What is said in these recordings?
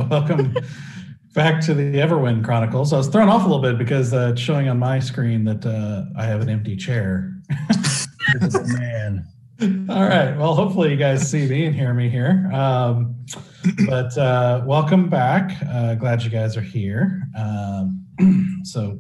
Welcome back to the Everwind Chronicles. I was thrown off a little bit because it's showing on my screen that I have an empty chair. Man. All right. Well, hopefully you guys see me and hear me here. But welcome back. Glad you guys are here. So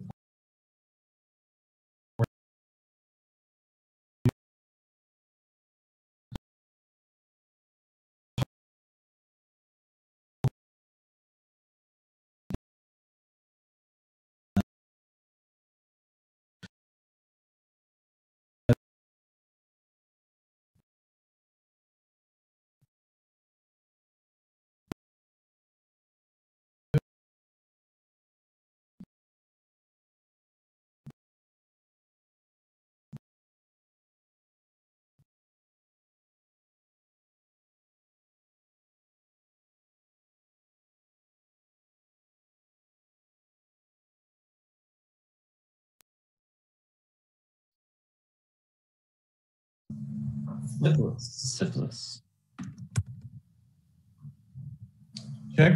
Syphilis. check.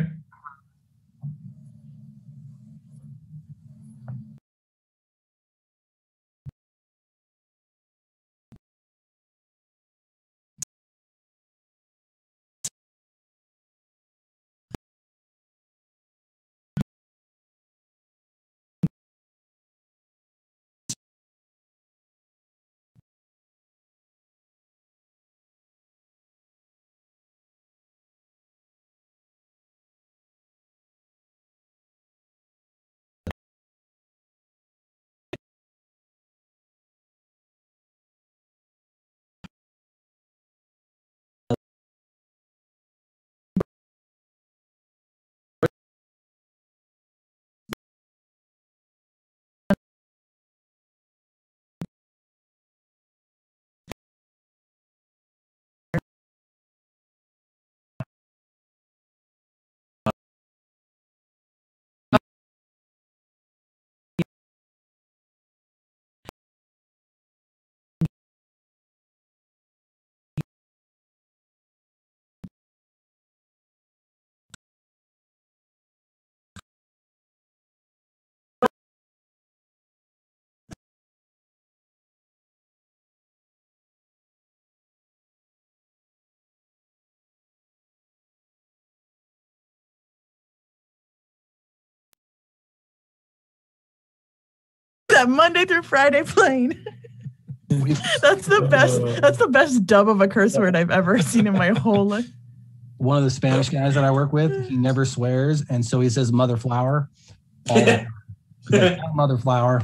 That Monday through Friday plane. That's the best dub of a curse word I've ever seen in my whole life. One of the Spanish guys that I work with, he never swears, and so he says mother flower. Mother flower.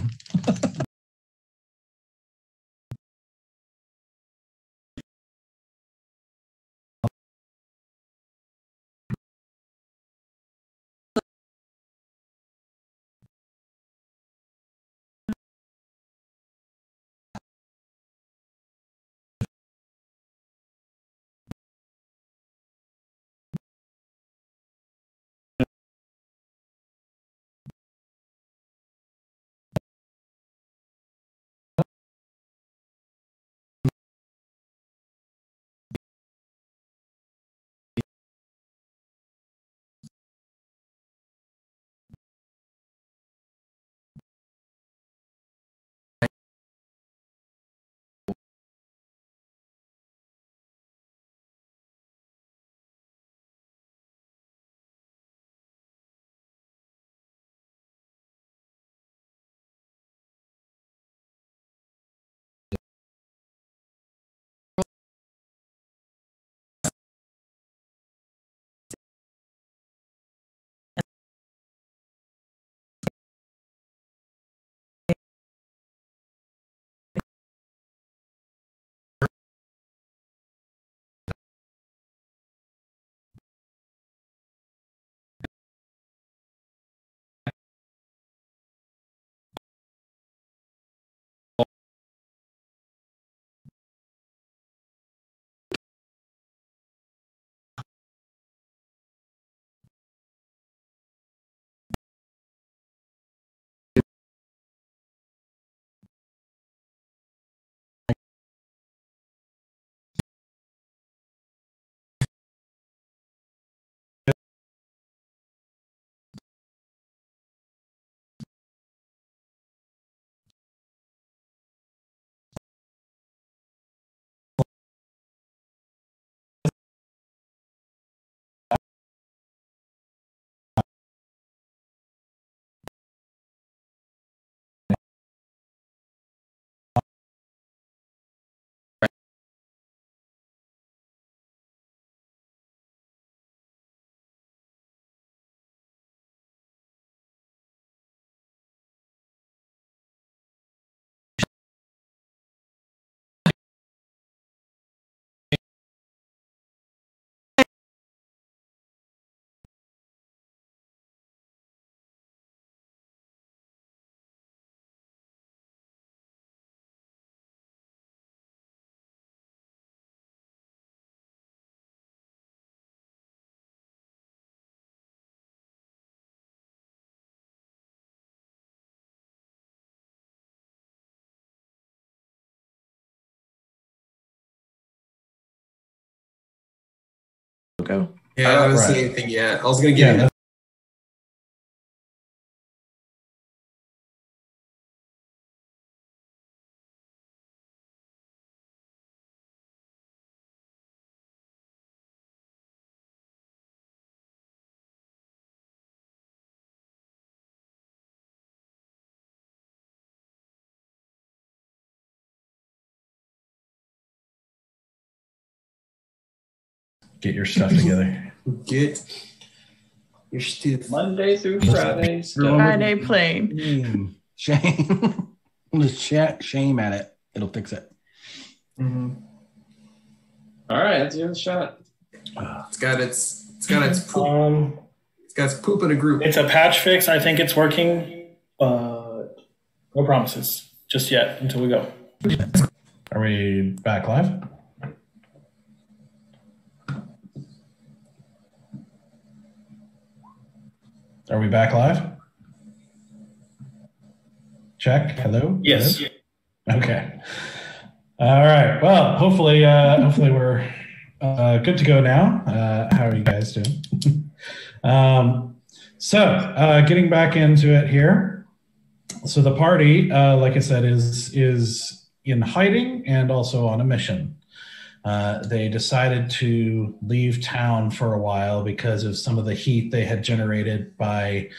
go. Yeah, I haven't Right. seen anything yet. I was gonna get into Get your stuff together. get your stuff. Monday through Friday stuff. Friday plane. Shame. We'll just chat shame at it. It'll fix it. Mm-hmm. All right, let's give it a shot. It's got its poop. It's got its poop in a group. It's a patch fix. I think it's working, but no promises just yet until we go. Are we back live? Are we back live? Check. Hello? Yes. Good? Okay. All right. Well, hopefully we're good to go now. How are you guys doing? Getting back into it here. So the party, like I said, is in hiding and also on a mission. They decided to leave town for a while because of some of the heat they had generated by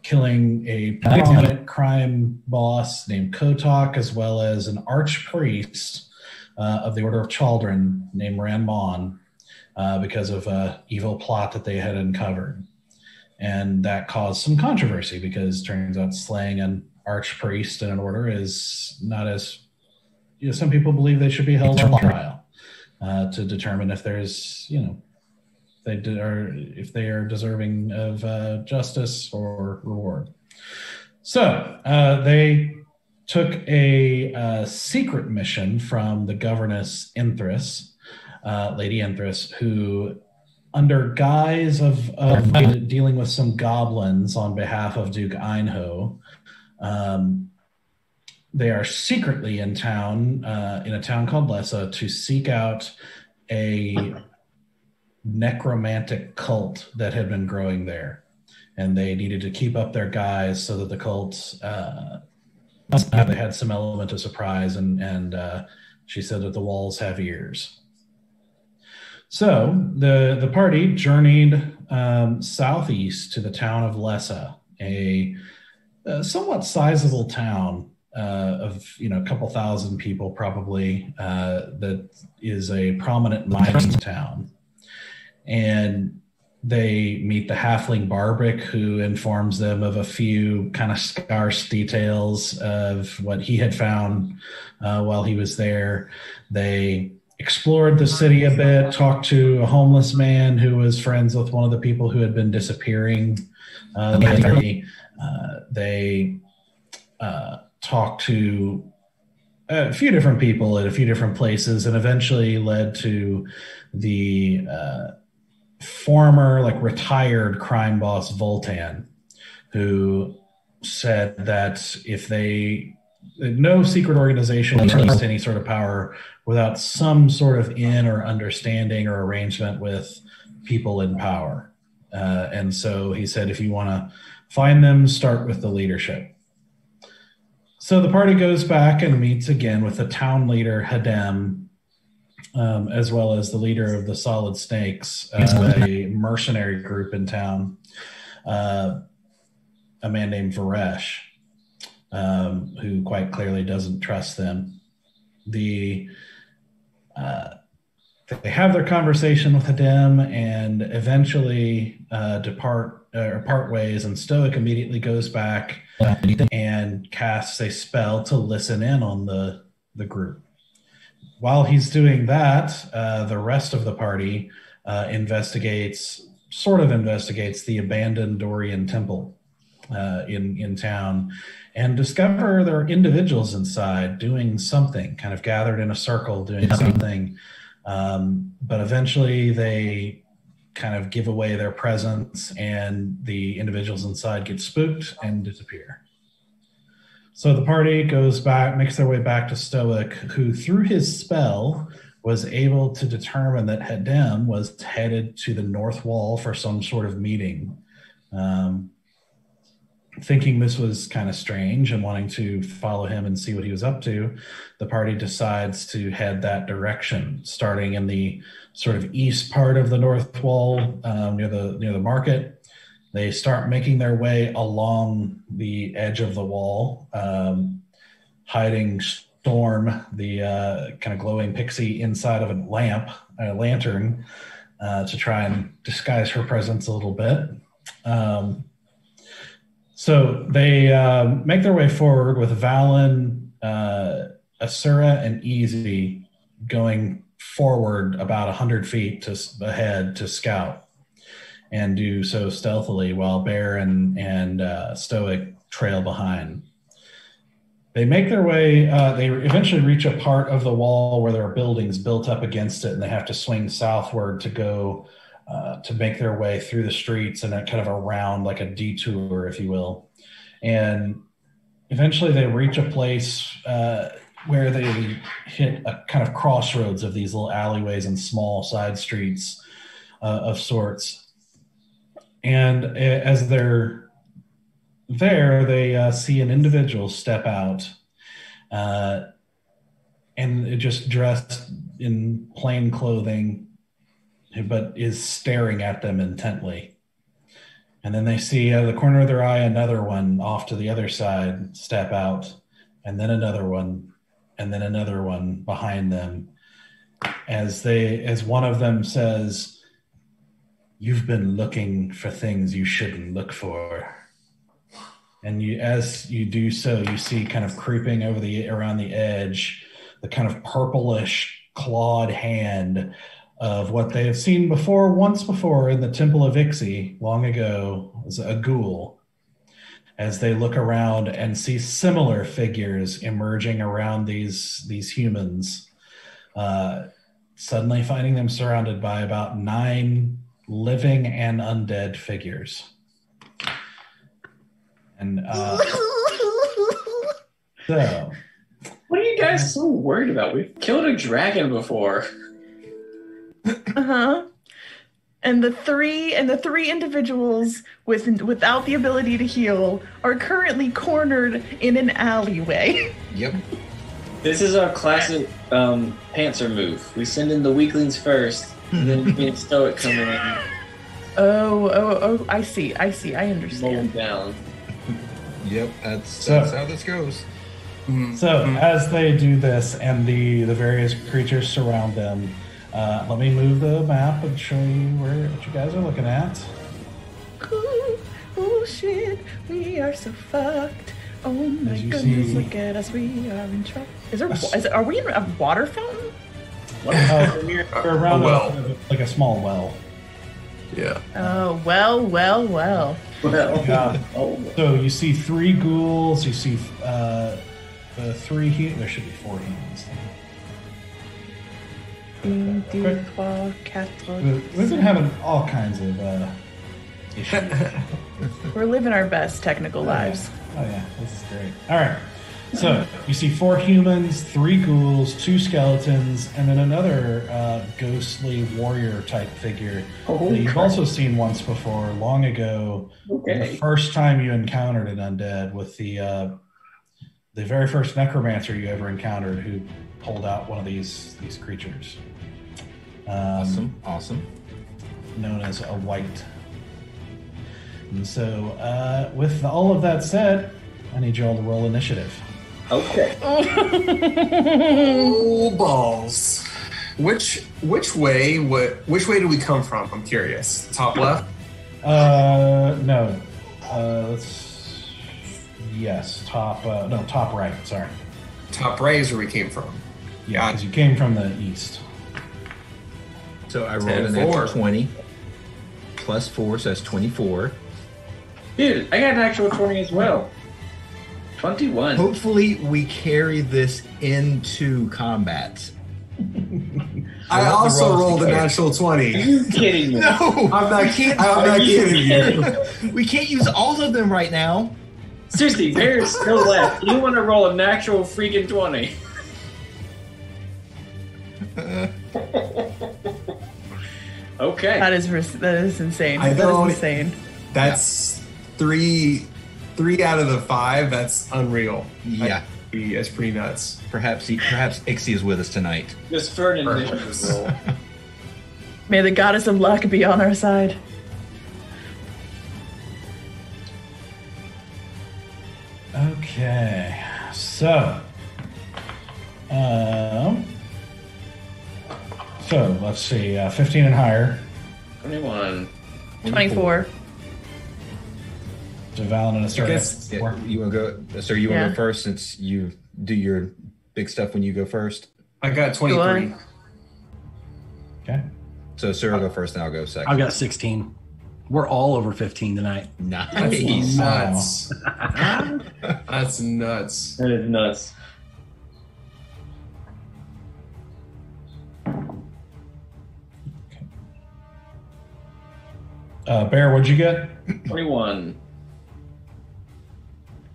killing a prominent crime boss named Kotok, as well as an archpriest of the Order of Chaldron named Ranmon, because of an evil plot that they had uncovered. And that caused some controversy because it turns out slaying an archpriest in an order is not as, some people believe they should be held on trial to determine if there's, if they are deserving of justice or reward. So they took a secret mission from the governess Inthris, Lady Inthris, who, under guise of dealing with some goblins on behalf of Duke Einho, they are secretly in town, in a town called Lessa, to seek out a necromantic cult that had been growing there. And they needed to keep up their guise so that the cult, they had some element of surprise, and she said that the walls have ears. So the party journeyed southeast to the town of Lessa, a somewhat sizable town of a couple thousand people probably, that is a prominent mining town. And they meet the halfling Barbrick, who informs them of a few kind of scarce details of what he had found while he was there. They explored the city a bit, talked to a homeless man who was friends with one of the people who had been disappearing lately. They talked to a few different people at a few different places, and eventually led to the former, retired crime boss Voltan, who said that no secret organization needs any sort of power without some sort of or understanding or arrangement with people in power. And so he said, if you want to find them, start with the leadership. So the party goes back and meets again with the town leader, Hadem, as well as the leader of the Solid Snakes, a mercenary group in town, a man named Varesh, who quite clearly doesn't trust them. They have their conversation with Hadem and eventually part ways, and Stoic immediately goes back and casts a spell to listen in on the group. While he's doing that, the rest of the party investigates the abandoned Dorian temple in town, and discover there are individuals inside doing something, kind of gathered in a circle doing something. But eventually they kind of give away their presence, and the individuals inside get spooked and disappear. So the party goes back, makes their way back to Stoic, who through his spell was able to determine that Hedem was headed to the north wall for some sort of meeting. Thinking this was kind of strange and wanting to follow him and see what he was up to, the party decides to head that direction, starting in the sort of east part of the north wall, near the market. They start making their way along the edge of the wall, hiding Storm, the kind of glowing pixie, inside of a lantern, to try and disguise her presence a little bit. So they make their way forward with Valen, Asura, and Easy going forward about 100 feet ahead to scout, and do so stealthily while Bear and Stoic trail behind. They make their way, they eventually reach a part of the wall where there are buildings built up against it, and they have to swing southward to go to make their way through the streets and kind of around, like a detour, if you will. And eventually they reach a place where they hit a kind of crossroads of these little alleyways and small side streets of sorts. And as they're there, they see an individual step out, and just dressed in plain clothing, but is staring at them intently. And then they see out of the corner of their eye another one off to the other side step out, and then another one, and then another one behind them, as one of them says, "You've been looking for things you shouldn't look for." And as you do so, you see kind of creeping around the edge, the kind of purplish clawed hand of what they have seen once before in the Temple of Ixie long ago, as a ghoul. As they look around and see similar figures emerging around these humans, suddenly finding them surrounded by about 9 living and undead figures. And so, what are you guys so worried about? We've killed a dragon before. And the three individuals without the ability to heal are currently cornered in an alleyway. Yep. This is our classic Panther move. We send in the weaklings first, and then me and Stoic come in. Oh! I see. I understand. Roll down. Yep, that's how this goes. So as they do this and the various creatures surround them, let me move the map and show you what you guys are looking at. Oh shit, we are so fucked. Oh my goodness, look at us, we are in trouble. Are we in a water fountain? We're around like a small well. Yeah. Oh, well. Yeah. So you see 3 ghouls, you see 3 humans. There should be 4 humans. We've been having all kinds of issues. We're living our best technical lives. Oh yeah, this is great. All right. So you see 4 humans, 3 ghouls, 2 skeletons, and then another ghostly warrior type figure that you've also seen once before, long ago. Okay. The first time you encountered an undead with the very first necromancer you ever encountered, who pulled out one of these creatures. Awesome. Known as a wight. And so, with all of that said, I need you all to roll initiative. Okay. Oh balls! Which way do we come from? I'm curious. Top left? No. Top right. Sorry. Top right is where we came from. Yeah, because you came from the east. So I rolled an natural 20 plus 4, so that's 24. Dude, I got an actual 20 as well. 21. Hopefully we carry this into combat. I also rolled a natural 20. Are you kidding me? No, I'm not kidding you. We can't use all of them right now. Seriously, there's still left. You want to roll a natural freaking 20. Okay. That is insane. I That don't- is insane. That's three out of the 5. That's unreal. Yeah. That's pretty nuts. Perhaps Ixie is with us tonight. Just for an initiative roll. May the goddess of luck be on our side. Okay, so, let's see, 15 and higher. 21. 24. So Valen and Astera. guess- Yeah, you want to go, sir? You want to Yeah. go first since you do your big stuff when you go first. I got 23. Okay. So sir will go first, and I'll go second. I've got 16. We're all over 15 tonight. Nice. Nuts. That's nuts. That is nuts. Bear, what'd you get? 21.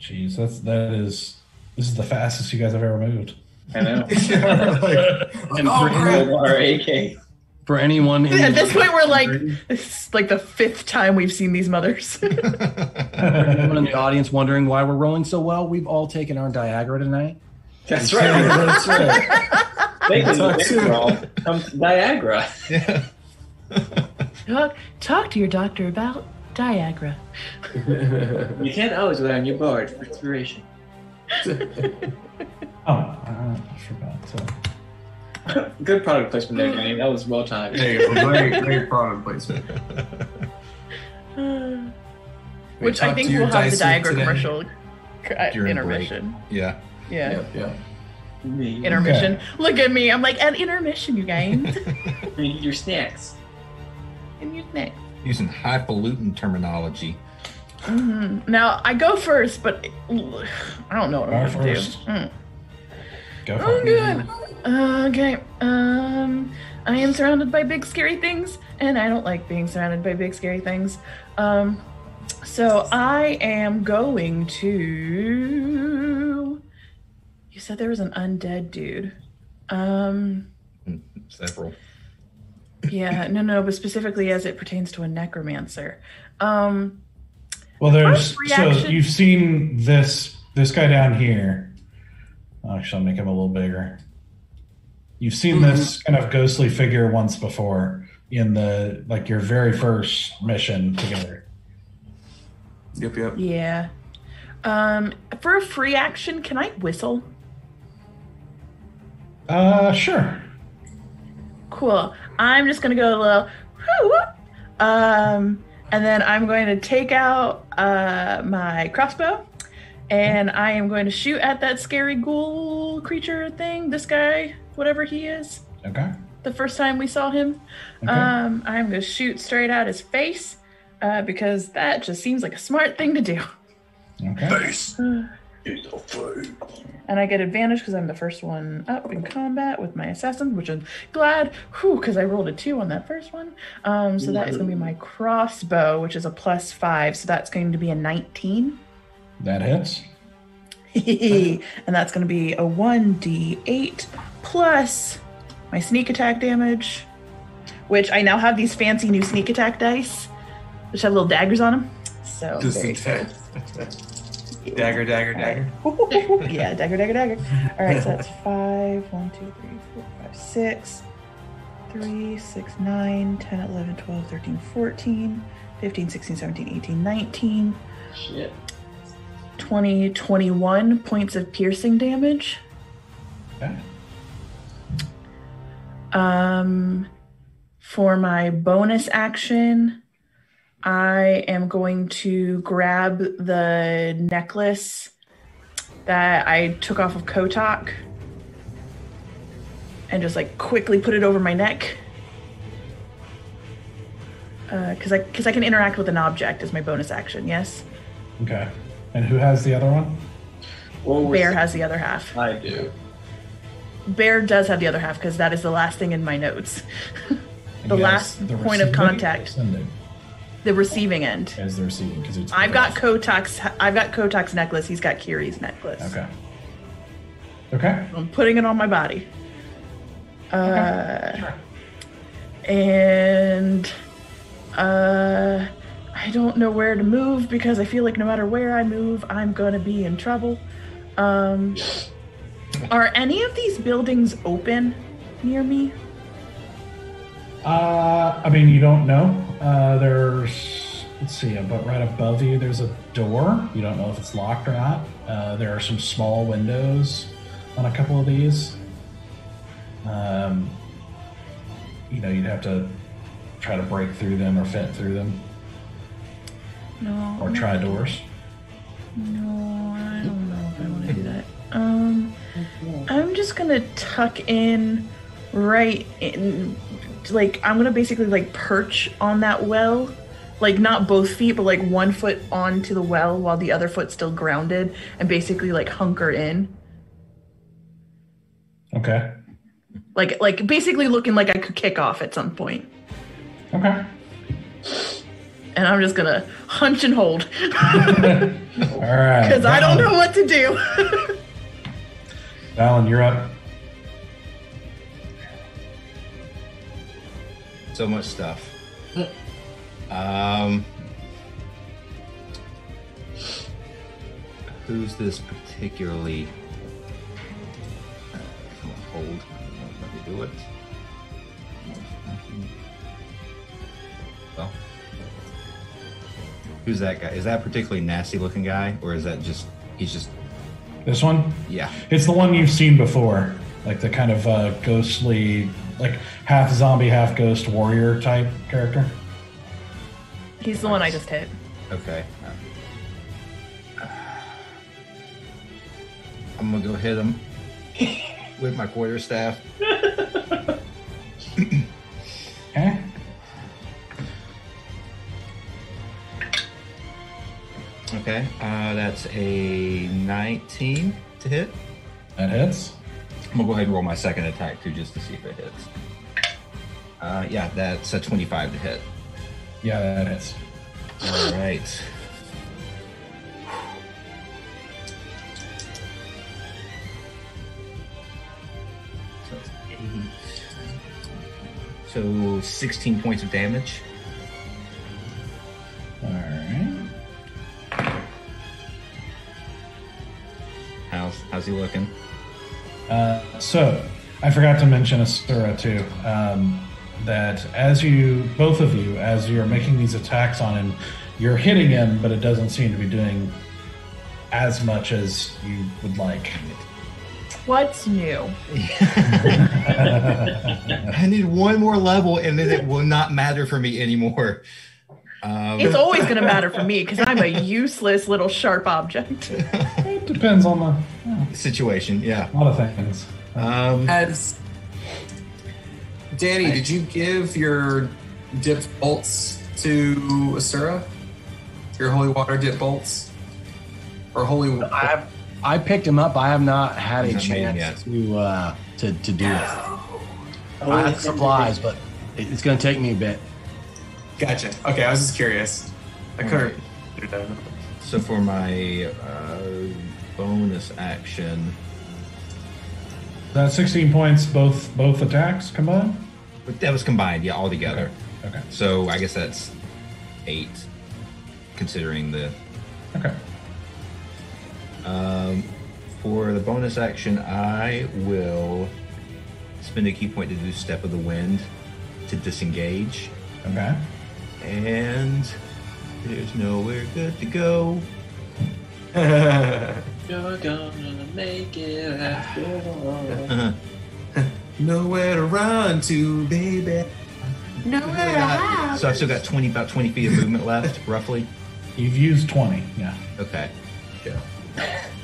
Jeez, this is the fastest you guys have ever moved. I know. And Our AK. for anyone in At this the, point, we're like, this is like the 5th time we've seen these mothers. anyone in the audience wondering why we're rolling so well, we've all taken our Diagra tonight. That's right. That's right. They can Talk to come to Niagara. Yeah. Talk to your doctor about Diagra. You can't always rely on your bard for inspiration. I forgot. So. Good product placement there, Danny. That was well timed. There you go. Great product placement. Which I talk think to your we'll have the Dyson Diagra today? commercial During intermission. Yeah. Yeah. Yeah. Intermission. Look at me. I'm like, at intermission, you guys. You need your snacks. And you next. Using highfalutin terminology. Now, I go first, but I don't know what I'm Go going to first. do. Go for Oh, it. good. Okay. I am surrounded by big scary things, and I don't like being surrounded by big scary things. So I am going to. You said there was an undead dude. Several. Yeah, no, but specifically as it pertains to a necromancer. Well, there's First so reaction- you've seen this guy down here. Actually, I'll make him a little bigger. You've seen this kind of ghostly figure once before in your very first mission together. Yep. Yeah. For a free action, can I whistle? Sure. Cool. I'm just gonna go a little whoo, and then I'm going to take out my crossbow, and I am going to shoot at that scary ghoul creature thing. This guy, whatever he is. Okay. The first time we saw him, Okay. I'm gonna shoot straight at his face because that just seems like a smart thing to do. Okay. And I get advantage because I'm the first one up in combat with my assassin, which I'm glad, because I rolled a 2 on that first one. So that is going to be my crossbow, which is a +5. So that's going to be a 19. That hits. And that's going to be a 1d8 plus my sneak attack damage, which I now have these fancy new sneak attack dice, which have little daggers on them. So Just very in fact. Dagger. yeah, dagger. All right, so that's 5, 1, 2, 3, 4, 5, 6, 3, 6, 9, 10, 11, 12, 13, 14, 15, 16, 17, 18, 19, Shit. 20, 21 points of piercing damage. Okay. For my bonus action, I am going to grab the necklace that I took off of Kotak and just quickly put it over my neck. Because I can interact with an object as my bonus action, yes? Okay. And who has the other one? Bear has the other half. I do. Bear does have the other half because that is the last thing in my notes. And The he has last the point of receiving or contact. sending? The receiving end. As the receiving, because it's. I've got Kotak's necklace. He's got Kiri's necklace. Okay. Okay. I'm putting it on my body. And I don't know where to move because I feel like no matter where I move, I'm gonna be in trouble. Are any of these buildings open near me? I mean, you don't know. Let's see, but right above you, there's a door. You don't know if it's locked or not. There are some small windows on a couple of these. You'd have to try to break through them or fit through them. No. Or try doors. No, I don't know if I want to do that. I'm just gonna tuck in right in, like, I'm gonna basically, like, perch on that well. Like, not both feet, but, like, one foot onto the well while the other foot's still grounded, and basically, like, hunker in. Okay. Like basically looking like I could kick off at some point. Okay. And I'm just gonna hunch and hold. All right. Because I don't know what to do. Alan, you're up. So much stuff. Who's this particularly? Hold. Let me do it. Well, who's that guy? Is that a particularly nasty looking guy, or is that just he's just This one? yeah? It's the one you've seen before, like the kind of ghostly, like half zombie, half ghost warrior type character. He's the one I just hit. Okay. I'm gonna go hit him with my quarterstaff. Okay. Okay, that's a 19 to hit. That hits. I'm gonna go ahead and roll my second attack too, just to see if it hits. Yeah, that's a 25 to hit. Yeah, that hits. All right. So it's 8. So 16 points of damage. All right. How's he looking? So, I forgot to mention Asura too. That as both of you, as you're making these attacks on him, you're hitting him, but it doesn't seem to be doing as much as you would like. What's new? I need one more level, and then it will not matter for me anymore. It's always going to matter for me because I'm a useless little sharp object. It depends on the situation. Yeah. a lot of things. As Danny, did you give your dip bolts to Asura? Your holy water dip bolts, or holy? I picked him up. I have not had a Not made him chance yet. to do it. I have supplies, but it's going to take me a bit. Gotcha. Okay, I was just curious. I couldn't. So for my bonus action, That's 16 points, both attacks combined? but that was combined, yeah, all together. Okay. So I guess that's 8, considering the. Okay. For the bonus action, I will spend a key point to do Step of the Wind to disengage. Okay. And there's nowhere good to go. You're gonna make it after all. Nowhere to run to, baby. Nowhere to hide. So I've still got about 20 feet of movement left, roughly. You've used 20, yeah. Okay.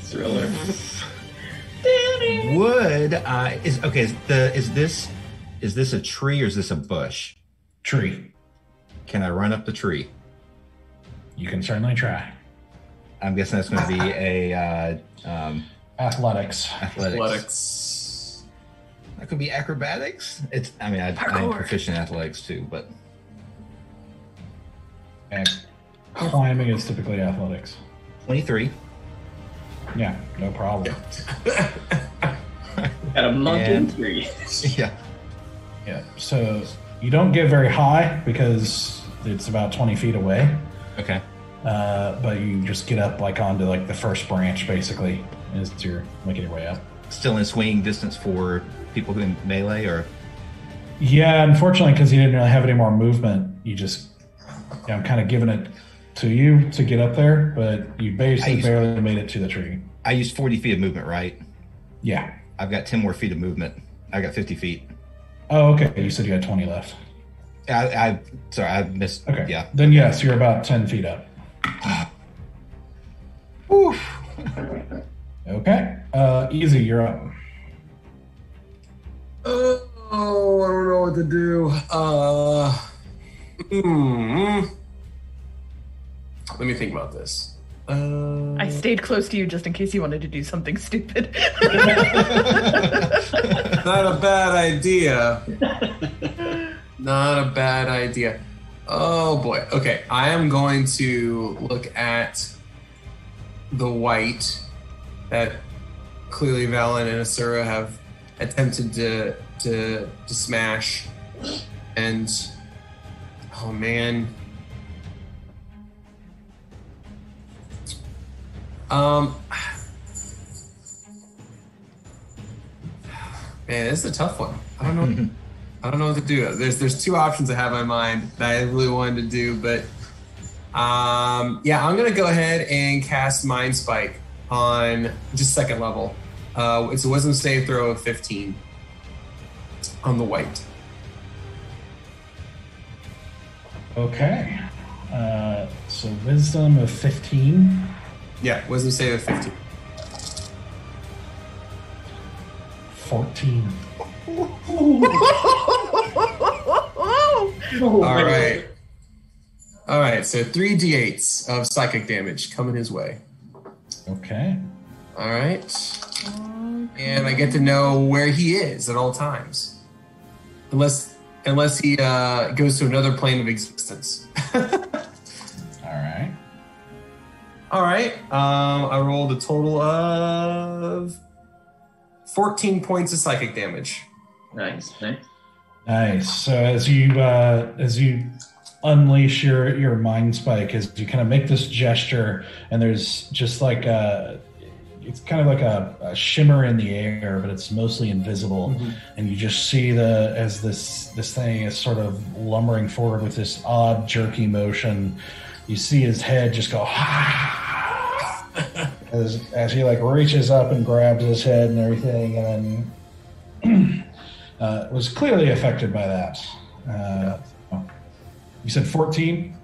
Thriller. Would I? Is this a tree or is this a bush? Tree. Can I run up the tree? You can certainly try. I'm guessing that's going to be a Athletics. Athletics. That could be acrobatics. I'm proficient in athletics too, but And climbing is typically athletics. 23. Yeah, no problem. Got a monk in 3. Yeah. Yeah. So you don't get very high because it's about 20 feet away. Okay. But you just get up like onto like the first branch basically as you're making your way up. Still in swinging distance for people who in melee, or Yeah, unfortunately, because you didn't really have any more movement, you just I'm kind of giving it to you to get up there, but you basically barely made it to the tree. I used 40 feet of movement, right? Yeah. I've got 10 more feet of movement. I got 50 feet. Oh, okay. You said you had 20 left. Sorry, I missed. Okay. Yeah. Then yes, you're about 10 feet up. Oof. Okay. Easy, you're up. Oh, I don't know what to do. Let me think about this. I stayed close to you just in case you wanted to do something stupid. Not a bad idea. Not a bad idea. Oh boy. Okay, I am going to look at the white that clearly Valen and Asura have attempted to smash, and oh man. Man, this is a tough one. I don't know. I don't know what to do. There's two options I have in my mind that I really wanted to do, but yeah, I'm gonna go ahead and cast Mind Spike on just second level. It's a Wisdom save throw of 15 on the white. Okay. So wisdom of 15. Yeah, Wisdom save of 15. 14. All right, so 3d8s of psychic damage coming his way. Okay. All right. And I get to know where he is at all times. Unless he goes to another plane of existence. All right. I rolled a total of 14 points of psychic damage. Nice. Nice. So as you unleash your mind spike, as you kind of make this gesture, and there's just like it's kind of like a shimmer in the air, but it's mostly invisible. Mm-hmm. And you just see as this thing is sort of lumbering forward with this odd jerky motion. You see his head just go as he like reaches up and grabs his head and everything, and then was clearly affected by that. You said 14?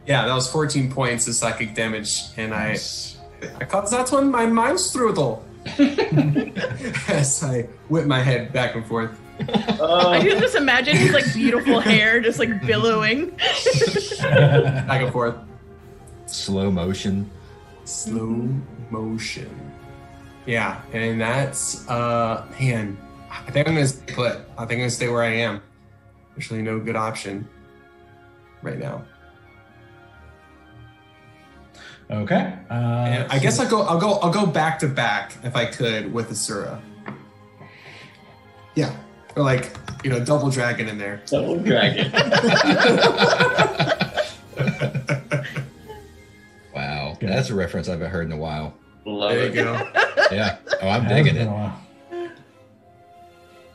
Yeah, that was 14 points of psychic damage, and nice. I caught that one my strudel. As I whip my head back and forth. I can just imagine his like beautiful hair just like billowing. Back and forth. Slow motion. Yeah, and that's man, I think I'm gonna stay put. I think I'm gonna stay where I am. There's really no good option right now. Okay. And I guess I'll go back to back if I could with Asura. Yeah. Or like, double dragon in there. Double dragon. Wow. That's a reference I haven't heard in a while. Love there it. you go. Yeah. Oh, I'm digging it.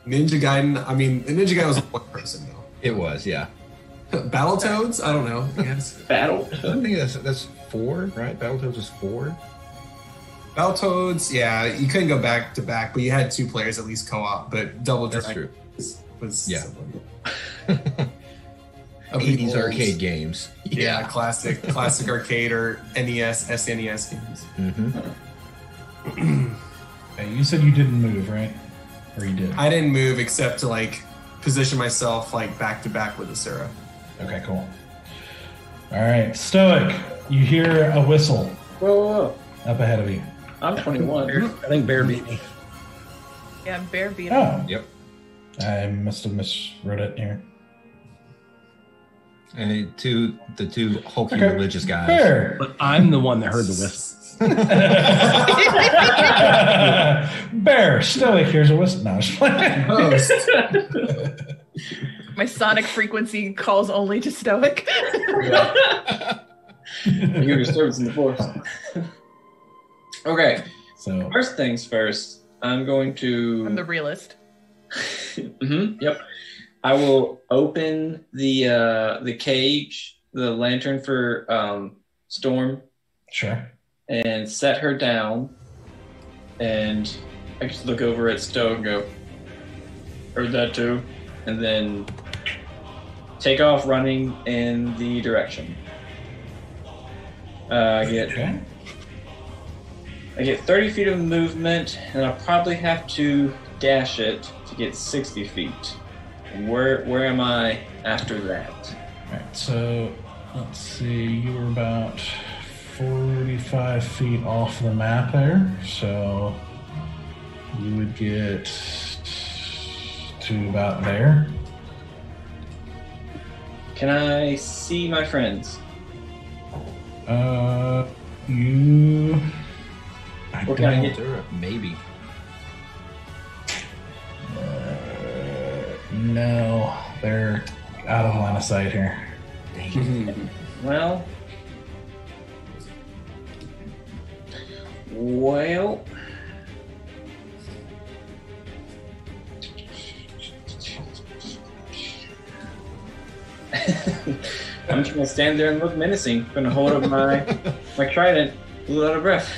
Ninja Gaiden. I mean, Ninja Gaiden was one person though. It was, yeah. Battletoads? I don't know. Yes. Battle. I think that's 4, right? Battletoads was 4. Battletoads, yeah, you couldn't go back to back, but you had 2 players at least co-op. But Double Dragon was yeah. something. 80s arcade games. Yeah, classic arcade or NES, SNES games. Mm-hmm. Hey, you said you didn't move, right? Or you did? I didn't move except to like position myself like back to back with Asura. Okay, cool. All right, Stoic, you hear a whistle Whoa. up ahead of you. I'm 21. I think Bear beat me. Yeah, Bear beat him. Oh, Yep. I must have miswrote it here. And the two hulky Okay. religious guys. Bear. But I'm the one that heard the whistle. Bear, Stoic, here's a whistle. No, I was playing. My sonic frequency calls only to Stoic. Yeah. Your disturbance in the force. Okay. So First things first. I'm going to. I'm the realist. Yep. I will open the cage, the lantern for Storm, sure. and set her down. And I just look over at Stowe and go, "Heard that too," and then take off running in the direction. I get 30 feet of movement, and I'll probably have to dash it to get 60 feet. Where am I after that? All right. So let's see. You were about 45 feet off the map there, so you would get to about there. Can I see my friends? You. Or can I get Sure, maybe. No, they're out of line of sight here. Well, I'm just gonna stand there and look menacing. I'm gonna hold up my trident, a little out of breath.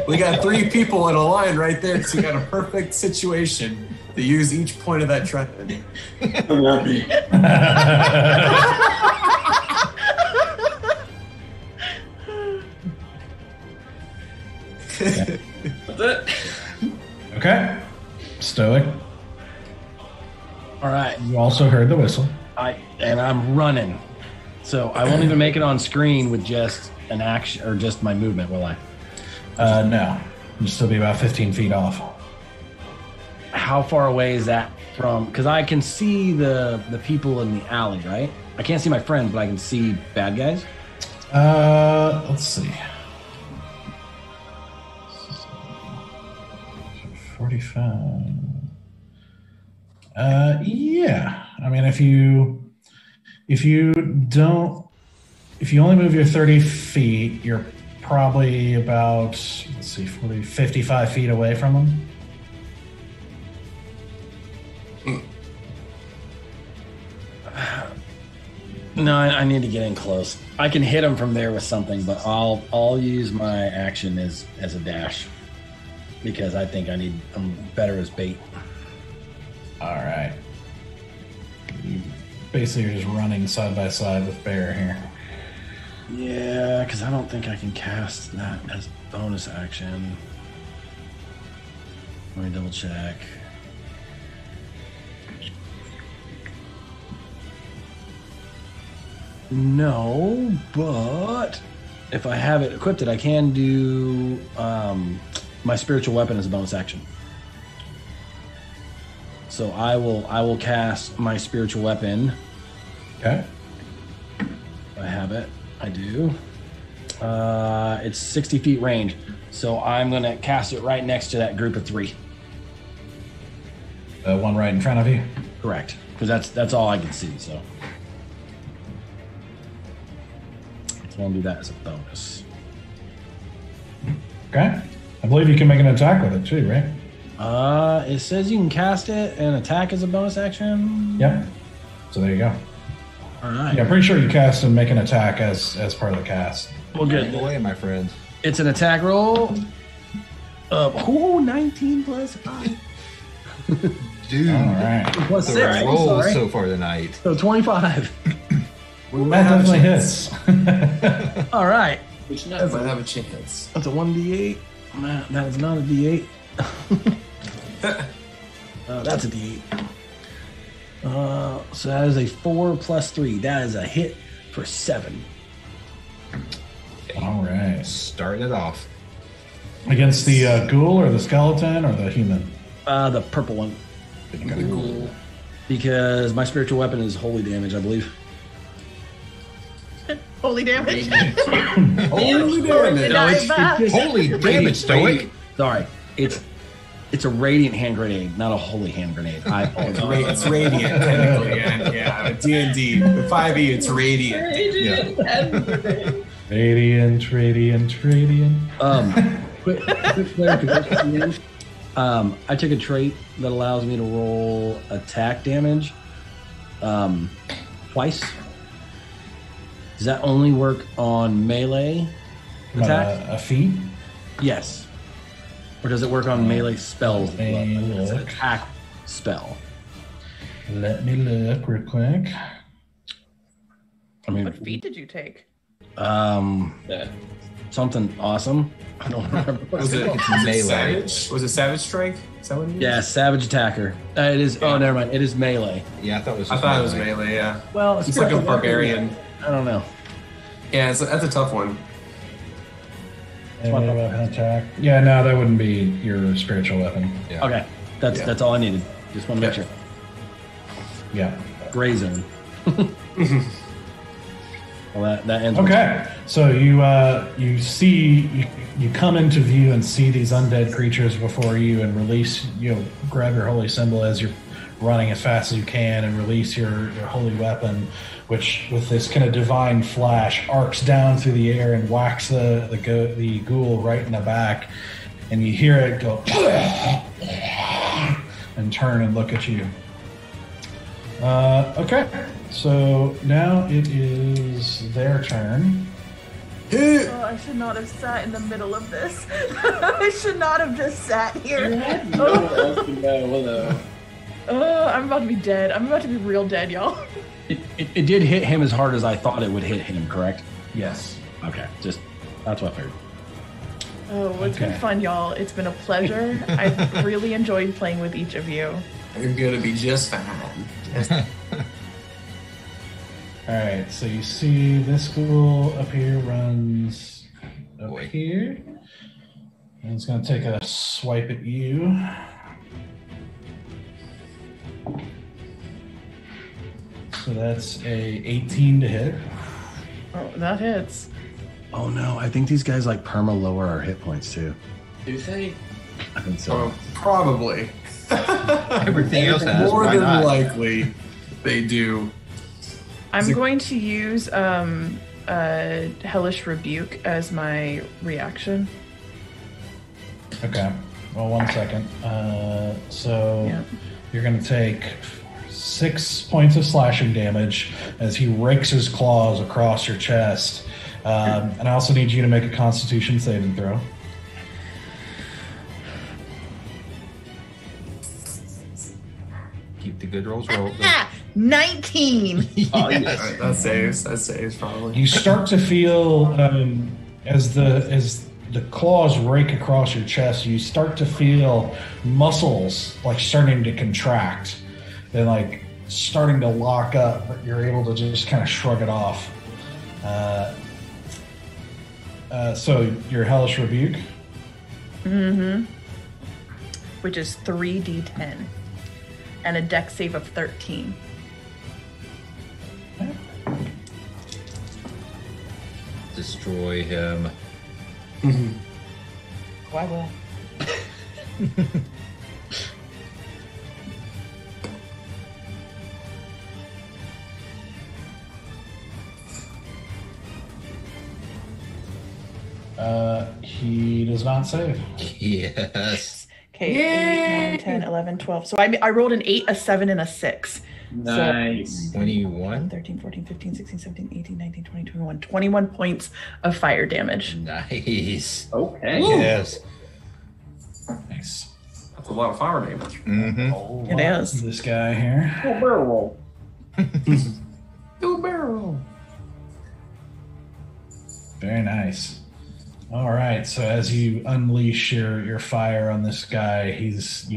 We got 3 people in a line right there, so you got a perfect situation to use each point of that trident. That's it. Okay. Stoic. All right. You also heard the whistle. I'm running. So I won't even make it on screen with just an action or just my movement, will I? No. You'll still be about 15 feet off. How far away is that from? Because I can see the people in the alley, right? I can't see my friends, but I can see bad guys. Let's see. 45. Yeah. I mean, if you only move your 30 feet, you're probably about, 55 feet away from them. No, I need to get in close. I can hit him from there with something, but I'll use my action as a dash because I think I'm better as bait. All right. You basically are just running side by side with Bear here. Yeah, because I don't think I can cast that as bonus action. Let me double check. No, but if I have it equipped, I can do my spiritual weapon as a bonus action. So I will cast my spiritual weapon. Okay. I have it. I do. It's 60 feet range, so I'm gonna cast it right next to that group of 3. One right in front of you. Correct, because that's all I can see. So I'll do that as a bonus. Okay. I believe you can make an attack with it too, right? It says you can cast it and attack as a bonus action. Yep. So there you go. All right. Yeah, I'm pretty sure you cast and make an attack as part of the cast. Well, good. Go away, my friends. It's an attack roll. 19 plus 5. Dude, All right. Plus the 6. rolls Sorry. so far tonight. So 25. That definitely hits. All right. Which Might have a chance. That's a 1d8. Nah, that is not a d8. That's a d8. So that is a 4 plus 3. That is a hit for 7. All right. Starting it off. Against the ghoul or the skeleton or the human? The purple one. Because my spiritual weapon is holy damage, I believe. Holy damage. Holy damage! No, it's just Holy damage, Stoic! Sorry, it's It's a radiant hand grenade, not a holy hand grenade. It's radiant, technically. Yeah, D&D. The 5e, it's radiant. Radiant. Quick clarification. I took a trait that allows me to roll attack damage twice. Does that only work on melee attacks? A feat? Yes. Or does it work on melee spells? Let me It's an look. attack spell. Let me look real quick. I mean, What feat did you take? Yeah. something awesome. I don't remember. Was it melee. Savage? Was it Savage Strength? Is that what it is? Yeah, savage attacker. It is. Oh, never mind. It is melee. Yeah, I thought it was. I thought it was melee, yeah. Well, It's like a barbarian. I don't know. Yeah, that's a tough one. Weapon attack. Yeah, no, that wouldn't be your spiritual weapon. Yeah. Okay, that's all I needed. Just want to make Yeah. sure. Yeah. Gray zone. Well, that ends. Okay, so you see you come into view and see these undead creatures before you, and release grab your holy symbol as you're running as fast as you can, and release your holy weapon, which with this kind of divine flash arcs down through the air and whacks the ghoul right in the back, and you hear it go and turn and look at you. Okay, so now it is their turn. Oh, I should not have sat in the middle of this. I should not have just sat here. Oh, I'm about to be dead. I'm about to be real dead, y'all. It did hit him as hard as I thought it would hit him. Correct? Yes. Okay, just that's what I figured. Oh, well, it's been Okay. fun, y'all. It's been a pleasure. I've really enjoyed playing with each of you. You're gonna be just fine. All right, so you see this ghoul up here runs up here, and it's going to take a swipe at you. So that's a 18 to hit. Oh, that hits. Oh no, I think these guys like perma lower our hit points too. Do they? I think so. Oh, probably. Everything else has. More Why than not? likely, they do. I'm going to use Hellish Rebuke as my reaction. Okay. Well, 1 second. So Yeah. you're going to take 6 points of slashing damage as he rakes his claws across your chest. And I also need you to make a Constitution saving throw. Keep the good rolls rolled. 19! Oh, Yes. That saves probably. You start to feel as the claws rake across your chest, you start to feel muscles like starting to contract and like starting to lock up, but you're able to just kind of shrug it off. So your Hellish Rebuke. Which is 3d10. And a dex save of 13. Destroy him. Oh, I will. He does not save. Yes. Okay, 8, 9, 10, 11, 12. So I rolled an 8, a 7, and a 6. Nice. 21. 13, 14, 15, 16, 17, 18, 19, 20, 21. 21 points of fire damage. Nice. Okay. Yes. Nice. That's a lot of fire damage. Mm-hmm. It is. This guy here. Barrel roll. Do a barrel. Very nice. All right, so as you unleash your fire on this guy, you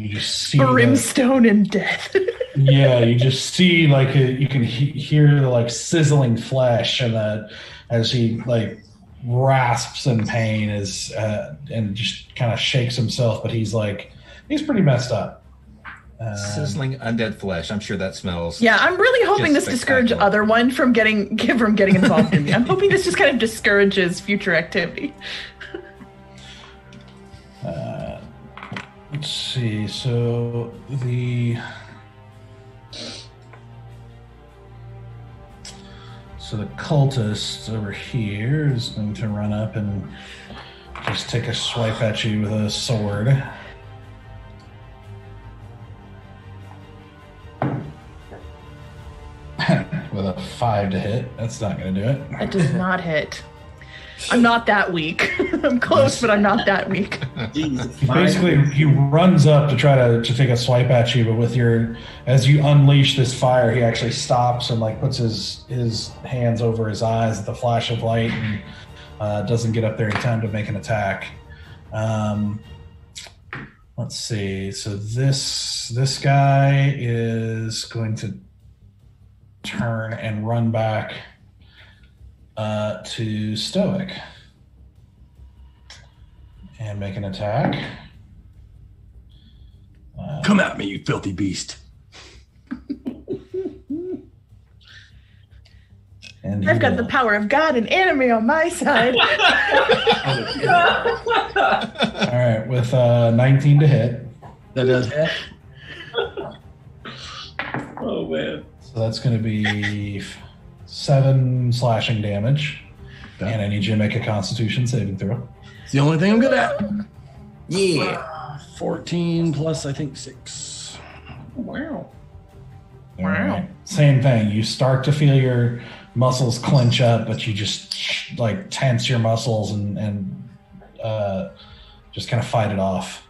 just see Brimstone and death. you just see like you can hear the like sizzling flesh, and as he like rasps in pain and just kind of shakes himself, but he's pretty messed up. Sizzling undead flesh. I'm sure that smells. Yeah, I'm really hoping Just this discourages spectacular. other one from getting involved in me. I'm hoping this just kind of discourages future activity. let's see. So the cultist over here is going to run up and just take a swipe at you with a sword. With a 5 to hit. That's not going to do it. That does not hit. I'm not that weak. I'm close, but I'm not that weak. Basically, he runs up to try to take a swipe at you, but as you unleash this fire, he actually stops and like puts his hands over his eyes at the flash of light and doesn't get up there in time to make an attack. Let's see. So this guy is going to turn and run back to Stoic and make an attack. Come at me, you filthy beast. And I've got the power of God and enemy on my side. All right, with 19 to hit. That does hit. Oh man. So that's going to be 7 slashing damage. Okay. And I need you to make a Constitution saving throw. It's the only thing I'm good at. Yeah. 14 plus, I think, 6. Wow. All right. Same thing. You start to feel your muscles clench up, but you just like tense your muscles and just kind of fight it off.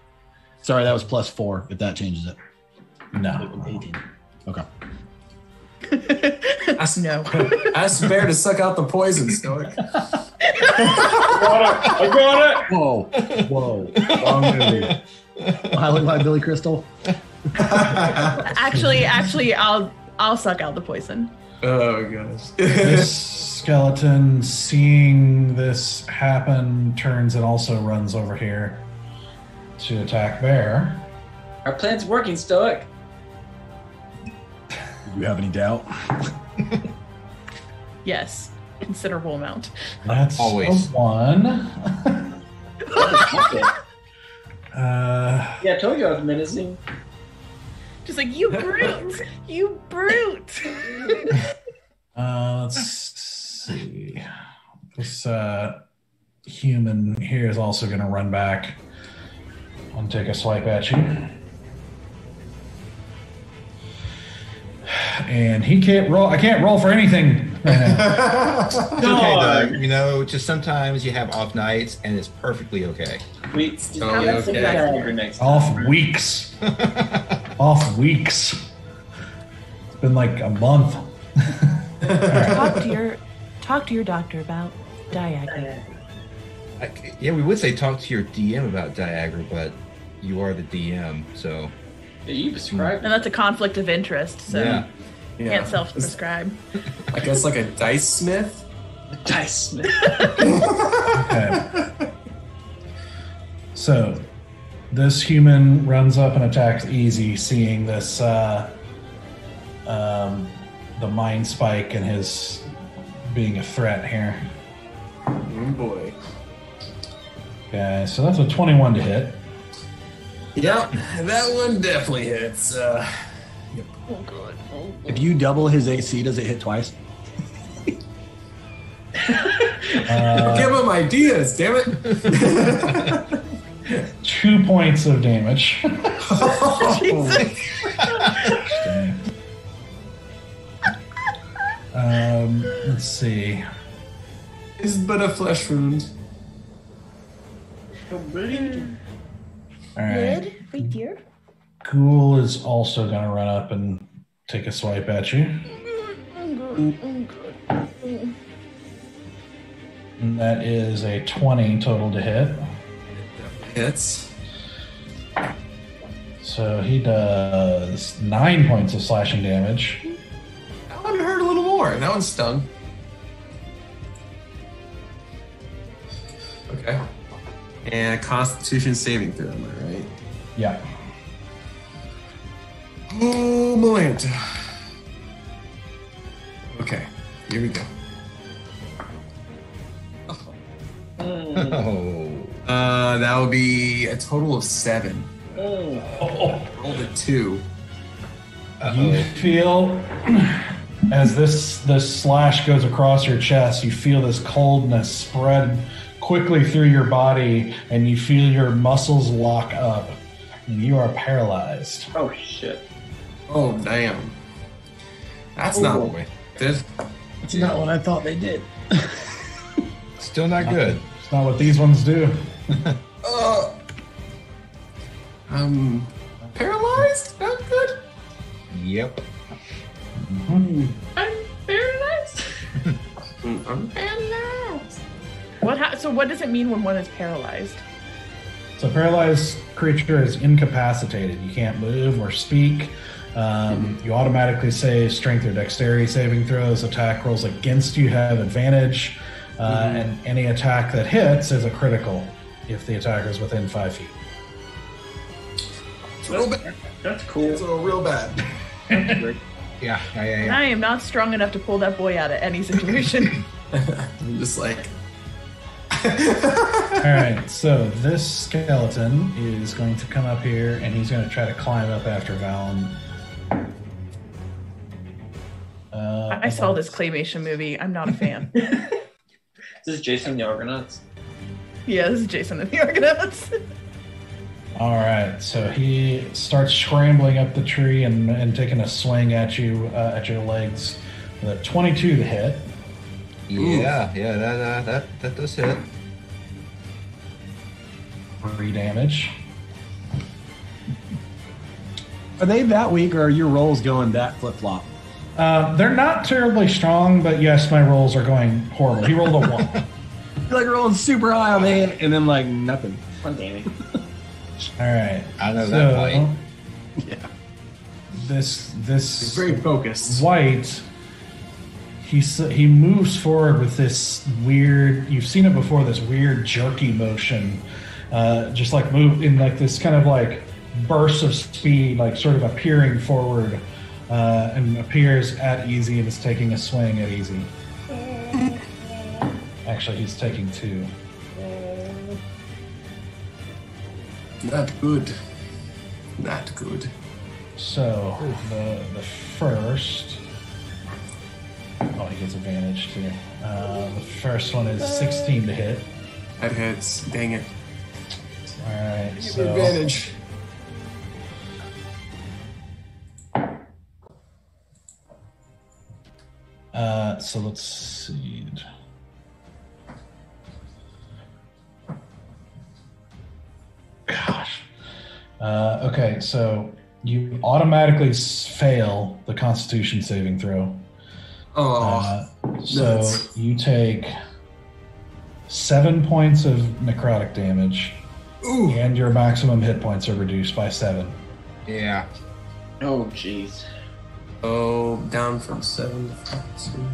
Sorry, that was plus 4, if that changes it. No. 18. Okay. No. Ask the bear to suck out the poison, Stoic. I got it. Whoa. Whoa. Wrong movie. I look like Billy Crystal. Actually, I'll suck out the poison. Oh gosh. This skeleton, seeing this happen, turns and also runs over here to attack Bear. Our plan's working, Stoic. Do you have any doubt? Yes, considerable amount. That's Always. a 1. Yeah, I told you I was menacing. Just like, you brute! You brute! Let's see. This human here is also going to run back and take a swipe at you. And he can't roll. I can't roll for anything right now. It's okay, Doug. You know, just sometimes you have off nights, and it's perfectly okay. We Oh, yeah, okay. dagger next time. Off weeks. Off weeks. It's been like a month. Talk to your doctor about Diagra. Yeah, we would say talk to your DM about Diagra, but you are the DM, so Yeah, you prescribed. And that's a conflict of interest, so yeah. you can't self-prescribe. I guess like a dice smith. Dice Smith. Okay. So, this human runs up and attacks Easy, seeing this, the mind spike and his being a threat here. Oh boy. Okay, so that's a 21 to hit. Yep, that one definitely hits. Oh god. If you double his AC, does it hit twice? Give him ideas, damn it. 2 points of damage. Let's see. It's but a flesh wound. All right. Good, right here. Ghoul is also going to run up and take a swipe at you. And that is a 20 total to hit. Hits. So he does 9 points of slashing damage. That one hurt a little more. That one stung. Okay. And a Constitution saving throw, am I right? Yeah. Oh, Melanta. Okay, here we go. Oh. That will be a total of 7. Rolled a 2. You feel as this slash goes across your chest, you feel this coldness spread quickly through your body, and you feel your muscles lock up, and you are paralyzed. Oh shit! Oh damn! That's not good. That's not what I thought they did. Still not good. It's not what these ones do. I'm paralyzed. Not good. Yep. I'm paralyzed. I'm paralyzed. So what does it mean when one is paralyzed? So, paralyzed creature is incapacitated. You can't move or speak. You automatically say strength or dexterity saving throws. Attack rolls against you have advantage, and any attack that hits is a critical if the attacker is within 5 feet. It's real bad. That's cool. It's real bad. Yeah. And I am not strong enough to pull that boy out of any situation. I'm just like. Alright, so this skeleton is going to come up here and he's going to try to climb up after Valen. I saw this claymation movie. I'm not a fan. This is Jason the Argonauts. Yeah, this is Jason and the Argonauts. Alright, so he starts scrambling up the tree and taking a swing at you, at your legs with a 22 to hit. Yeah, that does hit. 3 damage. Are they that weak, or are your rolls going that flip flop? They're not terribly strong, but yes, my rolls are going horrible. He rolled a 1. You're like rolling super high on the hand, and then like nothing. One damage. Alright. I know that fight. Yeah. This It's very focused. white, he moves forward with this weird, you've seen it before, this weird jerky motion, just like move in like this kind of like burst of speed, like sort of appearing forward, and appears at Easy and is taking a swing at Easy. Actually, he's taking 2. Not good. Not good. So the first, oh, he gets advantage too. The first one is 16 to hit. That hits. Dang it. All right, Give me so advantage. so let's see. Gosh. Okay, so you automatically fail the Constitution saving throw. Oh, So nuts. you take 7 points of necrotic damage, Ooh. and your maximum hit points are reduced by 7. Yeah. Oh jeez. Oh, down from 7 to 2.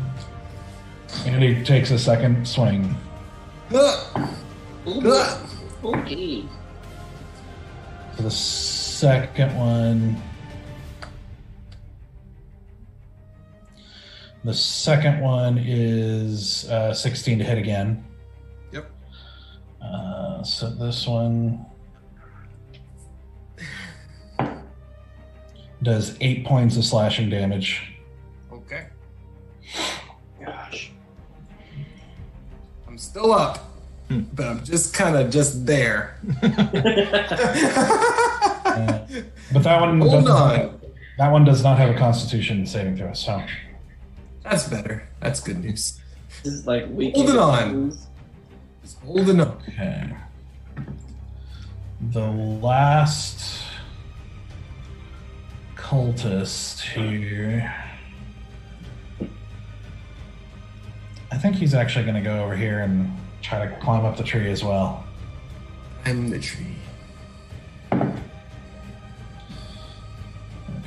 And he takes a second swing. Okay. So the second one. The second one is 16 to hit again. Yep. So this one does 8 points of slashing damage. Okay. Gosh. I'm still up, but I'm just kind of just there. But that one Hold doesn't on. have- that one does not have a Constitution saving throw. So That's better. That's good news. This is like weak. Hold it on. Just holding up. okay. The last cultist here. I think he's actually going to go over here and try to climb up the tree as well. I'm the tree.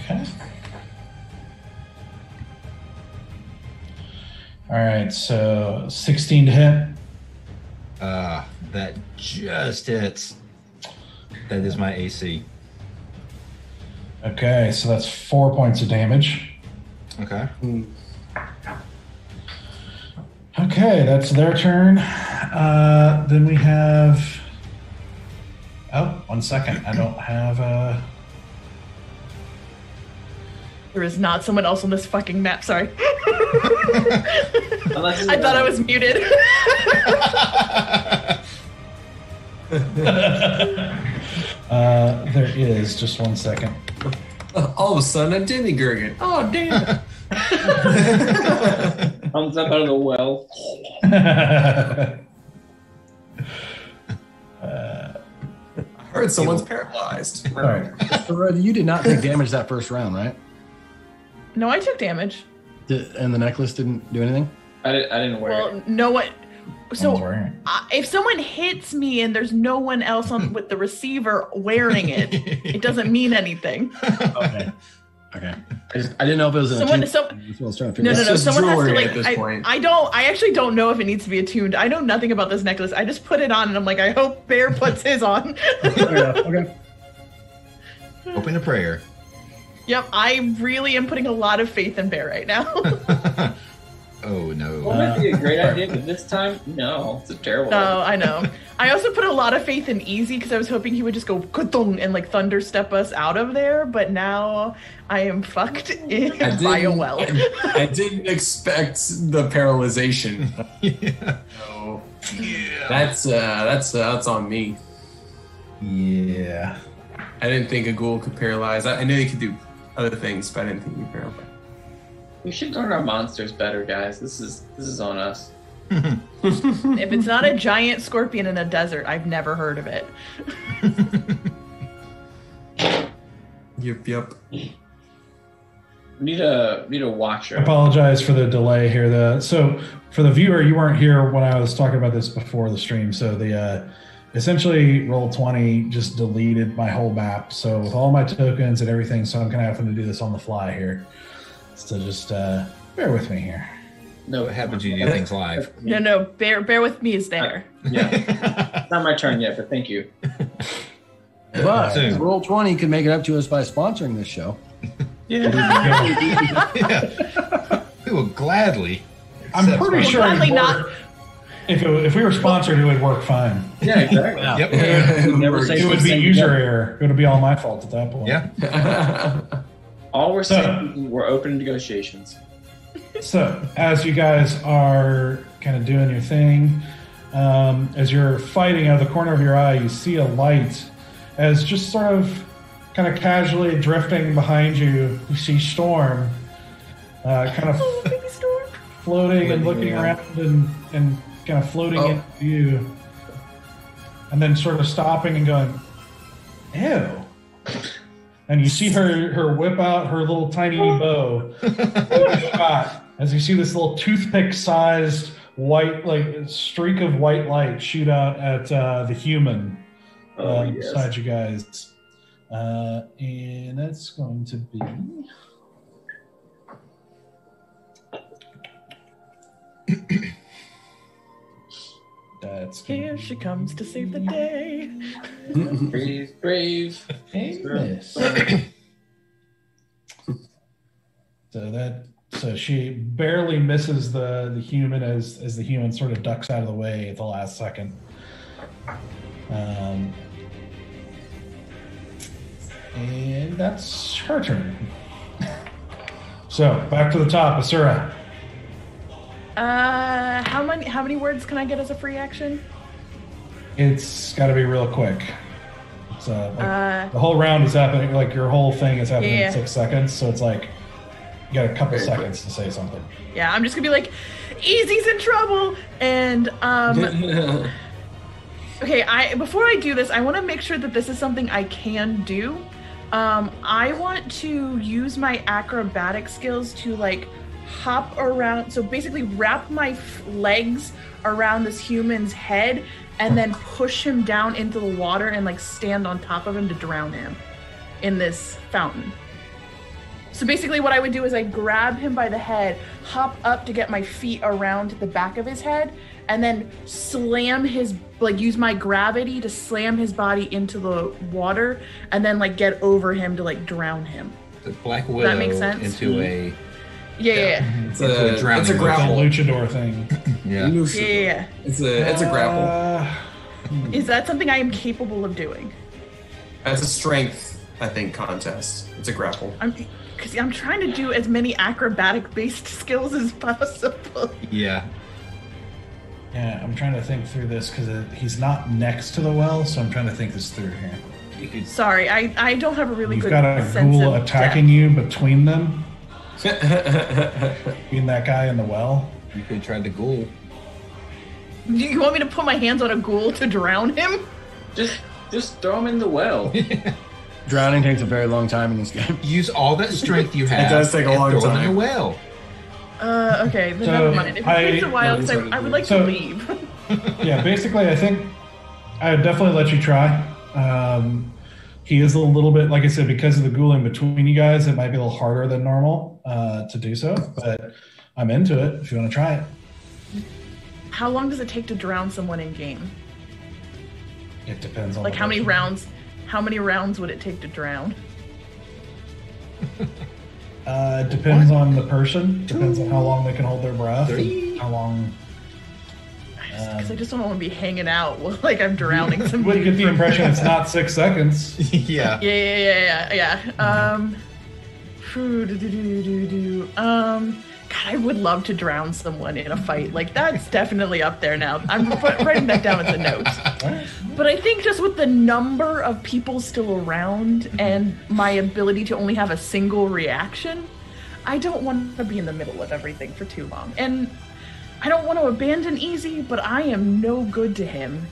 Okay. All right, so 16 to hit. That just hits. That is my AC. Okay, so that's 4 points of damage. Okay. Okay, that's their turn. Then we have Oh, 1 second. I don't have There is not someone else on this fucking map. Sorry. Unless I thought I was muted. there is. Just 1 second. All of a sudden, a demigurgon. Oh, damn. comes up out of the well. I heard someone's paralyzed. All right. Sarah, you did not take damage that first round, right? No, I took damage. And the necklace didn't do anything? I didn't wear it. Well, no one. Someone's So wearing it. if someone hits me and there's no one else on with the receiver wearing it, it doesn't mean anything. Okay. I didn't know if it was an Someone- attuned- That's what I was trying to figure No, out. no, no. just Someone has to jewelry like. at this point. I actually don't know if it needs to be attuned. I know nothing about this necklace. I just put it on and I'm like, I hope Bear puts his on. Okay. Open a prayer. Yep, I really am putting a lot of faith in Bear right now. Oh no. Well, might be a great idea, but this time, no, it's a terrible. No, I know. I also put a lot of faith in Easy because I was hoping he would just go kutung and like thunder step us out of there. But now I am fucked by a well. I didn't expect the paralyzation. Yeah. So, that's on me. Yeah. I didn't think a ghoul could paralyze. I knew he could do other things, but I didn't think he could paralyze. We should learn our monsters better, guys. This is on us. If it's not a giant scorpion in a desert, I've never heard of it. Yep. We need a watcher. I apologize for the delay here. So for the viewer, you weren't here when I was talking about this before the stream. So the essentially Roll20 just deleted my whole map. So with all my tokens and everything, so I'm kind of having to do this on the fly here. So just bear with me here. No, What happens when you do things live? No, Bear with me is there. Yeah, it's not my turn yet, but thank you. But Soon. Roll20 could make it up to us by sponsoring this show. Yeah. We will gladly. I'm accept pretty sponsorship. sure Gladly it'd not. work. If we were sponsored, it would work fine. Yeah, exactly. Yep. Never say It would be something user together. error. It would be all my fault at that point. Yeah. All we're So- saying is we're open to negotiations. So, as you guys are kind of doing your thing, as you're fighting out of the corner of your eye, you see a light as just sort of kind of casually drifting behind you. You see Storm kind of Oh, baby Storm. floating and Looking looking around. around and kind of floating Oh. into you. And then sort of stopping and going, ew. And you see her whip out her little tiny bow. Shot, as you see this little toothpick-sized white, like streak of white light shoot out at the human beside you guys. And that's going to be... That's gonna Here she comes to save the day. Brave. a miss. So she barely misses the human as the human sort of ducks out of the way at the last second. And that's her turn. So back to the top, Asura. How many words can I get as a free action? It's got to be real quick. So Uh, the whole round is happening, like your whole thing is happening Yeah. in 6 seconds. So it's like you got a couple Very seconds to say something. Yeah, I'm just gonna be like, Easy's in trouble, and okay. Before I do this, I want to make sure that this is something I can do. I want to use my acrobatic skills to like hop around. So basically, wrap my legs around this human's head and then push him down into the water and like stand on top of him to drown him in this fountain. So basically what I would do is I grab him by the head, hop up to get my feet around the back of his head, and then slam use my gravity to slam his body into the water, and then like get over him to like drown him. The Black that Widow make sense? into a Yeah. It's a drowning it's a Like a grapple. luchador thing. yeah. Yeah. It's a grapple. Is that something I am capable of doing? That's a strength, I think, contest. It's a grapple. Because I'm trying to do as many acrobatic-based skills as possible. Yeah. Yeah, I'm trying to think through this because he's not next to the well, so I'm trying to think this through here. You could, Sorry, I don't have a really You've good got a sense ghoul of attacking depth. you between them, between that guy and the well. you could try the ghoul. Do you want me to put my hands on a ghoul to drown him? Just throw him in the well. Drowning takes a very long time in this game. Use all that strength you have. does take a and long throw it in time. the well. Okay, then So, never mind. If it takes a while, no, 'cause I would like so- to leave. Yeah, basically, I think I would definitely let you try. He is a little bit, like I said, because of the ghoul in between you guys, it might be a little harder than normal to do so, but I'm into it if you want to try it. How long does it take to drown someone in game? It depends on Like the how many person. rounds? How many rounds would it take to drown? It depends on the person. Depends on how long they can hold their breath. Three. And how long. Because I just don't want to be hanging out while like I'm drowning some Well, you get the impression it's not 6 seconds. Yeah. Yeah. God, I would love to drown someone in a fight. Like that's definitely up there now. I'm writing that down as a note. But I think just with the number of people still around and my ability to only have a single reaction, I don't want to be in the middle of everything for too long. And I don't want to abandon Easy, but I am no good to him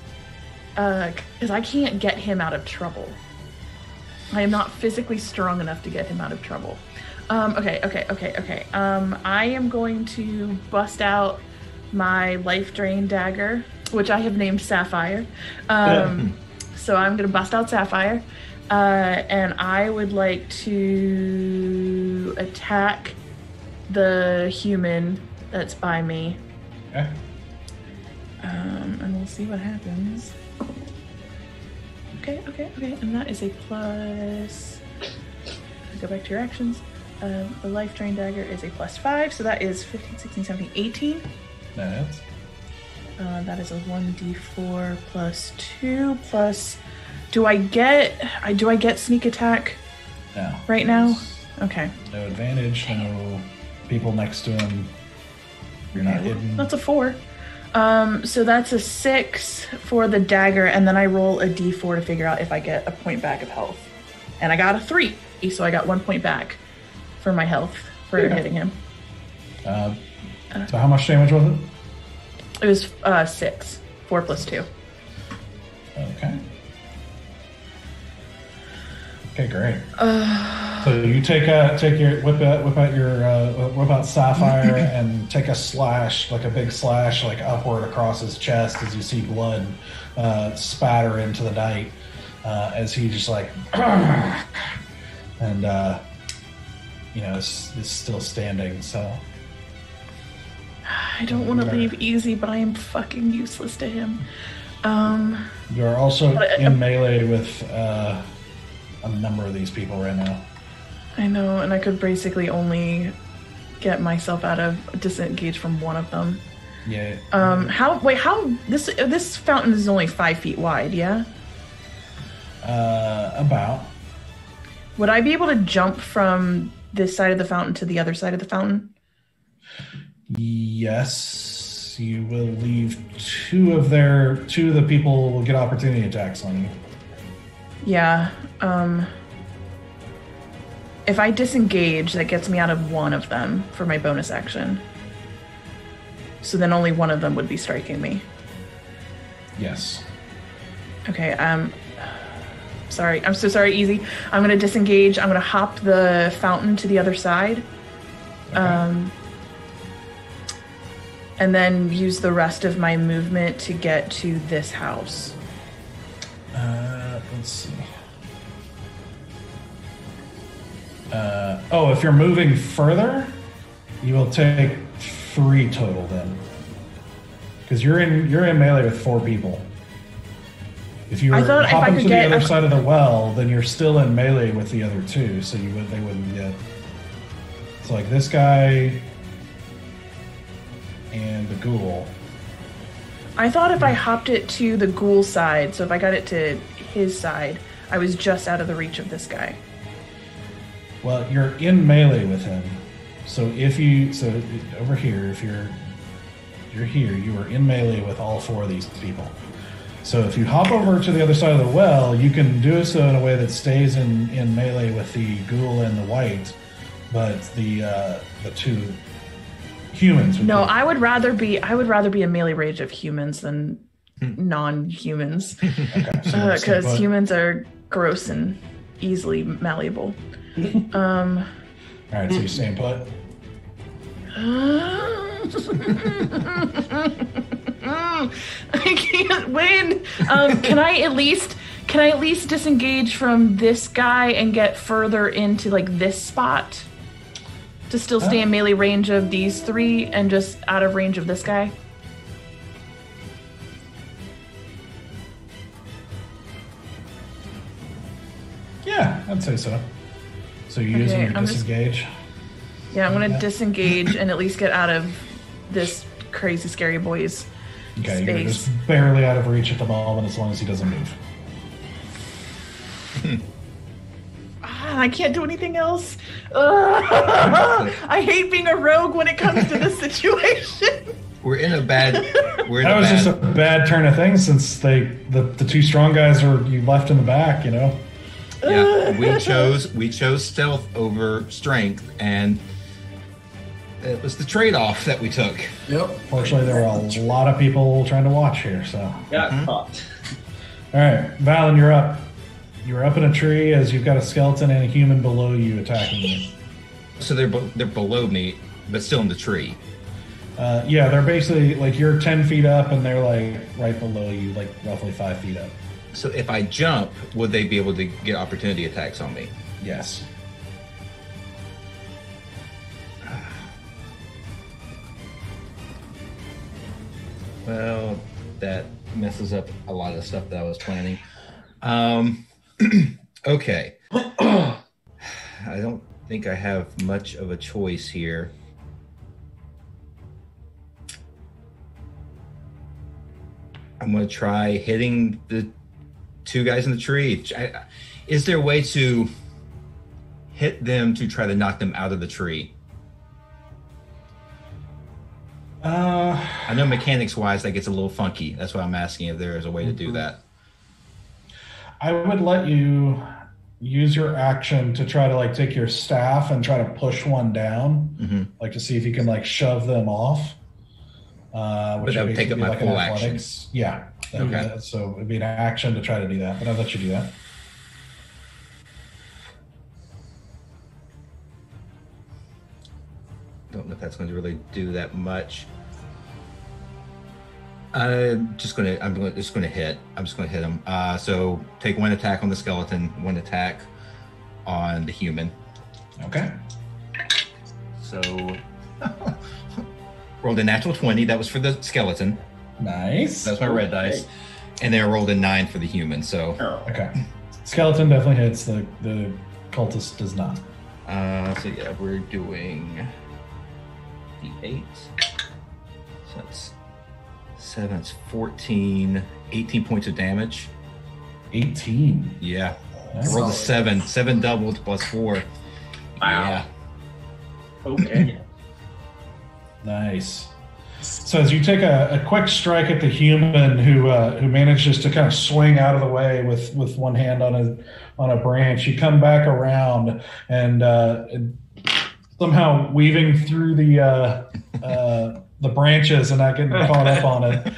because I can't get him out of trouble. I am not physically strong enough to get him out of trouble. Okay. I am going to bust out my life drain dagger, which I have named Sapphire. So I'm going to bust out Sapphire, and I would like to attack the human that's by me. Okay. And we'll see what happens. Okay. And that is a plus. Go back to your actions. The life drain dagger is a +5, so that is 15, 16, 17, 18. That's That is a 1d4 plus 2 plus. Do I get sneak attack no. right now? Okay. No advantage. No people next to him. You're not hidden. That's a 4. So that's a 6 for the dagger, and then I roll a d4 to figure out if I get a point back of health. And I got a 3, so I got 1 point back for my health for hitting him. So how much damage was it? It was 6. 4 plus 2. Okay. Okay, great. So you whip out Sapphire and take a slash, like a big slash, like upward across his chest as you see blood spatter into the night as he just like, and is still standing. So I don't want to leave Easy, but I am fucking useless to him. you are also But in melee with a number of these people right now. I know, and I could basically only get myself out of disengage from one of them. Yeah. How this fountain is only 5 feet wide, yeah? About. Would I be able to jump from this side of the fountain to the other side of the fountain? Yes, you will leave two of the people will get opportunity attacks on you. Yeah. If I disengage, that gets me out of one of them for my bonus action. So then only one of them would be striking me. Yes. Okay, sorry. I'm so sorry, Easy. I'm gonna disengage. I'm gonna hop the fountain to the other side. Okay. And then use the rest of my movement to get to this house. Let's see. If you're moving further, you will take 3 total then, because you're in melee with 4 people. If you I were thought if I hopping could to the get other a- side of the well, then you're still in melee with the other 2, so they wouldn't get. It's like this guy and the ghoul. I thought if I hopped it to the ghoul side, so if I got it to his side, I was just out of the reach of this guy. Well, you're in melee with him. So over here, if you're here, you are in melee with all 4 of these people. So if you hop over to the other side of the well, you can do so in a way that stays in melee with the ghoul and the white, but the 2 humans. No, I would rather be a melee range of humans than non-humans, because humans are gross and easily malleable. All right, so you're staying put. I can't win. Can I at least disengage from this guy and get further into like this spot to still stay in melee range of these 3 and just out of range of this guy? Yeah, I'd say so. So you're using your disengage? Yeah, I'm going to disengage and at least get out of this crazy scary boy's Okay, space. You're just barely out of reach at the moment as long as he doesn't move. I can't do anything else. I hate being a rogue when it comes to this situation. That was just a bad turn of things since the 2 strong guys you left in the back, you know? Yeah, we chose stealth over strength, and it was the trade-off that we took. Yep. Fortunately, there were a lot of people trying to watch here, so. Got caught. All right, Valen, you're up. You're up in a tree as you've got a skeleton and a human below you attacking you. So they're below me, but still in the tree. Yeah, they're basically like you're 10 feet up and they're like right below you, like roughly 5 feet up. So if I jump, would they be able to get opportunity attacks on me? Yes. Well, that messes up a lot of the stuff that I was planning. Okay. I don't think I have much of a choice here. I'm going to try hitting the 2 guys in the tree. Is there a way to hit them to try to knock them out of the tree? I know mechanics-wise that gets a little funky. That's why I'm asking if there is a way to do that. I would let you use your action to try to like take your staff and try to push one down, like to see if you can like shove them off. But that would take up my full action. Yeah. Okay. So it'd be an action to try to do that, but I'll let you do that. Don't know if that's going to really do that much. I'm just going to hit. I'm just going to hit him. So take 1 attack on the skeleton, 1 attack on the human. Okay. So rolled a natural 20. That was for the skeleton. Nice. That's my red dice. And then I rolled a 9 for the human. So okay. Skeleton definitely hits. The cultist does not. So yeah, we're doing D8. So that's 7, it's 14, 18 points of damage. 18? Yeah. That's I rolled a 7. 7 doubled plus 4. Wow. Yeah. Okay. Nice. So as you take a quick strike at the human who manages to kind of swing out of the way with one hand on a branch, you come back around and somehow weaving through the branches and not getting caught up on it,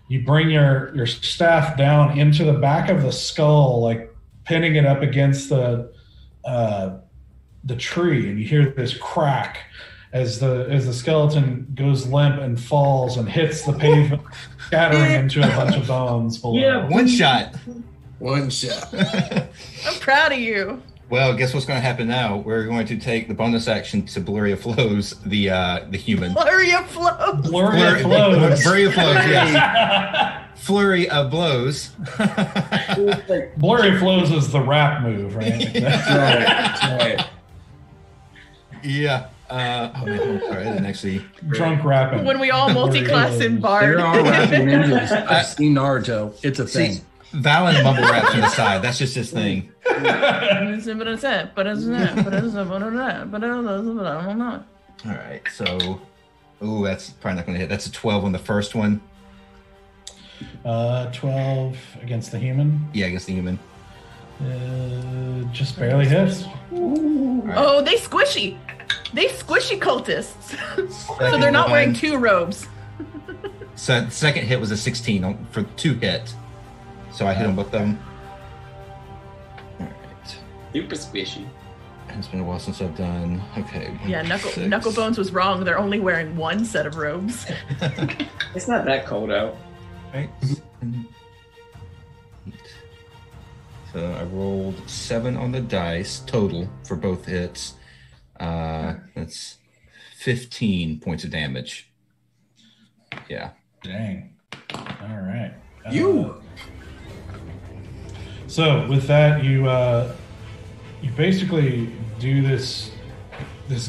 you bring your staff down into the back of the skull, like pinning it up against the tree, and you hear this crack as the skeleton goes limp and falls and hits the pavement, scattering into a bunch of bones below. Yeah. One shot. One shot. I'm proud of you. Well, guess what's going to happen now? We're going to take the bonus action to Blurry of Flows, the human. Flurry of flows. Flurry of blows. Flurry of Flows, yes. Flurry of blows. Blurry flows is the rap move, right? That's right. Yeah. Oh man, I'm sorry. I didn't actually. Drunk rapping. When we all multi-class in Bard. There are rapping ninjas. I've seen Naruto. It's a thing. See, Valen mumble raps on the side. That's just his thing. All All right, so, that's probably not going to hit. That's a 12 on the first one. 12 against the human. Yeah, against the human. Just barely hits. Oh, they squishy. They squishy cultists. So they're not wearing 2 robes. So the second hit was a 16 for 2 hit. So I hit on both of them. All right. Super squishy. It's been a while since I've done. Okay. Yeah, Knucklebones was wrong. They're only wearing 1 set of robes. It's not that cold out. Right. 8. So I rolled 7 on the dice total for both hits. That's 15 points of damage. Yeah. Dang. All right. So with that, you basically do this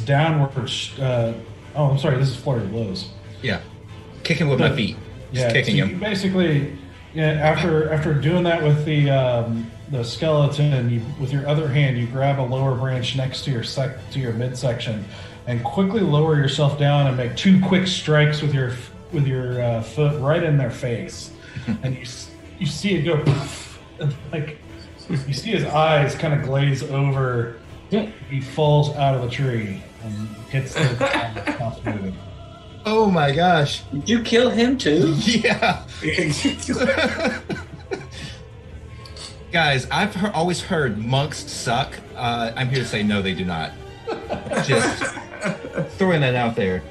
downward. I'm sorry. This is flurry of blows. Yeah. Kicking with my feet. Just kicking so him. You basically, after doing that with the skeleton, with your other hand, you grab a lower branch next to your midsection, and quickly lower yourself down and make 2 quick strikes with your foot right in their face, and you see it go poof, and like you see his eyes kind of glaze over. He falls out of the tree and hits the Oh my gosh. Did you kill him too? Yeah. Guys, I've always heard monks suck. I'm here to say no, they do not. Just throwing that out there.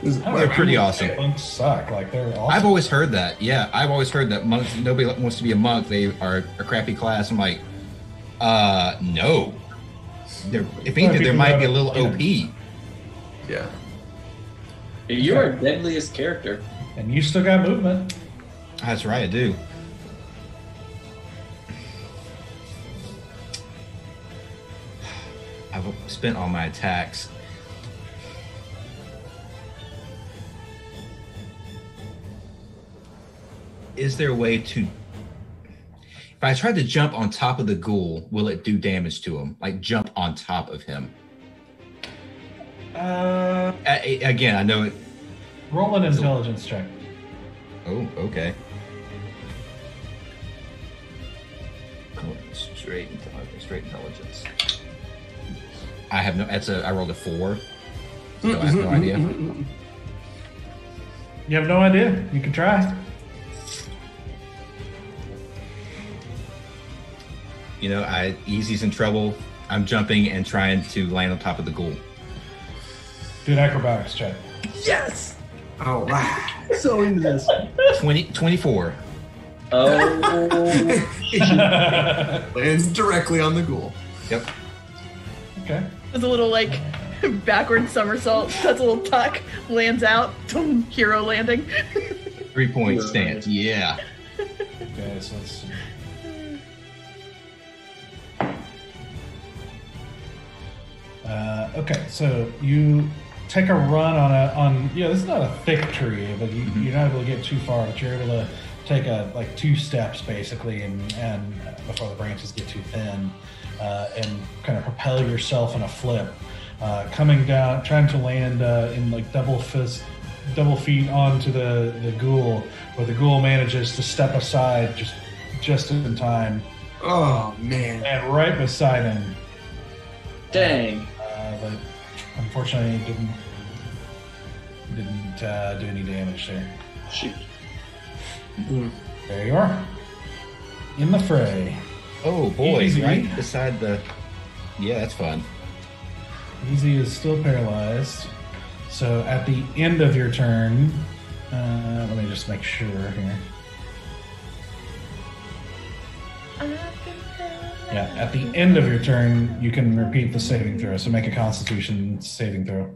They're pretty awesome. Monks suck. Like, they're awesome. I've always heard that. Yeah, I've always heard that monks. Nobody wants to be a monk. They are a crappy class. I'm like, no. If anything, there might be a little OP. Yeah. You are deadliest character. And you still got movement. That's right, I do. I've spent all my attacks. Is there a way to... If I tried to jump on top of the ghoul, will it do damage to him? Like, jump on top of him? Again, I know it... Roll an intelligence check. Oh, okay. Straight intelligence. I have no... I rolled a 4. So I have no idea. You have no idea? You can try. You know, Easy's in trouble. I'm jumping and trying to land on top of the ghoul. Do an acrobatics check. Yes! Oh, wow. So into this. 24. Oh. Lands directly on the ghoul. Yep. Okay. It's a little like backward somersault. That's a little tuck. Lands out. Hero landing. 3 point stance. Yeah. Okay, so let's see. Okay, so you take a run on this is not a thick tree, but you're not able to get too far, but you're able to take like 2 steps basically, and before the branches get too thin, and kind of propel yourself in a flip, coming down, trying to land in like double feet onto the ghoul, where the ghoul manages to step aside just in time. Oh man! And right beside him. Dang. But unfortunately, didn't do any damage there. Shoot. There you are, in the fray. Oh boy! Easy. Right beside the. Yeah, that's fun. Easy is still paralyzed. So at the end of your turn, let me just make sure here. Yeah, at the end of your turn, you can repeat the saving throw. So make a Constitution saving throw.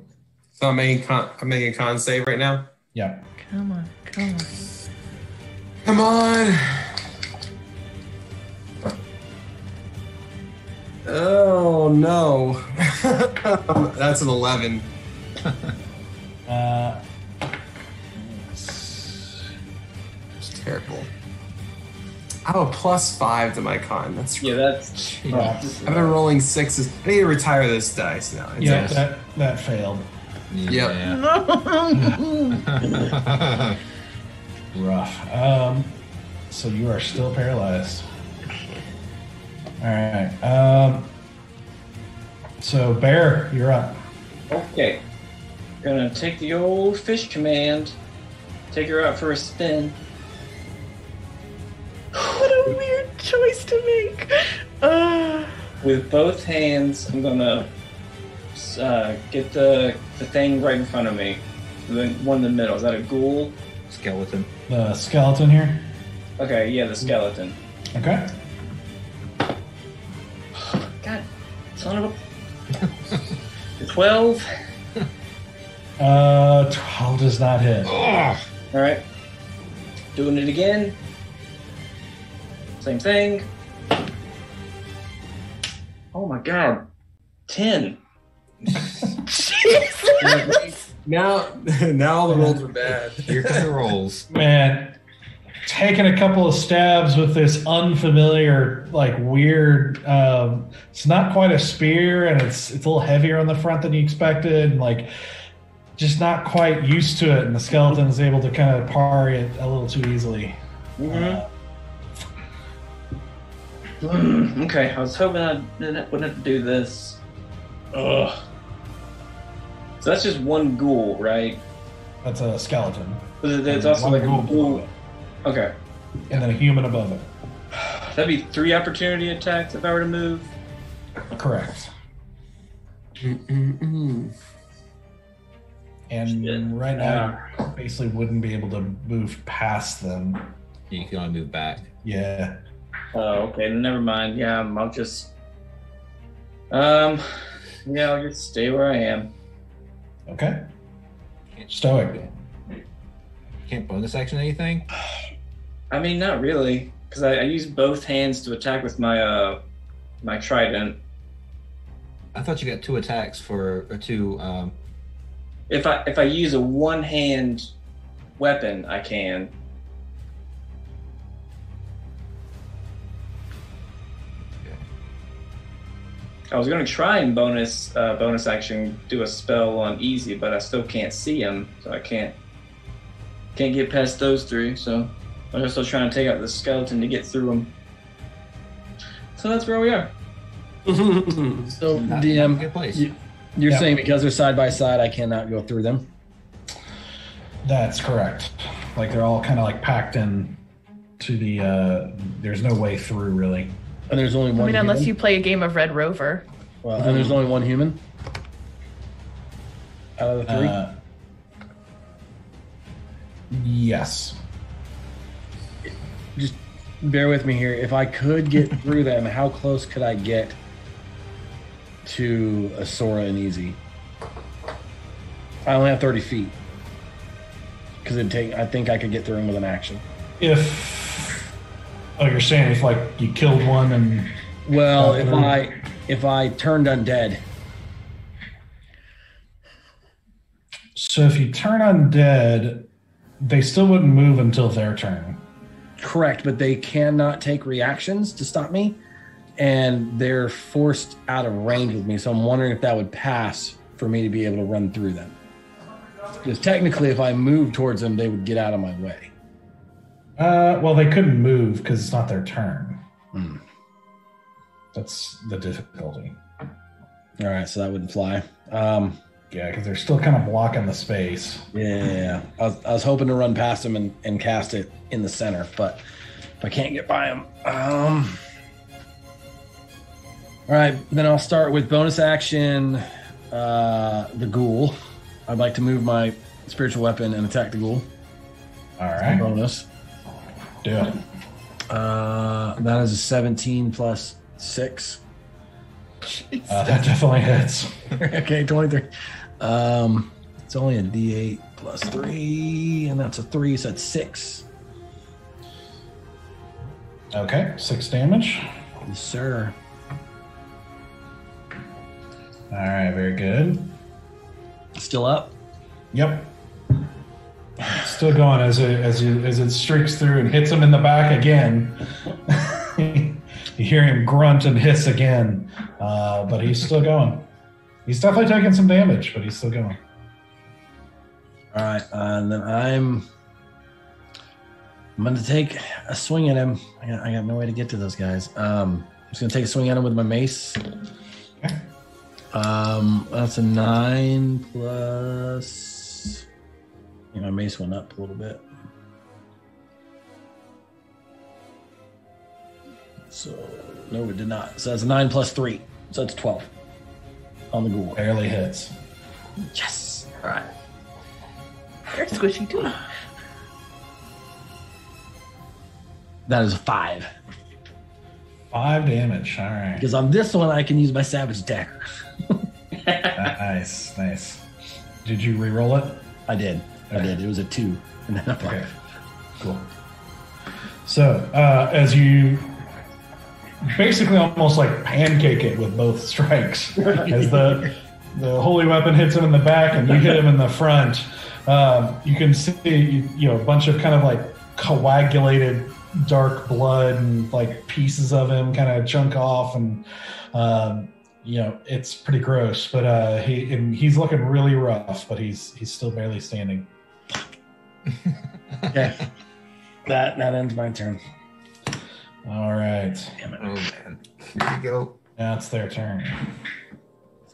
So I'm making a con save right now. Yeah. Come on. Come on. Oh no. That's an 11. It's terrible. I have a +5 to my con. That's That's I've been rolling 6s. I need to retire this dice now. It's that failed. Yep. Rough. So you are still paralyzed. All right. So Bear, you're up. Okay. Gonna take the old fish command. Take her out for a spin. What a weird choice to make. With both hands, I'm gonna get the thing right in front of me. The one in the middle. Is that a ghoul? Skeleton. The skeleton here. Okay, yeah, the skeleton. Okay. God, son of a... 12. 12 does not hit. Alright. Doing it again. Same thing. Oh my god. 10. Now all the rolls are bad. Here come the rolls. Man, taking a couple of stabs with this unfamiliar, like weird. It's not quite a spear, and it's a little heavier on the front than you expected, and like just not quite used to it. And the skeleton is able to kind of parry it a little too easily. Okay, I was hoping I wouldn't have to do this. Ugh. So that's just one ghoul, right? That's a skeleton. But there's also One like ghoul a below ghoul. it, Okay. and then a human above it. That'd be 3 opportunity attacks if I were to move. Correct. Mm-mm-mm. And Shit. right now, you basically wouldn't be able to move past them. You can only move back. Yeah. Oh, okay, then never mind. Yeah, I'll just... yeah, I'll just stay where I am. Okay. Stoic. Can't bonus action anything? I mean, not really, because I use both hands to attack with my my trident. I thought you got 2 attacks for or 2. If I use a one-hand weapon, I can. I was going to try and bonus action do a spell on easy, but I still can't see him, so I can't get past those 3. So I'm still trying to take out the skeleton to get through him. So that's where we are. So Not DM, a good place. you're Yeah. saying because they're side by side, I cannot go through them? That's correct. Like they're all kind of like packed in to the. There's no way through really. And there's only I one. mean, unless human? you play a game of Red Rover. Well, and there's only one human out of the 3. Yes. Just bear with me here. If I could get through them, how close could I get to a Sora and Easy? I only have 30 feet. Because I think I could get through them with an action. You're saying if like you killed one and. Well, if I turned undead, So if you turn undead, they still wouldn't move until their turn. correct, but they cannot take reactions to stop me, and they're forced out of range with me. So I'm wondering if that would pass for me to be able to run through them. Because technically, if I move towards them, they would get out of my way. Well, they couldn't move because it's not their turn. Hmm. That's the difficulty. All right, so that wouldn't fly. Yeah, because they're still kind of blocking the space. Yeah, I was hoping to run past him and cast it in the center, but if I can't get by him, all right, then I'll start with bonus action. The ghoul. I'd like to move my spiritual weapon and attack the ghoul. All right, Bonus. do it. That is a 17 plus 6. That definitely hits. Okay, 23. It's only a D8 plus 3, and that's a 3, so that's 6. Okay, 6 damage. Yes, sir. All right, very good. Still up? Yep. Still going as it streaks through and hits him in the back again. You hear him grunt and hiss again, but he's still going. He's definitely taking some damage, but he's still going. All right, and then I'm going to take a swing at him. I got no way to get to those guys. I'm just going to take a swing at him with my mace. Okay. That's a 9 plus. My mace went up a little bit. So, no, it did not. So that's 9 plus 3. So that's 12 on the ghoul. Barely hits. Yes. All right. They're squishy too. That is a 5. 5 damage. All right. Because on this one, I can use my Savage Dagger. Nice. Did you re-roll it? I did. It was a 2. And then a 5. Okay. Cool. So, as you basically almost like pancake it with both strikes, as the holy weapon hits him in the back and you hit him in the front, you can see a bunch of kind of like coagulated dark blood and like pieces of him kind of chunk off, and it's pretty gross. But he's looking really rough, but he's still barely standing. Okay. That ends my turn. All right. Damn it. Oh man. Here we go. Now it's their turn.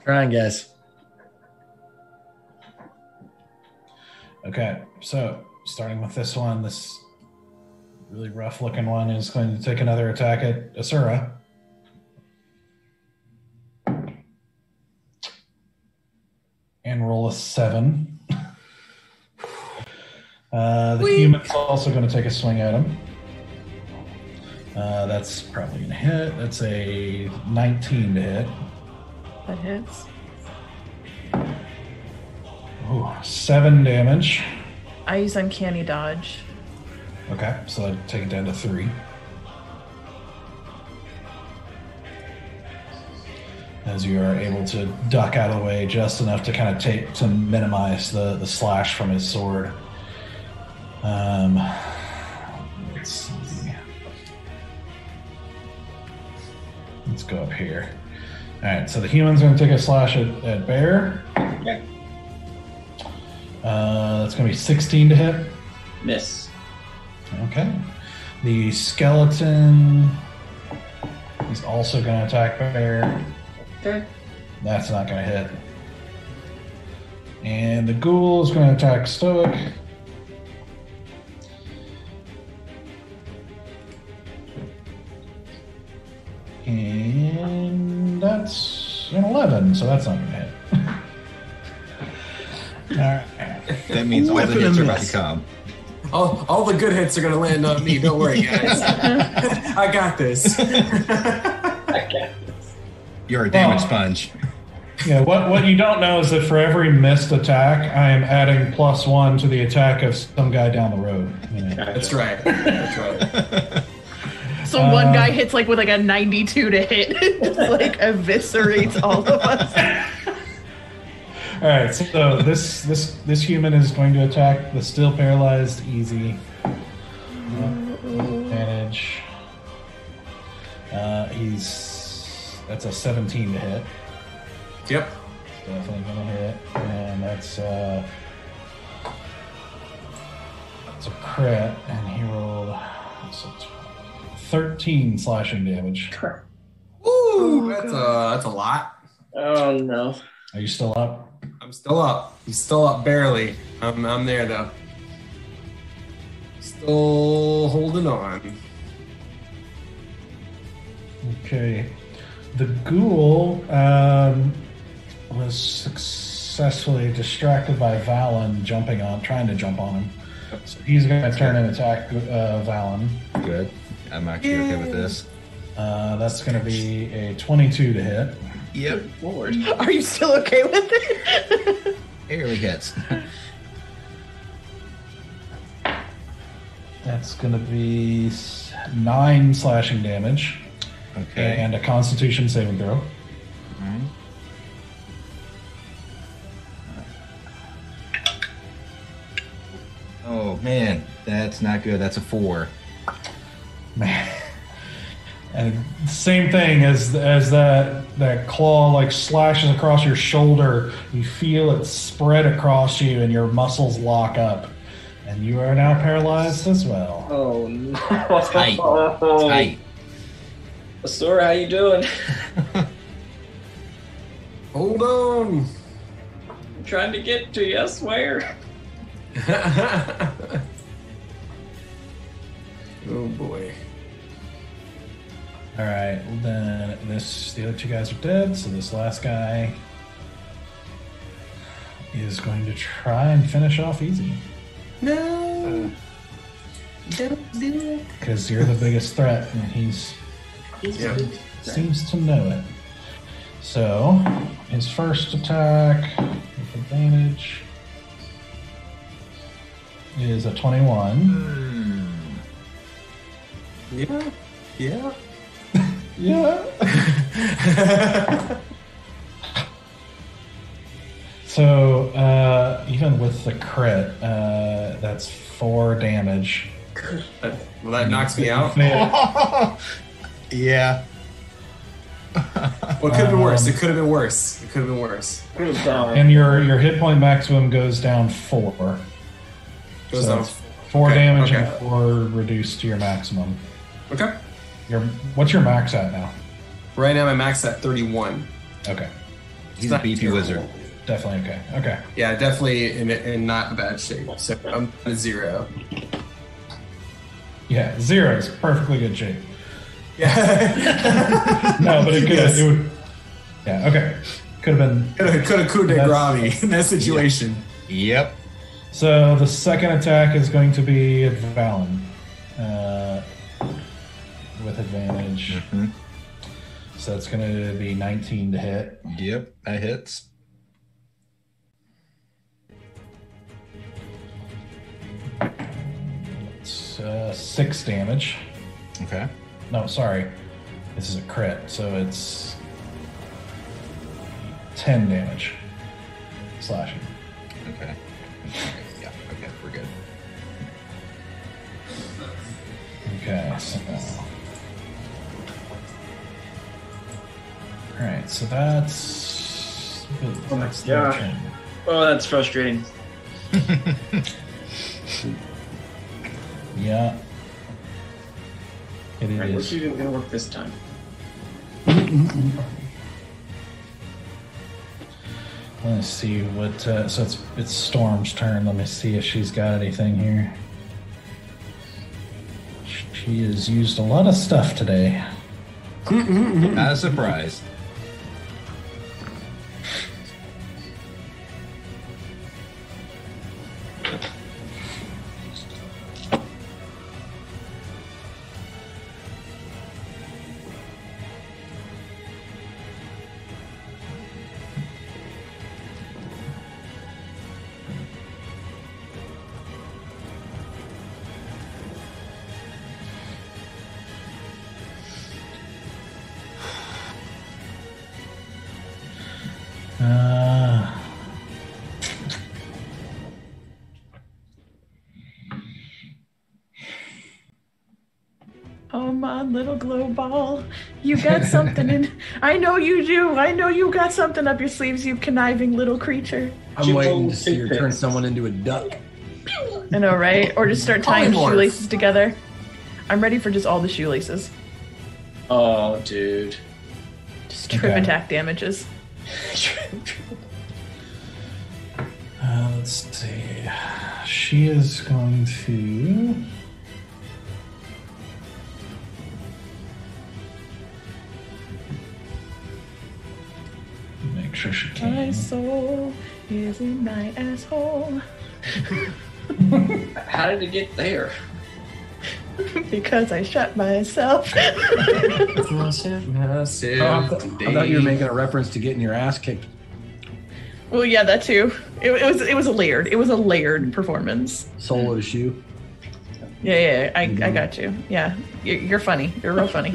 Trying, guys. Okay, so starting with this one, this really rough looking one is going to take another attack at Asura. And roll a 7. The human's also going to take a swing at him. That's probably going to hit. That's a 19 to hit. That hits. Ooh, 7 damage. I use Uncanny Dodge. Okay, so I take it down to 3. As you are able to duck out of the way just enough to kind of to minimize the slash from his sword. Let's see. Let's go up here. All right, so the human's going to take a slash at Bear. Okay. That's going to be 16 to hit. Miss. Okay. The skeleton is also going to attack Bear. Okay. That's not going to hit. And the ghoul is going to attack Stoic. And that's an 11, so that's not going to hit. All right. That means all the hits are about to come. All the good hits are going to land on me. Don't worry, guys. I got this. You're a damage sponge. Yeah, what you don't know is that for every missed attack, I am adding +1 to the attack of some guy down the road. That's right. That's right. So one guy hits with a 92 to hit, just eviscerates all of us. All right, so this human is going to attack the still paralyzed easy. Advantage. That's a 17 to hit. Yep. Definitely gonna hit, and that's a crit, and he rolled 13 slashing damage. Ooh, that's a lot. Oh no. Are you still up? I'm still up. He's still up barely. I'm there though. Still holding on. Okay. The ghoul was successfully distracted by Valen trying to jump on him. So he's going to turn and attack Valen. Good. I'm actually okay with this. That's going to be a 22 to hit. Yep. Lord. Are you still okay with it? Barely hits. That's going to be 9 slashing damage. Okay. And a Constitution saving throw. Man, that's not good. That's a 4. Man. And same thing as that claw like slashes across your shoulder. You feel it spread across you, and your muscles lock up, and you are now paralyzed as well. Oh no! Tight. Tight. Asura, how you doing? Hold on. I'm trying to get to you. I swear. Oh boy. All right, well then the other two guys are dead, so this last guy is going to try and finish off easy No. Don't do it. because you're the biggest threat, and he's Yeah. seems to know it. So his first attack with advantage is a 21. Yeah. Yeah. Yeah. So even with the crit, that's 4 damage. Well, that knocks me out. Yeah. Well, it could have been worse. It could have been worse. It could have been worse. And your hit point maximum goes down 4. Goes So down. it's 4 Okay, damage okay. and 4 reduced to your maximum. Okay. What's your max at now? Right now, my max at 31. Okay, He's a beefy wizard. definitely okay. Okay, Yeah, definitely in not a bad shape. So I'm at 0. yeah, 0 is perfectly good shape. Yeah. No, but it could. Yes. It would, yeah, okay, could have been. Could have coup de That's- grace in that situation. Yep. So the second attack is going to be at Valen, with advantage. Mhm. So that's going to be 19 to hit. Yep. That hits. It's 6 damage. Okay. No, sorry, this is a crit, so it's 10 damage slashing. Okay. Yeah. Okay. We're good. Okay, so. Alright, so that's. Oh my that's their gosh. turn. Oh, that's frustrating. Yeah. It Right, is. which isn't gonna work this time. Let's see what. So it's Storm's turn. Let me see if she's got anything here. She has used a lot of stuff today. Not a surprise. Oh, my little glow ball. You got something in. I know you do. I know you got something up your sleeves, you conniving little creature. I'm Jim waiting Bone to see her turn toothpicks. someone into a duck. I know, right? Or just start tying Polymorph. shoelaces together. I'm ready for just all the shoelaces. Oh, dude. Just trip Okay. attack damages. Let's see. She is going to. Make sure she My can. soul is in my asshole. How did it get there? Because I shut myself. Oh, I thought you were making a reference to getting your ass kicked. Well, yeah, that too. It was a layered performance. Solo shoe. Yeah, I got you. Yeah, you're funny. You're real funny.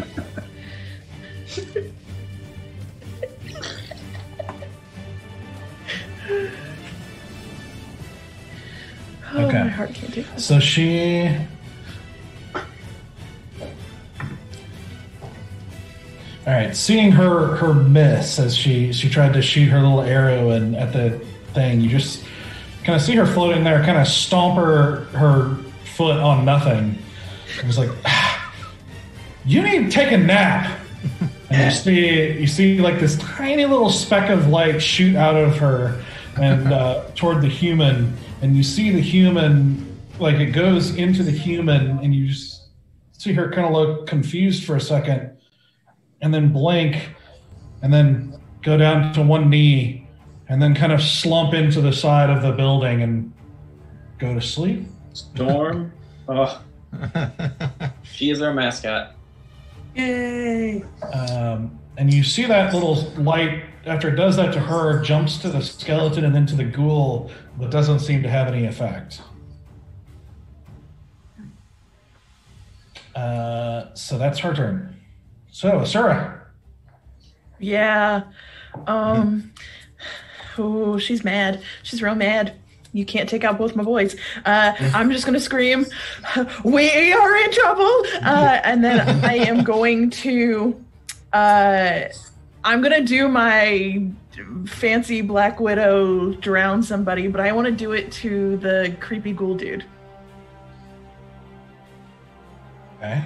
Okay. heart can't do this. So she. All right, seeing her miss as she tried to shoot her little arrow and at the thing, you just kind of see her floating there, kind of stomp her foot on nothing. It was like, you need to take a nap. And you see like this tiny little speck of light shoot out of her and toward the human, and you see the human, like it goes into the human, and you just see her kind of look confused for a second, and then blink, and then go down to one knee, and then kind of slump into the side of the building and go to sleep. Storm. Oh. She is our mascot. Yay! And you see that little light, after it does that to her, jumps to the skeleton and then to the ghoul, but doesn't seem to have any effect. So that's her turn. So, Asura. Yeah. Oh, she's mad. She's real mad. You can't take out both my boys. I'm just going to scream, we are in trouble. And then I am going to, I'm going to do my fancy Black Widow drown somebody, but I want to do it to the creepy ghoul dude. Okay.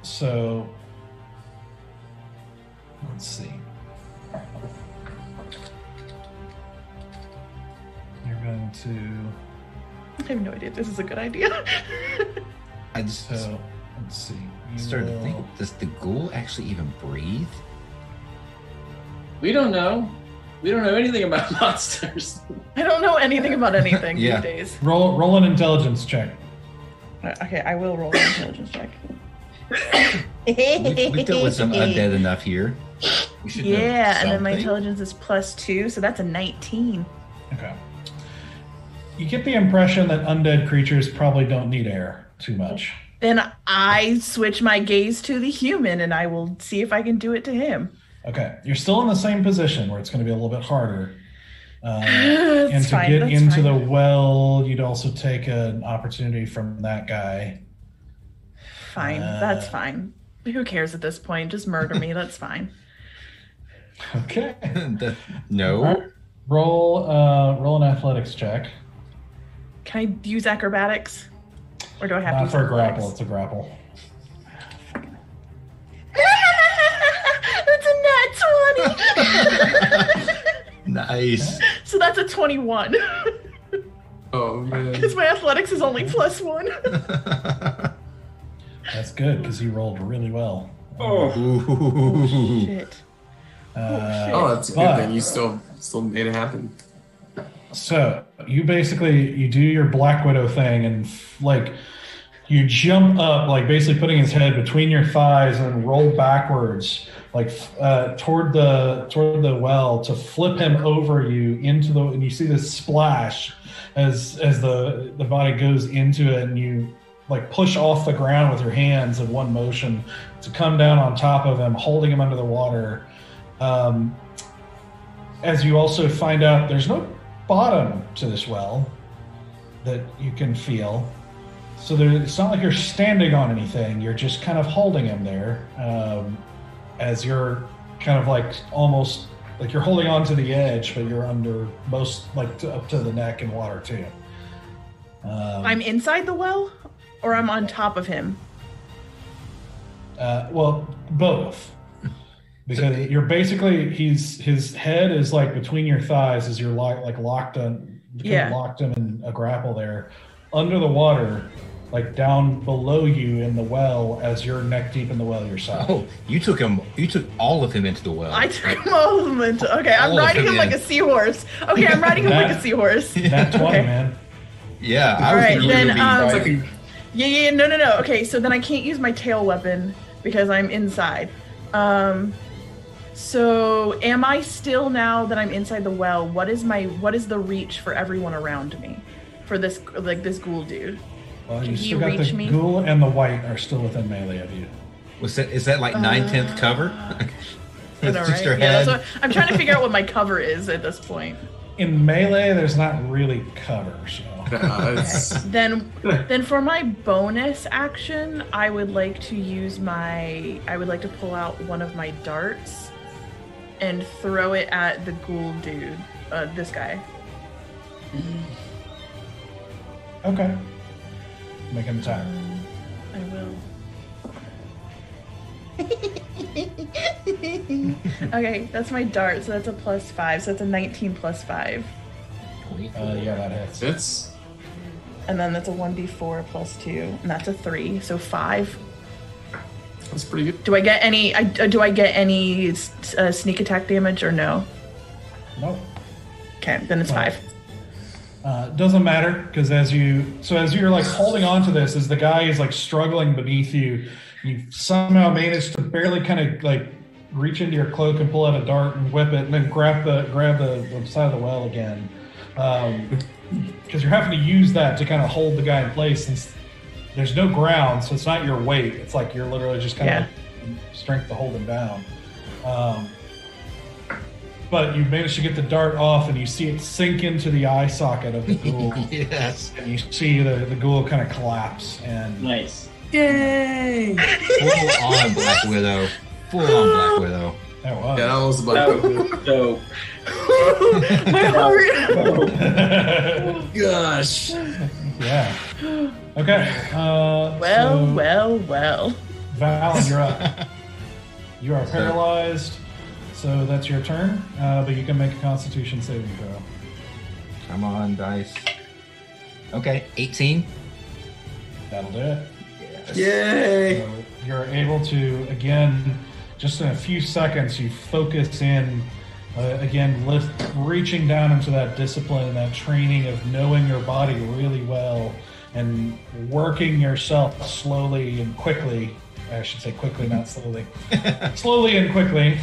So, let's see. You're going to... I have no idea if this is a good idea. I just So, let's see. You started to will- think, does the ghoul actually even breathe? We don't know. We don't know anything about monsters. I don't know anything about anything Yeah. these days. Roll an intelligence check. Okay, I will roll an intelligence check. We've dealt with some undead enough here. We should know Yeah, and then my something. intelligence is +2, so that's a 19. Okay. You get the impression that undead creatures probably don't need air too much. Then I switch my gaze to the human, and I will see if I can do it to him. Okay. You're still in the same position where it's going to be a little bit harder. That's And to fine, get that's into fine. the well, you'd also take an opportunity from that guy. Fine, that's fine. Who cares at this point? Just murder me, that's fine. Okay. No. All right. Roll an athletics check. Can I use acrobatics? Or do I have to Not use for a grapple. athletics? It's a grapple. That's a nat 20! Nice. So that's a 21. Oh man. Because my athletics is only +1. That's good because you rolled really well. Oh. Ooh. Shit. Oh, that's a good But- thing. You still made it happen. So you basically do your Black Widow thing and like you jump up, like basically putting his head between your thighs and roll backwards, like toward the well to flip him over you into the. And you see this splash as the body goes into it, and you like push off the ground with your hands in one motion to come down on top of him, holding him under the water. As you also find out, there's no bottom to this well that you can feel. So it's not like you're standing on anything. You're just kind of holding him there as you're kind of like almost like you're holding on to the edge, but you're under most like up to the neck in water too. I'm inside the well? Or I'm on top of him? Well, both. Because you're basically his head is like between your thighs as you're locked him in a grapple there under the water, like down below you in the well as you're neck deep in the well yourself. Oh, you took all of him into the well. I took him all of them into. Okay, I'm All of riding them him like in. a seahorse. Okay, I'm riding him like a seahorse. That 20, Okay. man. Yeah, I All was right, thinking you then, were being It's like Yeah, no. Okay, so then I can't use my tail weapon because I'm inside. So am I still, now that I'm inside the well, what is the reach for everyone around me? For this ghoul dude? Well, Can you he still got reach the me? ghoul and the white are still within melee of you. Is that like 9/10 cover? I know, Just right? her Yeah, head. that's what, I'm trying to figure out what my cover is at this point. in melee, there's not really cover, so. Then for my bonus action, I would like to pull out one of my darts and throw it at the ghoul dude, this guy. Okay. Make an attack. I will. Okay, that's my dart, so that's a +5, so that's a 19 + 5. Yeah, that hits. It's And then that's a 1d4 + 2, and that's a 3, so 5. that's pretty good. Do I get any? Do I get any sneak attack damage or no? Nope. Okay, then it's 5. Doesn't matter, because as you're like holding on to this, as the guy is like struggling beneath you, you somehow manage to barely kind of like reach into your cloak and pull out a dart and whip it, and then grab the side of the well again. Because you're having to use that to kind of hold the guy in place, since there's no ground, so it's not your weight. It's like you're literally just kind of like strength to hold him down. But you manage to get the dart off, and you see it sink into the eye socket of the ghoul. Yes. And you see the ghoul kind of collapse. And Nice. Yay! Full on Black Widow. Full on Black Widow. that was. Yeah, that was about So, My heart. gosh. Yeah. Okay. Well. Val, you're up. You are paralyzed, so that's your turn. But you can make a Constitution saving throw. Come on, dice. Okay, 18. That'll do it. Yes. Yay! So you're able to, again, just in a few seconds, you focus in, again, reaching down into that discipline, that training of knowing your body really well and working yourself slowly and quickly. I should say quickly, not slowly. Slowly and quickly.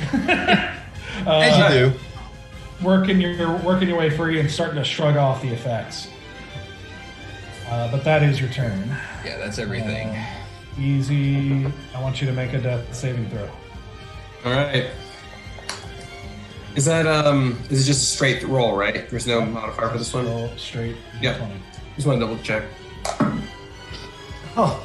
As you do. Working your way free and starting to shrug off the effects. But that is your turn. Yeah, that's everything. Easy. I want you to make a death saving throw. All right. Is that is it just a straight roll, right? There's no modifier for this one. Roll straight. Yeah. 20. Just want to double check. Oh.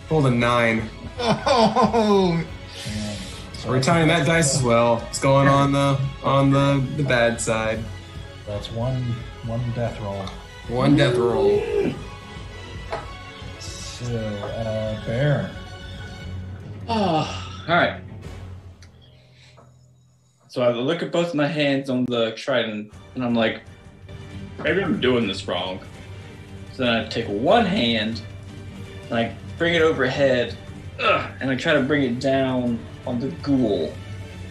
Rolled a 9. Oh, And so We're retiring that dice as well. It's going on the bad side. that's one death roll. One death roll. So, Bear. all right. So I look at both my hands on the trident, and I'm like, maybe I'm doing this wrong. So then I take one hand, and I bring it overhead, and I try to bring it down on the ghoul.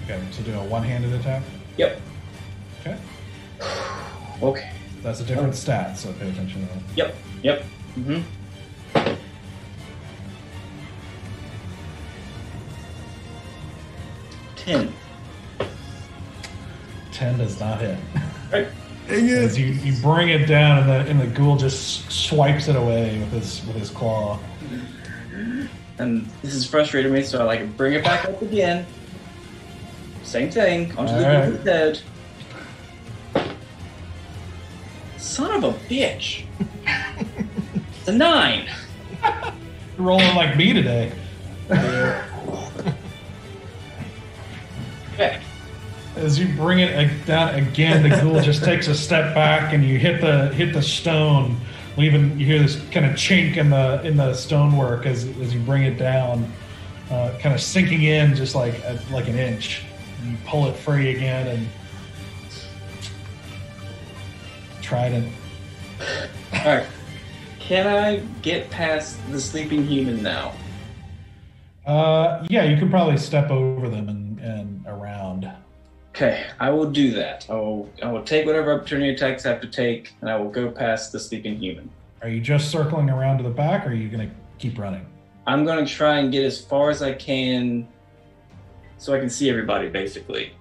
Okay, so do a one-handed attack. Yep. Okay. Okay. That's a different stat, so pay attention to that. Yep. Mm-hmm. 10. 10 does not hit. Right. As you bring it down, and the ghoul just swipes it away with his claw. And this is frustrating me, so I bring it back up again. Same thing, onto the Alright. ghoul's head. Son of a bitch. It's a 9. You're rolling like me today. Okay. As you bring it down again, the ghoul just takes a step back, and you hit the stone, leaving you hear this kind of chink in the stonework as you bring it down, kind of sinking in just like an inch. And you pull it free again and trident. Alright. Can I get past the sleeping human now? Yeah, you can probably step over them and around. Okay, I will do that. I will take whatever opportunity attacks I have to take, and I will go past the sleeping human. Are you just circling around to the back, or are you going to keep running? I'm going to try and get as far as I can so I can see everybody, basically.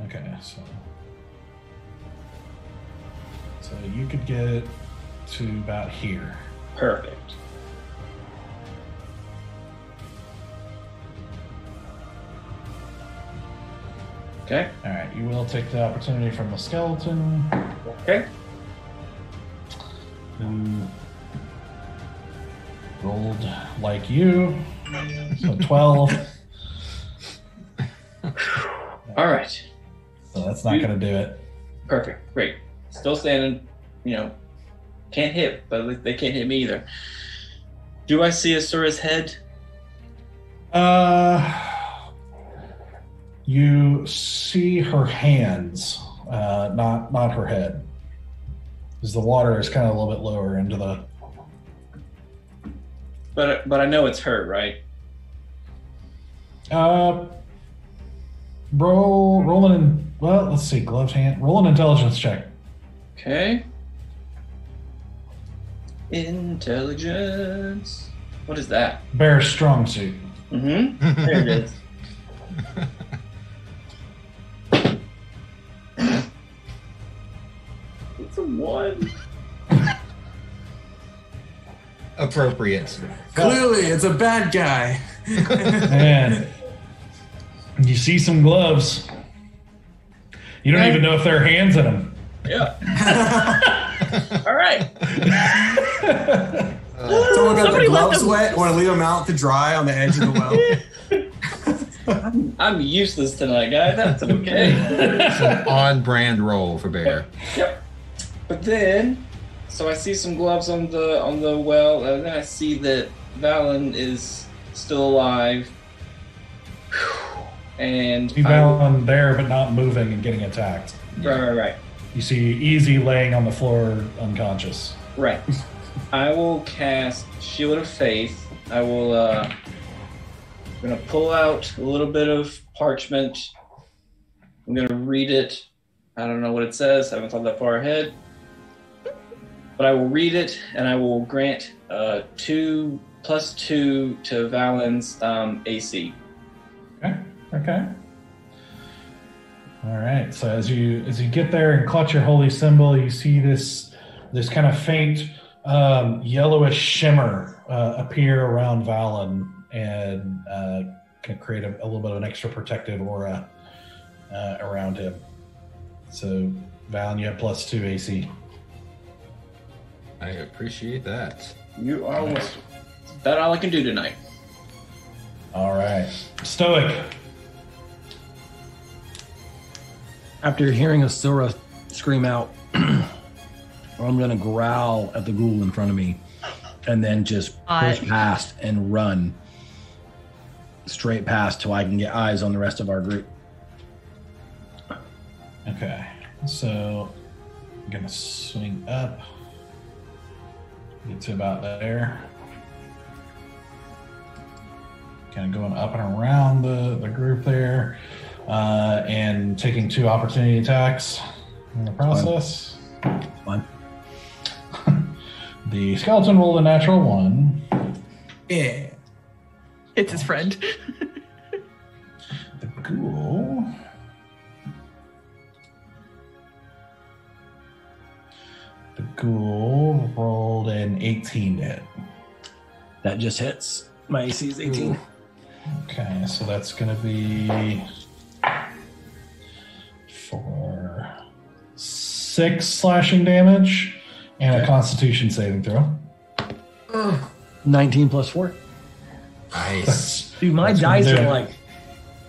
Okay, so you could get to about here. Perfect. Okay. All right, you will take the opportunity from the skeleton, Okay. who rolled like you. So 12. All right. So that's not going to do it. Perfect. Great. Still standing. Can't hit, but they can't hit me either. Do I see Asura's head? You see her hands, not her head, because the water is kind of a little bit lower into the. But I know it's her, right? Rolling. Well, let's see. Gloved hand. Roll an intelligence check. Okay. Intelligence. What is that? Bear strong suit. Mm-hmm. There it is. It's a 1. Appropriate. Clearly, it's a bad guy. And you see some gloves. You don't even know if there are hands in them. Yeah. All right. Someone got Somebody their let gloves them- wet. Want to leave them out to dry on the edge of the well? I'm useless tonight, guys. That's okay. It's an on-brand roll for Bear. Yep. But then, so I see some gloves on the well, and then I see that Valen is still alive. And See Valen there, but not moving and getting attacked. Right. You see Easy laying on the floor unconscious. Right. I will cast Shield of Faith. I will I'm gonna pull out a little bit of parchment. I'm gonna read it. I don't know what it says. I haven't thought that far ahead. But I will read it, and I will grant 2 + 2 to Valen's AC. Okay. All right. So as you get there and clutch your holy symbol, you see this kind of faint yellowish shimmer appear around Valen and can create a little bit of an extra protective aura around him. So Valen, you have +2 AC. I appreciate that. You are almost. That's all I can do tonight. All right. Stoic. After hearing Asura scream out, I'm going to growl at the ghoul in front of me and then just push past and run straight past till I can get eyes on the rest of our group. Okay. So I'm going to swing up. Get to about there. Kind of going up and around the group there. And taking 2 opportunity attacks in the process. Fine. The skeleton rolled a natural 1. Yeah. It's his friend. The ghoul. The ghoul rolled an 18 to hit. That just hits. My AC is 18. Okay, so that's going to be for 6 slashing damage and a Constitution saving throw. 19 + 4. Nice. Dude, my That's dice gonna do are it. like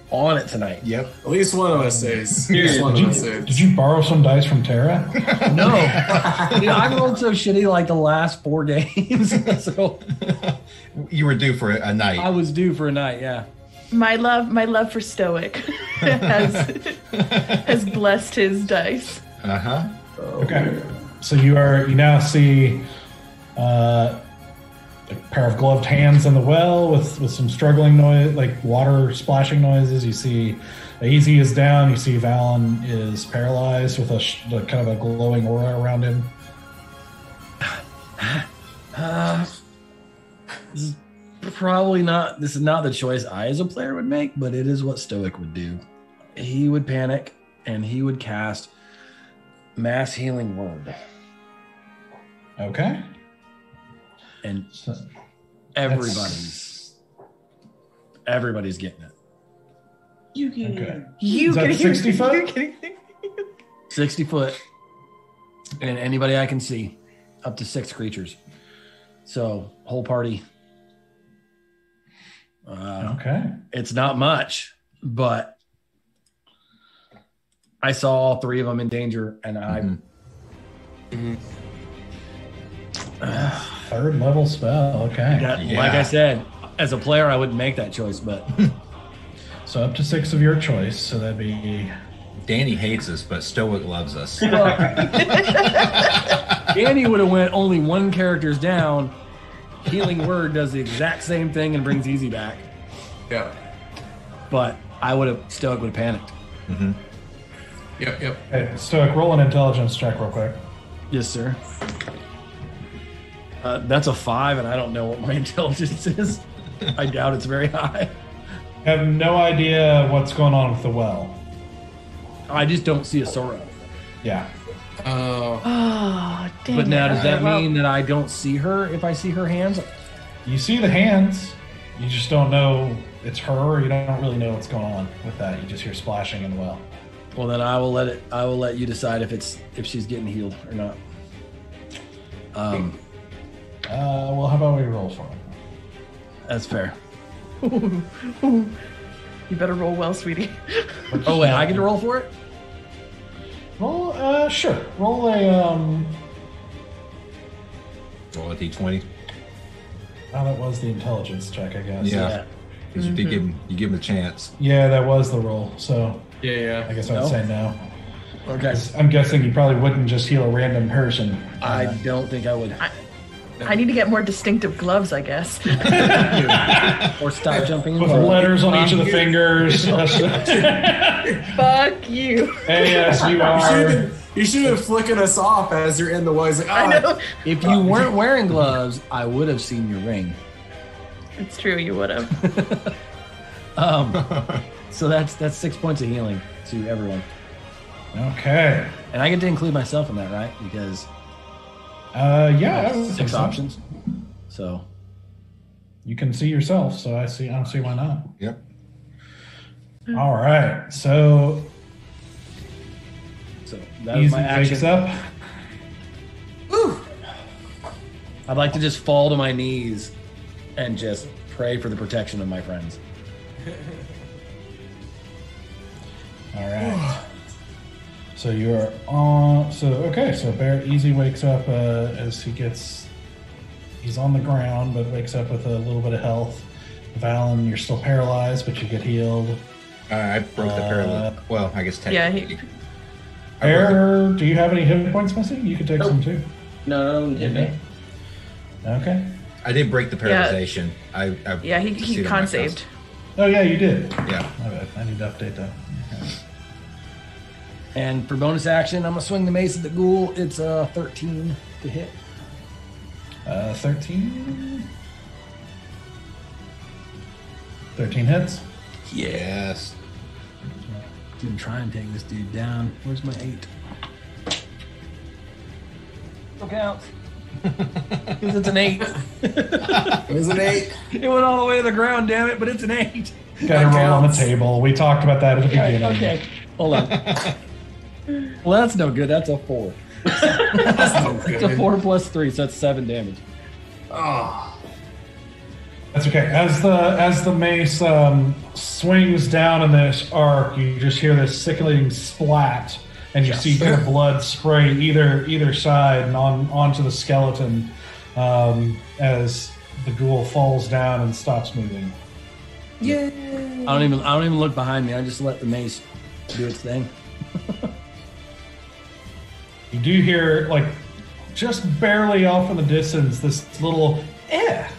on it tonight. Yep. At least one of us is. At least one of us is. Did you borrow some dice from Tara? No. Dude, I rolled so shitty like the last 4 games. So You were due for a night. I was due for a night, yeah. My love for Stoic has blessed his dice. Uh-huh. Okay. So you now see a pair of gloved hands in the well with some struggling noise, like water splashing noises. You see Easy is down. You see Valen is paralyzed with a kind of a glowing aura around him. This is probably not. This is not the choice I, as a player, would make, but it is what Stoic would do. He would panic and he would cast Mass Healing Word, Okay. and So everybody's getting it. You can. Okay. You Is that can 60 foot? You're kidding. 60 foot. And anybody I can see. Up to 6 creatures. So, whole party. Okay. It's not much, but I saw all 3 of them in danger, and Third level spell. Okay. like I said, as a player, I wouldn't make that choice, but So up to 6 of your choice. So that'd be. Danny hates us, but Stoic loves us. Danny would have went only 1 character's down. Healing Word does the exact same thing and brings easy back. Yeah. But Stoic would have panicked. Yep. Hey, Stoic, roll an intelligence check real quick. Yes, sir. That's a 5, and I don't know what my intelligence is. I doubt it's very high. I have no idea what's going on with the well. I just don't see a Sora. Yeah. Oh. Oh, dang. But now, it. does that Okay, well, mean that I don't see her if I see her hands? You see the hands. You just don't know it's her, or you don't really know what's going on with that. You just hear splashing in the well. Well, then I will let you decide if she's getting healed or not. Well, how about we roll for it? That's fair. You better roll well, sweetie. Oh wait, I get to roll for it? Roll, sure. Roll a, Roll a d20. oh, that was the intelligence check, I guess. Yeah. Because you did give him a chance. Yeah, that was the roll. So Yeah. I guess I'd No? say no. Okay. I'm guessing you probably wouldn't just heal a random person. I don't think I would. I need to get more distinctive gloves, I guess. Or stop jumping in With the letters on each of the fingers. Fuck you. ASUR. You should have flicking us off as you're in the woods. Like, I know. If you weren't wearing gloves, I would have seen your ring. It's true, you would have. So that's 6 points of healing to everyone. Okay. And I get to include myself in that, right? Because Yeah. I would think 6 so. options. So You can see yourself, so I don't see why not. Yep. All right. So that was Easy my action. wakes up. I'd like to just fall to my knees and just pray for the protection of my friends. All right. So you're on. So Bear Easy wakes up as he's on the ground, but wakes up with a little bit of health. Valen, you're still paralyzed, but you get healed. I broke the paralysis. Well, I guess Yeah, technically. Bear, do you have any hit points missing? You could take some too. No, hit me. Okay. I did break the paralyzation. I Yeah, he see it on con my saved. Oh yeah, you did. cost. Yeah. My bad. I need to update that. Okay. And for bonus action, I'm gonna swing the mace at the ghoul. It's 13 to hit. 13. 13 hits. Yes. Gonna try and take this dude down. Where's my 8? Look out. Because it's an 8. It was an 8. It went all the way to the ground, damn it, but it's an 8. Got to roll on the table. We talked about that at the beginning. Okay. Hold on. Well, that's no good. That's a 4. It's a 4 plus 3, so that's 7 damage. That's okay. As the mace swings down in this arc, you just hear this sickening splat, and you see kind of blood spray either side and onto the skeleton as the ghoul falls down and stops moving. I don't even look behind me. I just let the mace do its thing. You do hear, like, just barely off in the distance, this little Yeah.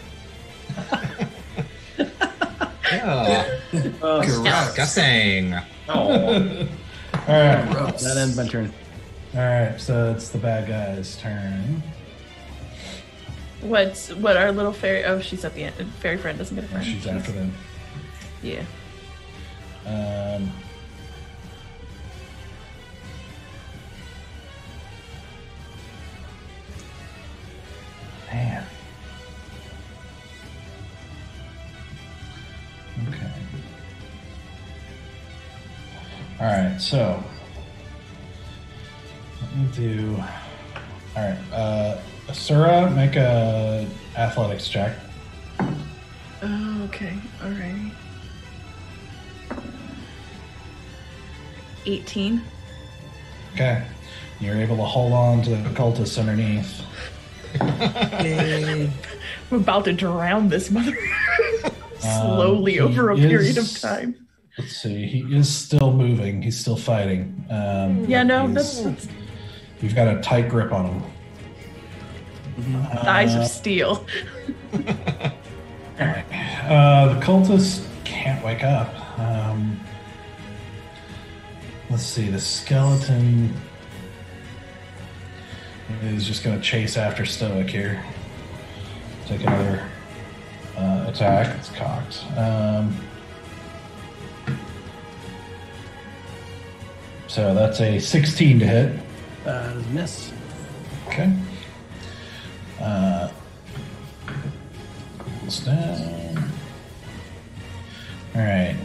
Disgusting. Oh, All right. Gross. That ends my turn. All right. So it's the bad guy's turn. What our little fairy? Oh, she's at the end. Fairy friend doesn't get a friend. She's after them. Yeah. Man. Okay. All right, so let me do. All right, Asura, make a athletics check. Oh, okay. All right. 18. Okay, you're able to hold on to the cultists underneath. I'm about to drown this mother slowly he over a period of is- time. Let's see, he is still moving. He's still fighting. Yeah, no, he's- that's You've got a tight grip on him. thighs of steel. The cultists can't wake up. Let's see, the skeleton is just going to chase after Stoic here. Take another attack. It's cocked. So that's a 16 to hit. That is a miss. Okay. Cools down. All right.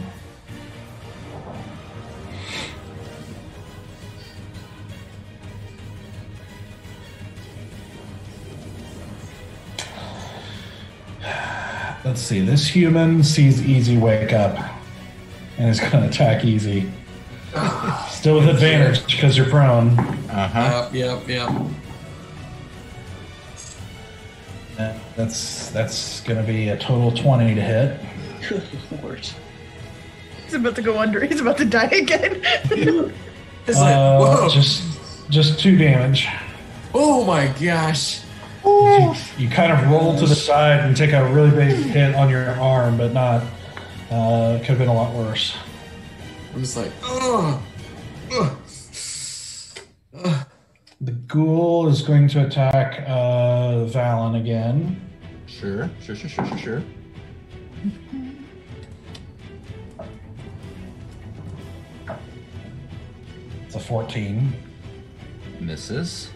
Let's see. This human sees Easy wake up and is going to attack Easy. Still with advantage because you're prone. Uh-huh. Yep. That's going to be a total 20 to hit. Good lord. He's about to go under. He's about to die again. It's like, whoa. Just 2 damage. Oh my gosh. You kind of roll to the side and take a really big hit on your arm, but not. Could have been a lot worse. I'm just like, oh. The ghoul is going to attack Valen again. Sure. It's a 14. Misses.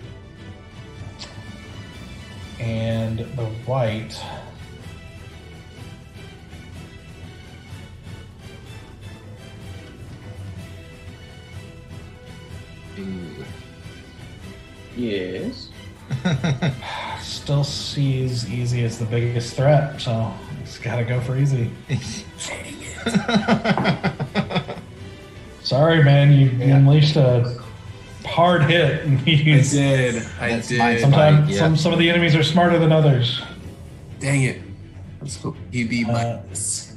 And the white. Ooh. Yes. Still sees Easy as the biggest threat, so he's got to go for Easy. Sorry, man, you unleashed a hard hit. And I did. That's my Sometimes fight, yeah. some of the enemies are smarter than others. Dang it. Let's hope he be minus.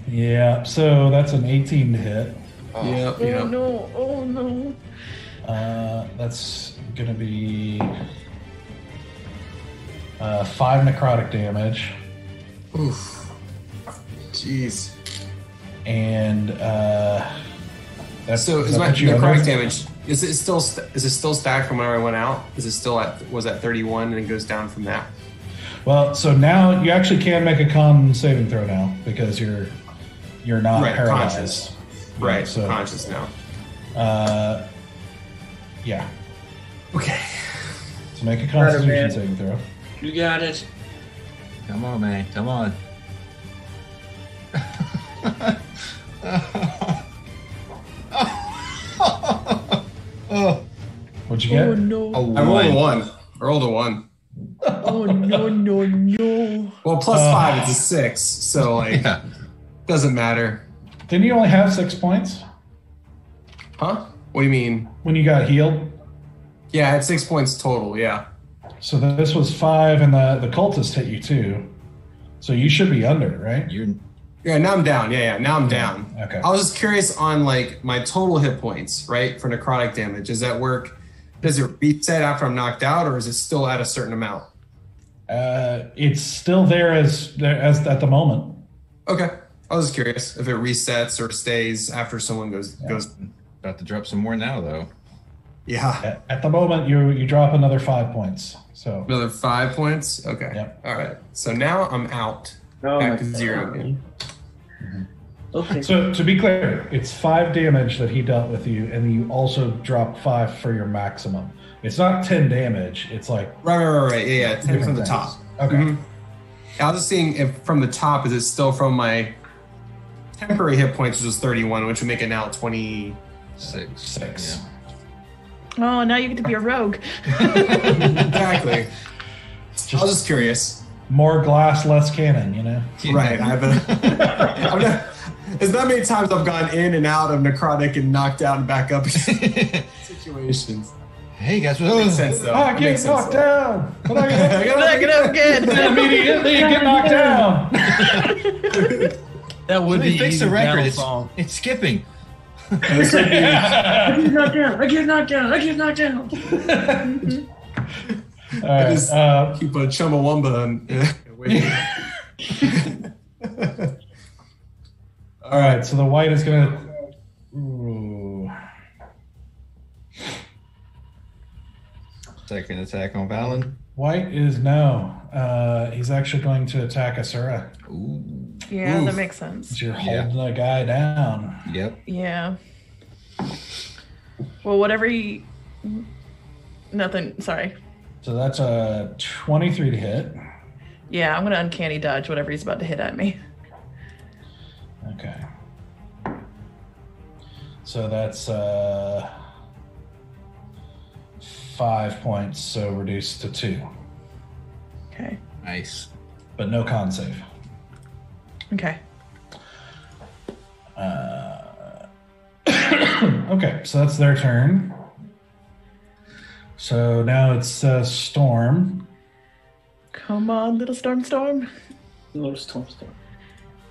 Yeah, so that's an 18 to hit. Yep. Oh no! Oh no! That's gonna be 5 necrotic damage, Oof. Jeez. and that's So is that my put you under? necrotic damage? Is it still stacked from whenever I went out? Is it still was at 31 and it goes down from that? Well, so now you actually can make a con saving throw now because you're not Right, paralyzed. conscious. Yeah, Right. So Conscious now. yeah. Okay. So make a Better, Constitution man. saving throw. You got it. Come on, man. Come on. Oh, What'd you get? Oh no! a I rolled a one. 1. I rolled a 1. Oh no! Well, plus 5, it's a 6. So, like, Yeah. doesn't matter. Didn't you only have 6 points Huh? What do you mean? when you got healed? Yeah, I had 6 points total. Yeah. So this was 5, and the cultist hit you too. So you should be under, right? You're Yeah, now I'm down. Yeah, now I'm down. Okay. I was just curious on like my total hit points, right, for necrotic damage. Does that work? Does it reset after I'm knocked out, or is it still at a certain amount? It's still there as at the moment. Okay, I was just curious if it resets or stays after someone goes. about to drop some more now, though. Yeah, At the moment, you drop another 5 points. So another 5 points. Okay, Yep. all right. So now I'm out. Oh, Back my to 0 again. Okay. So to be clear, it's 5 damage that he dealt with you, and you also drop 5 for your maximum. It's not 10 damage. It's like Right. Yeah, 10 from different the things. top. Okay. Mhm. I was just seeing if from the top, is it still from my temporary hit points, which is 31, which would make it now 26. Six. Oh, now you get to be a rogue. Exactly. I was just curious. More glass, less cannon, you know? Right. I have a. There's not many times I've gone in and out of necrotic and knocked out and back up situations. Hey guys, Makes sense though. I It get makes sense, knocked though. down. But I Look it up again. immediately get knocked down. That would Let me be fix easy the record. battle It's, song. it's skipping. I get knocked down. I get knocked down. I get knocked down. All right. just- Keep a Chumbawamba and wait. All right. So the white is gonna. Ooh. Second attack on Valen. White is no. He's actually going to attack Asura. Ooh. Yeah, Oof. that makes sense. You're holding a guy down. Yep. Yeah. Well, whatever he. Nothing. Sorry. So that's a 23 to hit. Yeah, I'm gonna uncanny dodge whatever he's about to hit at me. Okay. So that's 5 points, so reduced to 2. Okay. Nice. But no con save. Okay. Okay, so that's their turn. So now it's Storm. Come on, little storm. Little storm.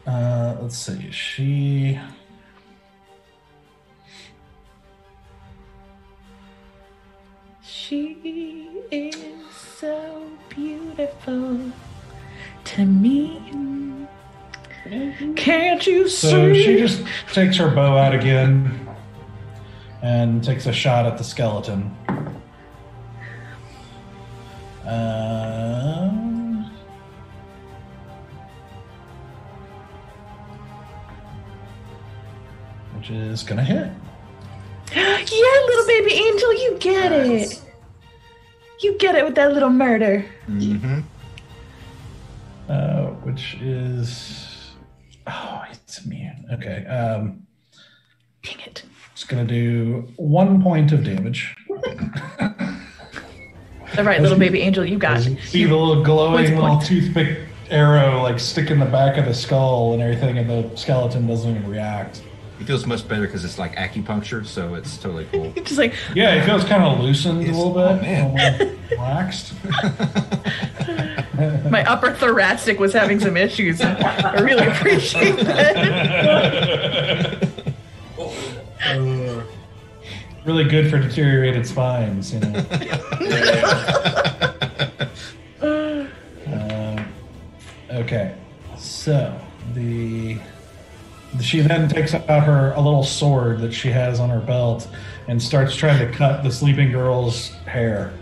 Let's see. She is so beautiful to me. Can't you see? So she just takes her bow out again and takes a shot at the skeleton. Which is gonna hit. Yeah, little baby angel, you get it. You get it with that little murder. Mm-hmm. Which is it's immune. Okay. Dang it. It's gonna do 1 point of damage. All right, little baby angel, you got As it. you see the little glowing Points. little toothpick arrow like stick in the back of the skull and everything, and the skeleton doesn't even react. It feels much better because it's like acupuncture, so it's totally cool. Just like, Yeah, it feels kind of loosened Yes. a little Oh, bit, man. relaxed. my upper thoracic was having some issues. I really appreciate that. Really good for deteriorated spines, you know. Okay, so she then takes out a little sword that she has on her belt and starts trying to cut the sleeping girl's hair.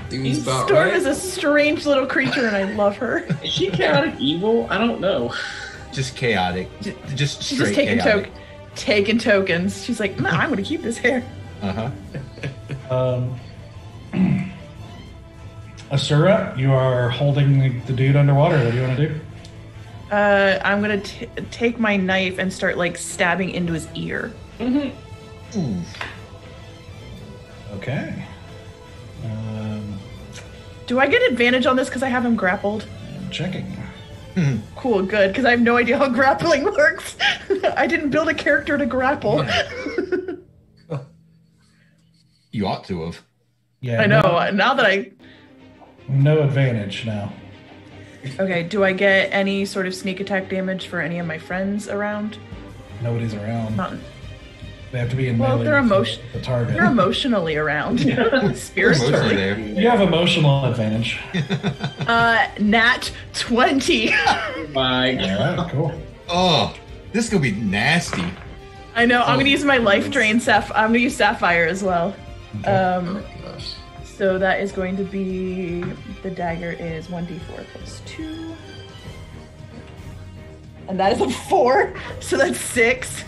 Seems about Storm right. is a strange little creature, and I love her. Is she chaotic evil? I don't know. Just chaotic. Just She's straight just chaotic. taking tokens. She's like, nah, I'm going to keep this hair. Uh-huh. Asura, you are holding the dude underwater. What do you want to do? I'm going to take my knife and start, like, stabbing into his ear. Ooh. Okay. Do I get advantage on this because I have him grappled? I'm checking. Cool, good, because I have no idea how grappling works. I didn't build a character to grapple. You ought to have. Yeah, I know. Now that No advantage now. Okay, do I get any sort of sneak attack damage for any of my friends around? Nobody's around. Not. They have to be in Well, melee they're with the target. They're emotionally around. Mostly Spiritually. there. You have emotional advantage. Nat 20. My All right, cool. Oh, this is gonna be nasty. I know. I'm Oh, gonna use my life drain. I'm gonna use Sapphire as well. Oh, gosh. So that is going to be the dagger is 1d4 plus 2, and that is a 4. So that's 6.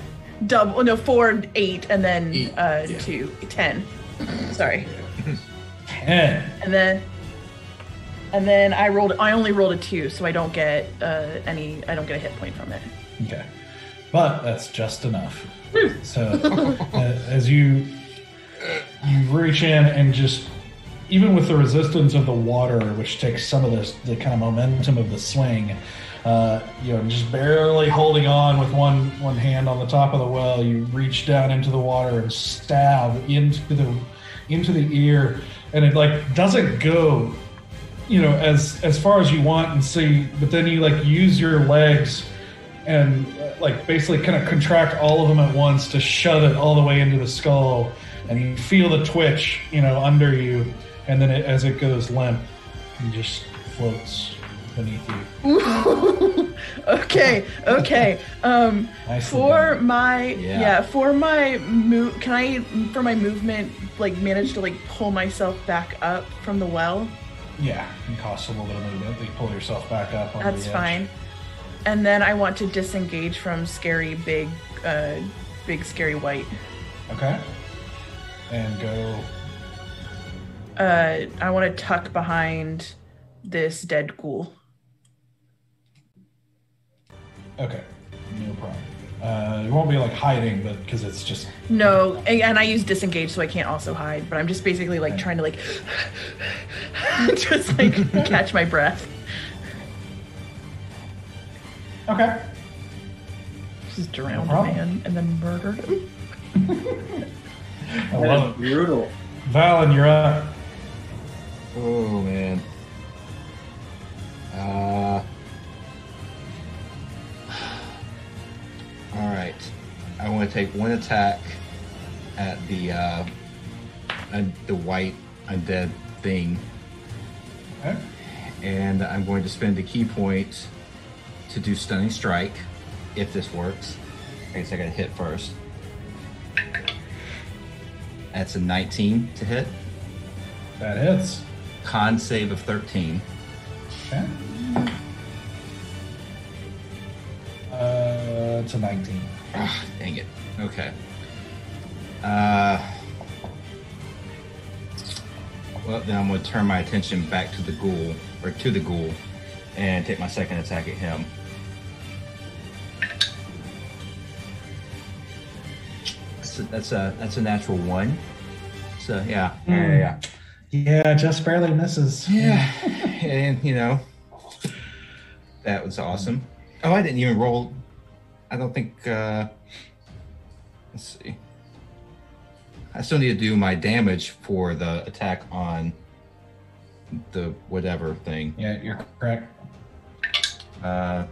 Double. No, 4, 8, and then 2, 10. Sorry. 10. And then And then I only rolled a 2, so I don't get I don't get a hit point from it. Okay. But that's just enough. So as you reach in and just, even with the resistance of the water, which takes some of the kind of momentum of the swing, just barely holding on with one hand on the top of the well, you reach down into the water and stab into the ear, and it like doesn't go, as far as you want and see, but then you like use your legs and like basically kind of contract all of them at once to shove it all the way into the skull, and you feel the twitch, under you, and then as it goes limp, it just floats beneath you. Okay. Nicely For done. my for my move, can I for my movement like manage to like pull myself back up from the well? Yeah, it costs a little bit of movement. You pull yourself back up on That's the edge. fine. And then I want to disengage from scary big scary white. Okay. And go. I want to tuck behind this dead ghoul. Okay, no problem. You won't be like hiding, but because it's just. No, and I use disengage, so I can't also hide. But I'm just basically like trying to like just like catch my breath. Okay. Just drown No a problem. man and then murder him. I love it. Brutal. Valen, you're up. Oh man. All right. I want to take one attack at the white undead thing, Okay. and I'm going to spend a key point to do stunning strike. If this works, I guess I got to hit first. That's a 19 to hit. That hits. Con save of 13. Okay. It's a 19. Ah, dang it. Okay. Well, then I'm going to turn my attention back to the ghoul, and take my second attack at him. So that's a natural 1. So yeah. Yeah, just barely misses. Yeah. And that was awesome. Oh, I didn't even roll. I don't think. Let's see. I still need to do my damage for the attack on the whatever thing. Yeah, you're correct.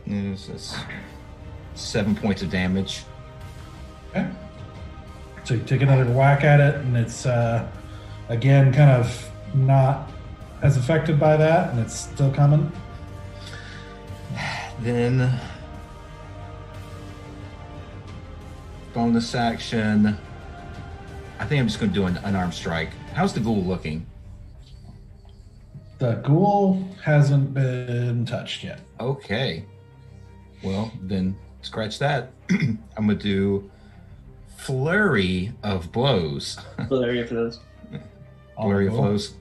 It's 7 points of damage. Okay. So you take another whack at it, and it's again kind of not as affected by that, and it's still coming. Then bonus action. I think I'm just going to do an unarmed strike. How's the ghoul looking? The ghoul hasn't been touched yet. Okay. Well, then scratch that. I'm going to do flurry of blows. Flurry of those. Flurry of Ghoul. blows.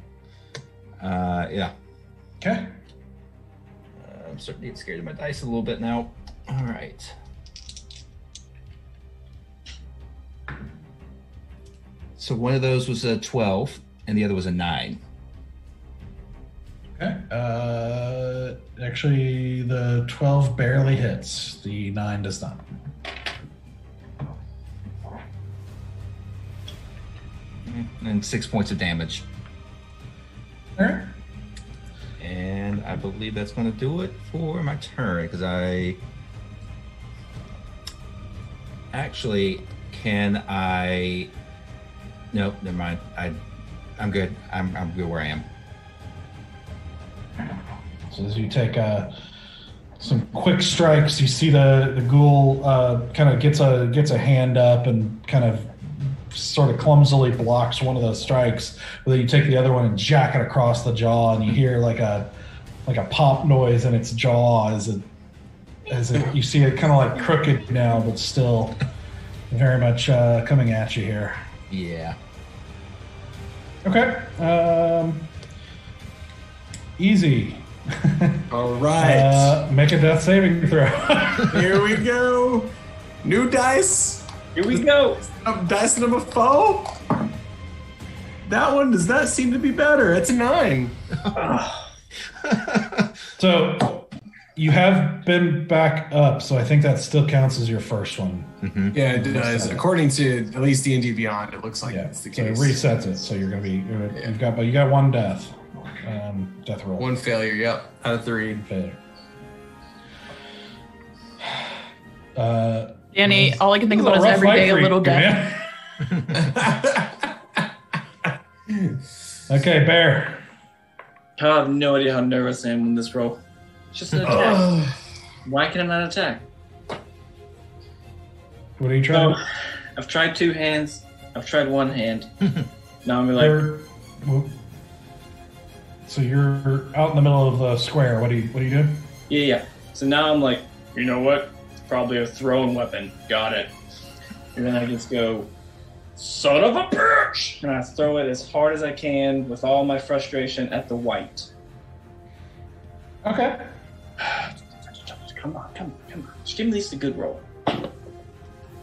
Yeah. Okay. I'm starting to get scared of my dice a little bit now. All right. So one of those was a 12, and the other was a 9. Okay. Actually, the 12 barely hits. The 9 does not. And 6 points of damage. All right. And I believe that's going to do it for my turn, because I... Actually, can I... Nope, never mind. I'm good. I'm good where I am. So as you take some quick strikes, you see the ghoul kind of gets a hand up and kind of sort of clumsily blocks one of those strikes. But then you take the other one and jack it across the jaw, and you hear like a pop noise in its jaw as it you see it kind of like crooked now, but still very much coming at you here. Yeah. Okay. Easy. All right. Make a death saving throw. Here we go. New dice. Here we go. Dice number 4. That one does not seem to be better. It's a 9. So you have been back up, so I think that still counts as your first one. Mm-hmm. Yeah, it does. According to at least D&D Beyond, it looks like it's the So it case. resets it. So you're gonna be you got one death. Death roll. One failure. Yep, out of 3. failure. Danny, all I can think This about is rough every fight day a for you, little death. man. Okay, Bear. I have no idea how nervous I am in this roll. It's just an attack. Why can I not attack? What are you trying? Oh, I've tried 2 hands. I've tried 1 hand. Now I'm like, So you're out in the middle of the square. What are you doing? yeah. So now I'm like, you know what? It's probably a thrown weapon. Got it. And then I just go, son of a bitch! And I throw it as hard as I can with all my frustration at the white. Okay. Come on. Just give me at least a good roll.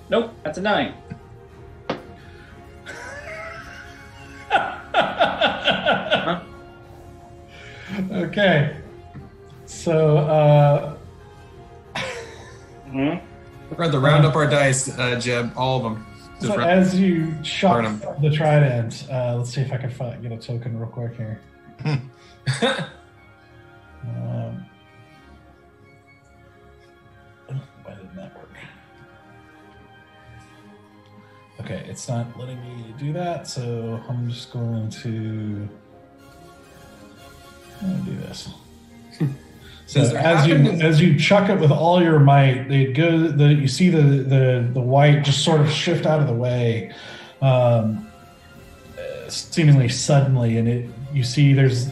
Nope, that's a 9. Huh? Okay. So We're going to round up our dice, Jeb. All of them. Just So round- as you Burn shot 'em. the trident, let's see if I can get a token real quick here. Why didn't that work? Okay, it's not letting me do that, so I'm just going to do this. So Does it happen- as you chuck it with all your might, you see the white just sort of shift out of the way, seemingly suddenly, and you see there's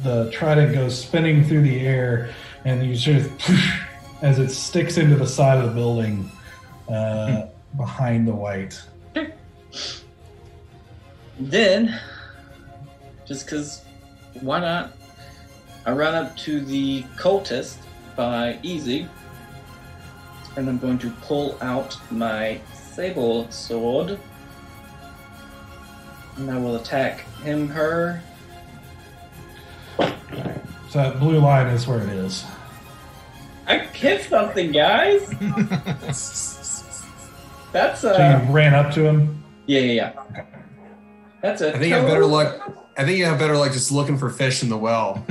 the trident goes spinning through the air, and you sort of as it sticks into the side of the building behind the white. Then, just because, why not? I run up to the cultist by Easy, and I'm going to pull out my sable sword, and I will attack him, her. So that blue line is where it is. I hit something, guys. That's So you ran up to him. yeah. That's a. I think you have better luck. I think you have better luck just looking for fish in the well.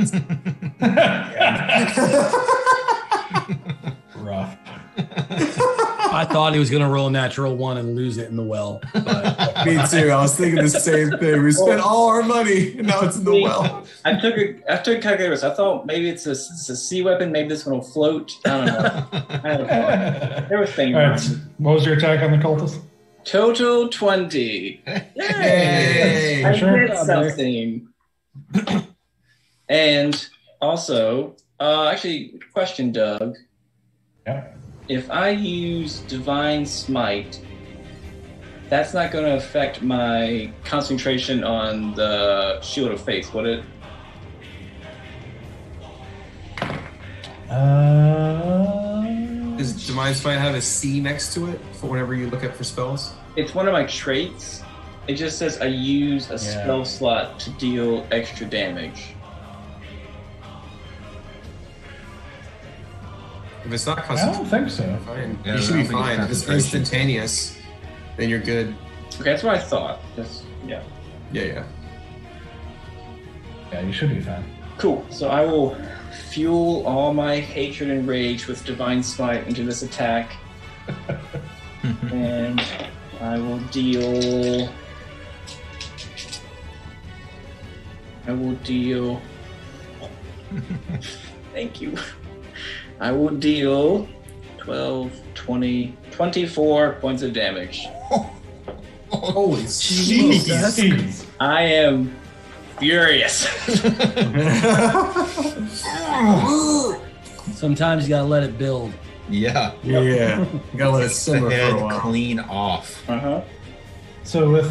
Rough. I thought he was going to roll a natural 1 and lose it in the well. But Me too. I was thinking the same thing. We spent all our money, and now it's in the well. I took calculators. I thought maybe it's a sea weapon. Maybe this one will float. I don't know. I had a thought. There was things. All right. What was your attack on the cultist? Total 20. Yay! I Sure. did something. And also, actually, question, Doug. Yeah. If I use Divine Smite, that's not going to affect my concentration on the Shield of Faith, would it? Does Divine Smite have a C next to it for whenever you look up for spells? It's one of my traits. It just says I use a spell slot to deal extra damage. If it's not I custom, don't think so. fine. Yeah, You should I be don't think it's fine. If it's concentration. instantaneous, then you're good. Okay, that's what I thought. Yeah. Yeah. Yeah, you should be fine. Cool. So I will fuel all my hatred and rage with Divine Smite into this attack. And I will deal... Thank you. I will deal 12, 20, 24 points of damage. Holy Jesus. I am furious. sometimes you got to let it build. Yeah. Yeah. You gotta let it simmer for a Head while. clean off. Uh-huh. So with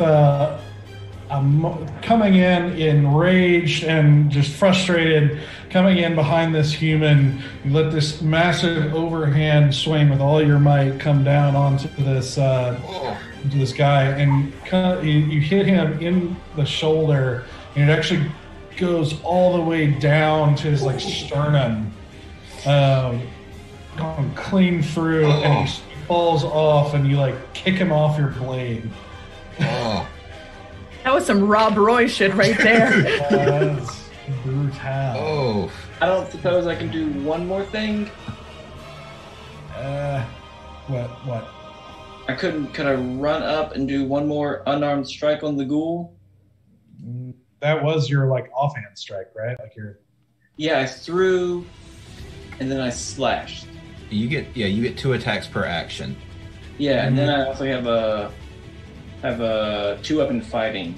coming in enraged and just frustrated, coming in behind this human. You let this massive overhand swing with all your might come down onto this guy, and you hit him in the shoulder, and it actually goes all the way down to his like sternum, going clean through, and he falls off, and you like kick him off your blade. Oh. That was some Rob Roy shit right there. That's brutal. Oh. I don't suppose I can do one more thing. What? Could I run up and do one more unarmed strike on the ghoul? That was your like offhand strike, right? Like your. Yeah, I threw, and then I slashed. You get 2 attacks per action. Yeah, and then I also have a 2-weapon fighting.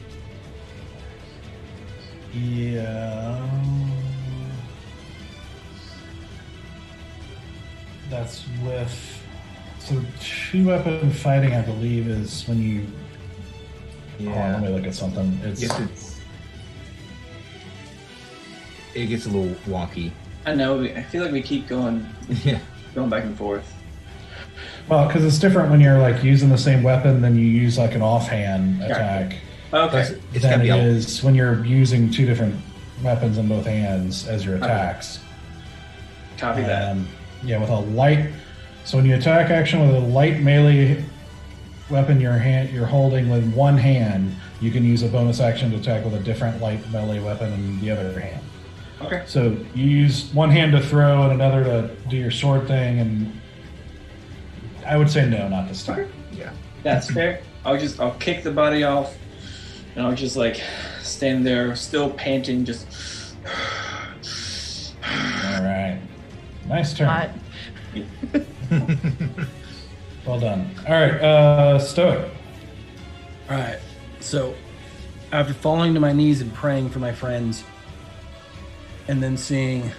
Yeah. That's with. So 2-weapon fighting, I believe, is when you. Yeah. Hold on, let me look at something. It gets a little wonky. I know. I feel like we keep going back and forth. Well, because it's different when you're like using the same weapon than you use like an offhand attack. Okay. It's Than gotta it be is when you're using 2 different weapons in both hands as your attacks. Copy that. Yeah, with a light. So when you attack action with a light melee weapon you're holding with one hand, you can use a bonus action to attack with a different light melee weapon in the other hand. Okay. So you use one hand to throw and another to do your sword thing, and I would say no, not this time. Yeah. That's fair. I'll kick the body off, and I'll just like stand there, still panting, just. All right. Nice turn. Hot. Well done. All right, Stoic. All right. So, after falling to my knees and praying for my friends, and then seeing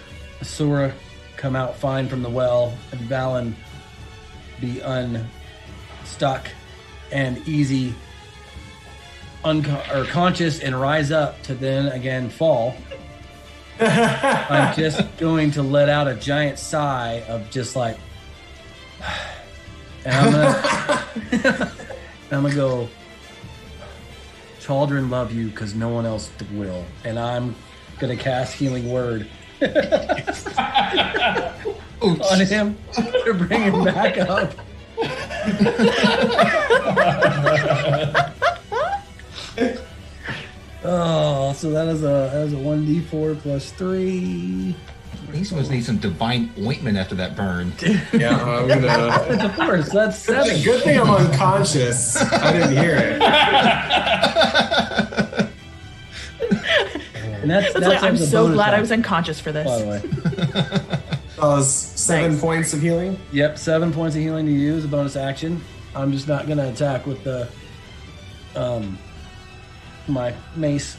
Asura come out fine from the well and Valen be unstuck and easy, conscious and rise up to then again fall, I'm just going to let out a giant sigh of just like, and I'm gonna go, children love you because no one else will, and I'm gonna cast Healing Word on him to bring him back up. Oh, so that is a 1d4 plus 3. He's supposed to need some divine ointment after that burn. Yeah, I'm gonna. Of course, that's 7. Good thing I'm unconscious. I didn't hear it. And that's like, I'm as a so bonus glad I action, was unconscious for this. by the way. That was 7 Nice. points of healing. Yep, 7 points of healing to use, a bonus action. I'm just not gonna attack with the my mace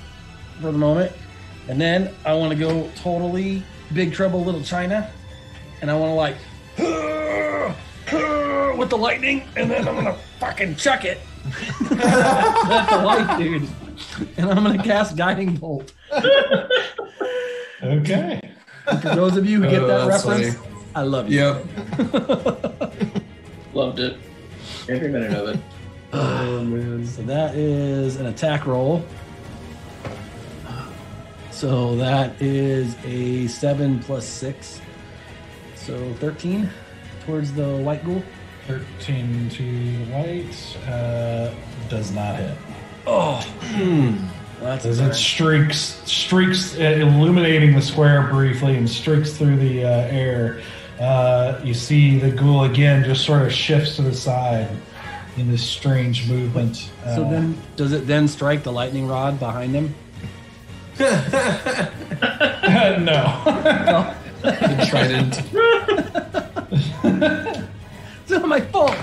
for the moment. And then I want to go totally Big Trouble Little China, and I want to like with the lightning, and then I'm gonna fucking chuck it at the white dude, and I'm gonna cast Guiding Bolt. Okay. And for those of you who get that that's reference, funny. I love you. Yep. Loved it. Every minute of it. Oh man. So that is an attack roll. So that is a 7 plus 6. So 13 towards the white ghoul. 13 to the white. Does not hit. Oh, that's As it streaks, illuminating the square briefly and streaks through the air. You see the ghoul again just sort of shifts to the side in this strange movement. So then, does it then strike the lightning rod behind him? No. Trident. It's not my fault.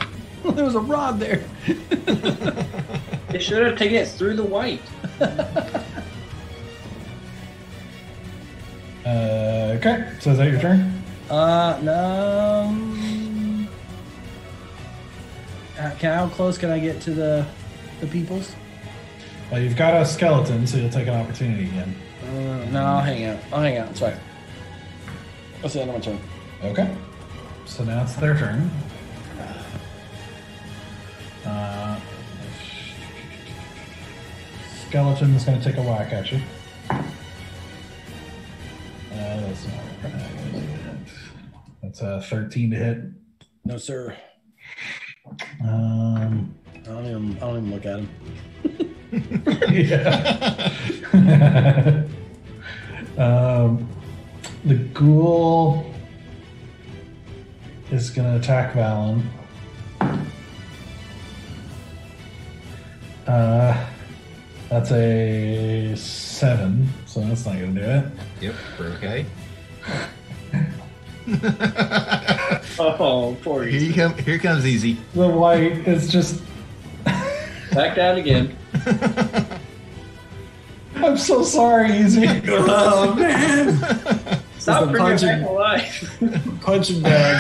There was a rod there. It should have taken it through the white. Okay, so is that your turn? No. How close can I get to the peoples? Well, you've got a skeleton, so you'll take an opportunity again. No, I'll hang out. It's fine. That's the end of my turn. Okay. So now it's their turn. Skeleton's going to take a whack at you. That's not right. That's a 13 to hit. No, sir. I don't even look at him. Yeah. The ghoul is going to attack Valen. That's a 7, so that's not going to do it. Yep, we're okay. Oh, poor Easy. Here comes Easy. The white is just... Back down again. I'm so sorry, Easy. Oh man! Stop bringing punching- back alive. Punching bag.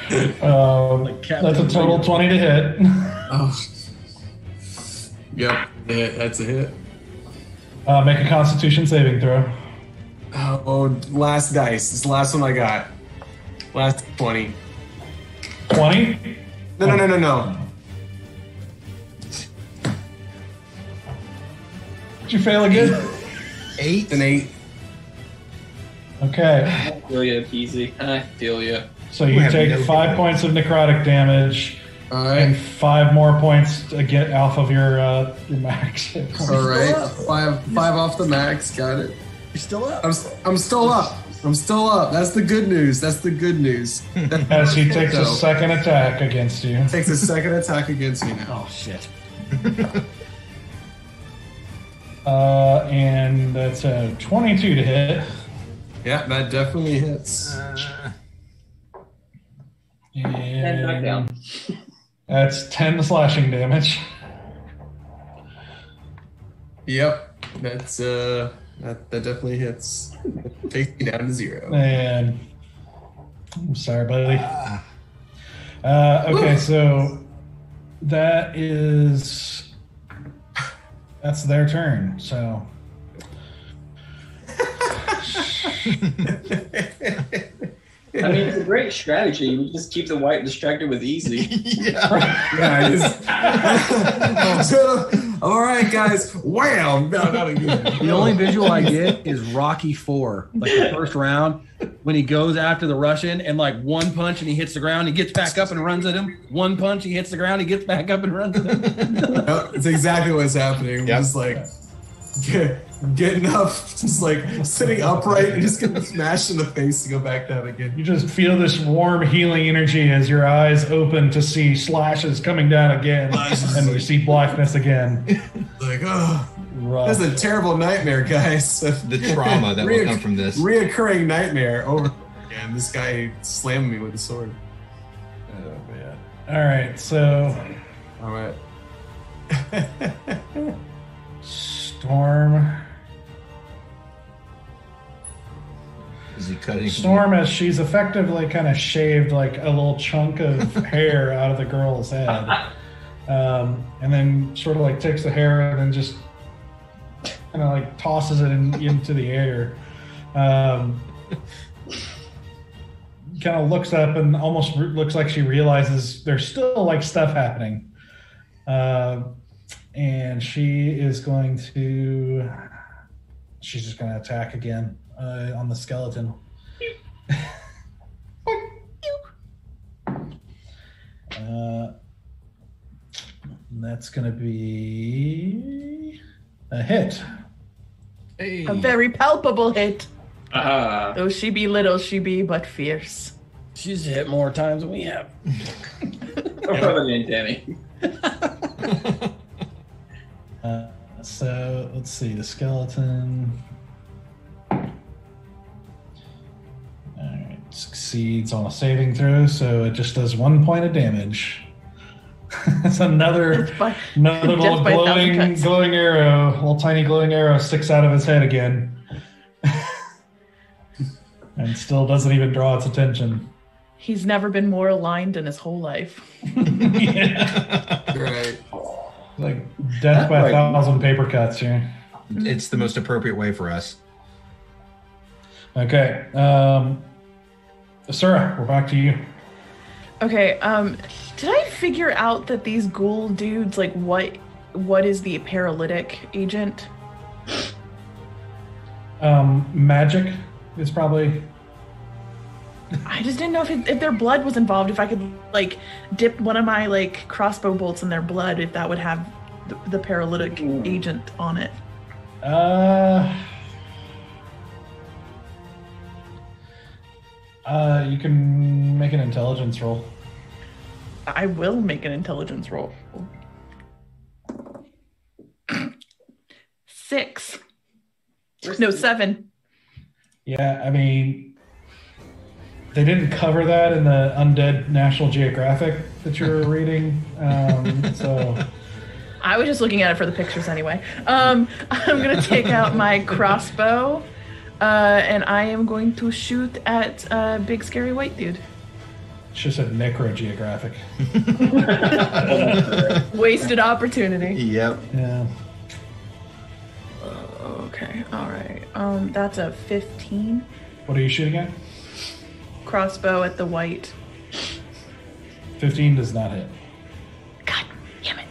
That's a total 20 to hit. Oh. Yep, that's a hit. Make a Constitution saving throw. Oh, last dice. It's the last one I got. Last 20. 20? No. Did you fail again? 8. An 8. Okay. I feel you, Easy. I feel you. So you take 5 points of necrotic damage All and right. 5 more points to get off of your max. All right. Five off the max. Got it. You're still up. I'm still up. That's the good news. That's the good news. As he takes a So, second attack against you. takes a second attack against me now. Oh shit. And that's a 22 to hit. Yeah, that definitely hits. And back down. That's 10 slashing damage. Yep, that's that definitely hits. Takes me down to 0. And I'm sorry, buddy. Okay, so that's their turn. So I mean, it's a great strategy. We just keep the white distracted with Easy. Yeah, all right, guys. Wham! No, not again. The only visual I get is Rocky 4, like the first round, when he goes after the Russian and like one punch and he hits the ground, he gets back up and runs at him. One punch, he hits the ground, he gets back up and runs at him. Yep, it's exactly what's happening. We're Yep. just like getting up, just like sitting upright and just getting smashed in the face to go back down again. you just feel this warm healing energy as your eyes open to see slashes coming down again, and you see blackness again. Like, oh, Rough. that's a terrible nightmare, guys. The trauma that will come from this. Reoccurring nightmare over again. This guy slammed me with a sword. Oh, man. All right, so All right. Storm. Is he cutting? Storm, as she's effectively kind of shaved like a little chunk of hair out of the girl's head, and then sort of like takes the hair and then just kind of like tosses it into the air. Kind of looks up and almost looks like she realizes there's still like stuff happening, and she's just going to attack again. On the skeleton. That's going to be a hit. Hey. A very palpable hit. Ah. Though she be little, she be but fierce. She's hit more times than we have. Or probably than Danny. So let's see, the skeleton. Alright, succeeds on a saving throw, so it just does 1 point of damage. It's another By- little Death by 1,000 cuts. glowing arrow, little tiny glowing arrow sticks out of his head again. And still doesn't even draw its attention. He's never been more aligned in his whole life. Yeah. Right. Like death by 1,000 paper cuts here. It's the most appropriate way for us. Okay. Sarah, we're back to you. Okay, did I figure out that these ghoul dudes, like, what is the paralytic agent? Magic is probably... I just didn't know if their blood was involved, if I could, like, dip one of my, like, crossbow bolts in their blood, if that would have the paralytic agent on it. You can make an intelligence roll. I will make an intelligence roll. 6. No, 7. Yeah, I mean, they didn't cover that in the Undead National Geographic that you were reading, so... I was just looking at it for the pictures anyway. I'm going to take out my crossbow, and I am going to shoot at big scary white dude. It's just a Necro Geographic. Wasted opportunity. Yep. Yeah. Okay, all right. That's a 15 What are you shooting at? crossbow at the white. 15 does not hit. God damn it.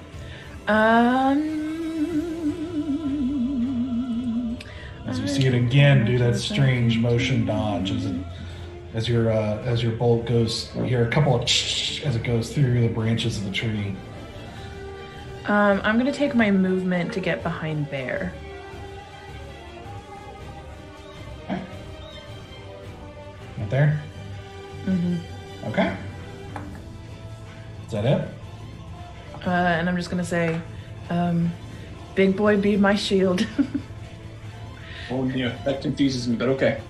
As you see it again, do that strange motion dodge as your bolt goes. You hear a couple of as it goes through the branches of the tree. I'm gonna take my movement to get behind Bear. Right there. Mm-hmm. Okay. Is that it? And I'm just gonna say, big boy, be my shield. Oh, yeah, that confuses me, but okay.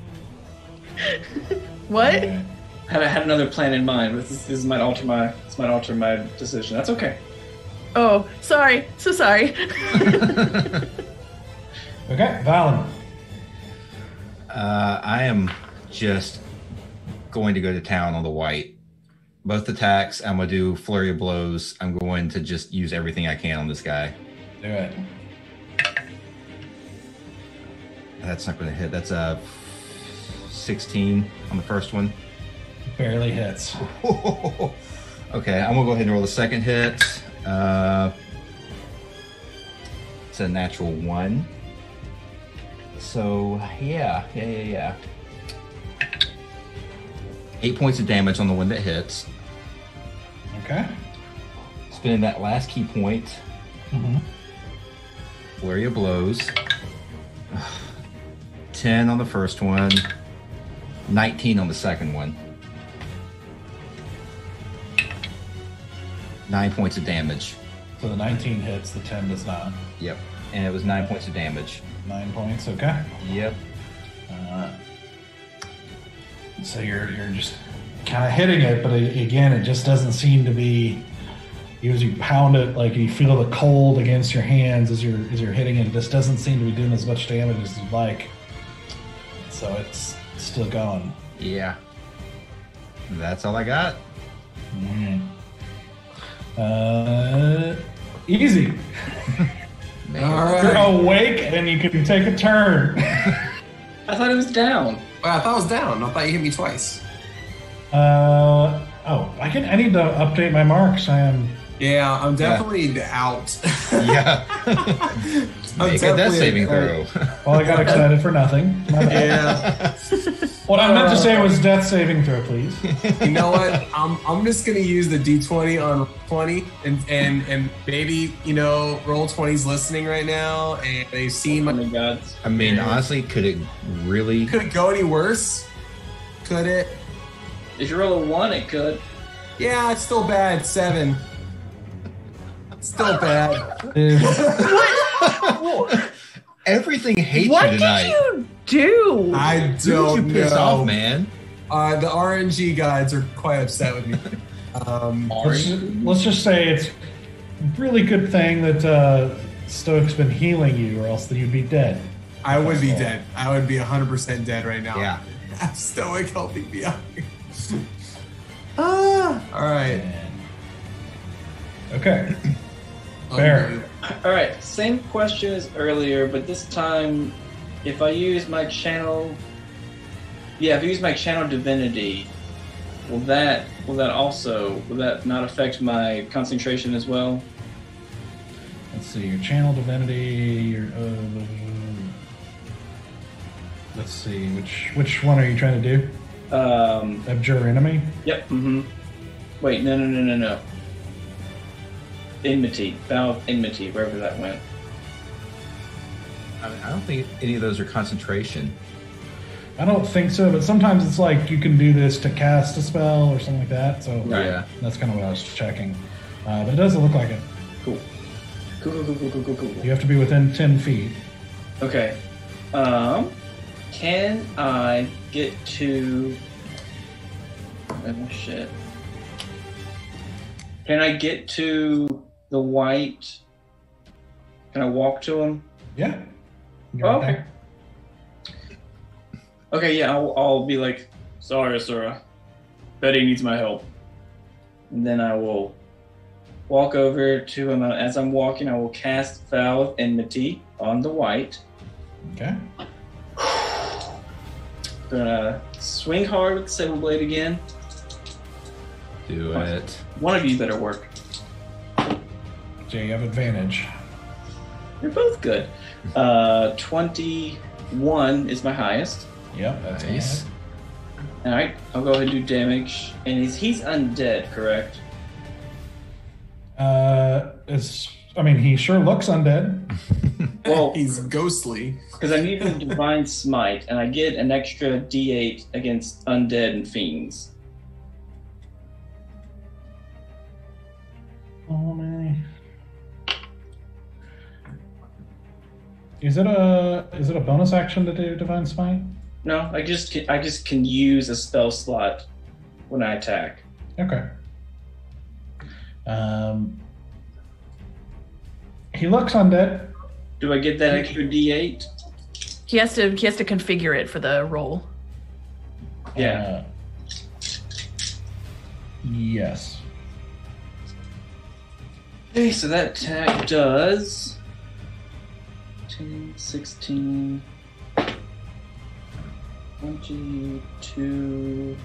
What? Okay. I had another plan in mind, but this might alter my decision. That's okay. Oh, sorry. So sorry. Okay, Valen. I am just going to go to town on the white. Both attacks, I'm going to do flurry of blows. I'm going to just use everything I can on this guy. Do it. That's not going to hit. That's a 16 on the first one. Barely hits. Okay, I'm going to go ahead and roll the second hit. It's a natural 1. So, yeah. 8 points of damage on the one that hits. Okay. Spending that last key point. Mm-hmm. Flurry of blows. 10 on the first one. 19 on the second one. 9 points of damage. So the 19 hits, the 10 does not. Yep. And it was 9 points of damage. 9 points, okay. Yep. So you're just kind of hitting it, but again, it just doesn't seem to be. As you pound it, like you feel the cold against your hands as you're hitting it. It just doesn't seem to be doing as much damage as you'd like. So it's still going. Yeah. That's all I got. Easy. All right. You're awake and you can take a turn. I thought it was down. Well, I thought I was down. I thought you hit me twice. I need to update my marks. I am. Yeah, I'm definitely out. Yeah. Make a death saving throw. Well, I got excited for nothing. My bad. Yeah. What I meant to say was death saving throw, please. You know what? I'm just gonna use the D20 on 20 and maybe roll 20's listening right now and they've seen Oh my. my god. I mean, honestly, could it really? Could it go any worse? Could it? If you roll a 1, it could. Yeah, it's still bad. 7. Still bad. Everything hates What you did tonight. you do? I Who did don't you piss know. off, man? The RNG guys are quite upset with me. Let's just say it's a really good thing that Stoic's been healing you, or else you'd be dead. I would be dead. I would be 100% dead right now. Yeah. Have Stoic helping me out. All right. Okay. Fair. All right, same question as earlier, but this time, if I use my channel, if I use my channel divinity, will that not affect my concentration as well? Let's see, your channel divinity, let's see, which one are you trying to do? Abjure enemy? Yep. Mm-hmm. Wait, no. Enmity, vow of enmity, wherever that went. I don't think any of those are concentration. I don't think so, but sometimes it's like you can do this to cast a spell or something like that. So Yeah. that's kind of what I was checking. But it doesn't look like it. Cool. You have to be within 10 feet. Okay. Can I get to? Oh shit. Can I get to the white? Can I walk to him? Yeah. You're right Okay. there. Okay, yeah, I'll be like, sorry, Asura. Betty needs my help. And then I will walk over to him. As I'm walking, I will cast Vow of Enmity on the white. Okay. Gonna swing hard with the Sable Blade again. Do it. One of you better work. Jay, you have advantage. You're both good. 21 is my highest. Yep, that's Nice. Alright, I'll go ahead and do damage. And he's undead, correct? He sure looks undead. Well, He's ghostly. because I'm using Divine Smite, and I get an extra D8 against undead and fiends. Oh man. Is it a bonus action to do Divine Smite? No, I just can use a spell slot when I attack. Okay. He looks undead. Do I get that extra D8? He has to configure it for the roll. Yeah. Yes. Okay, so that attack does 10, 16, 22.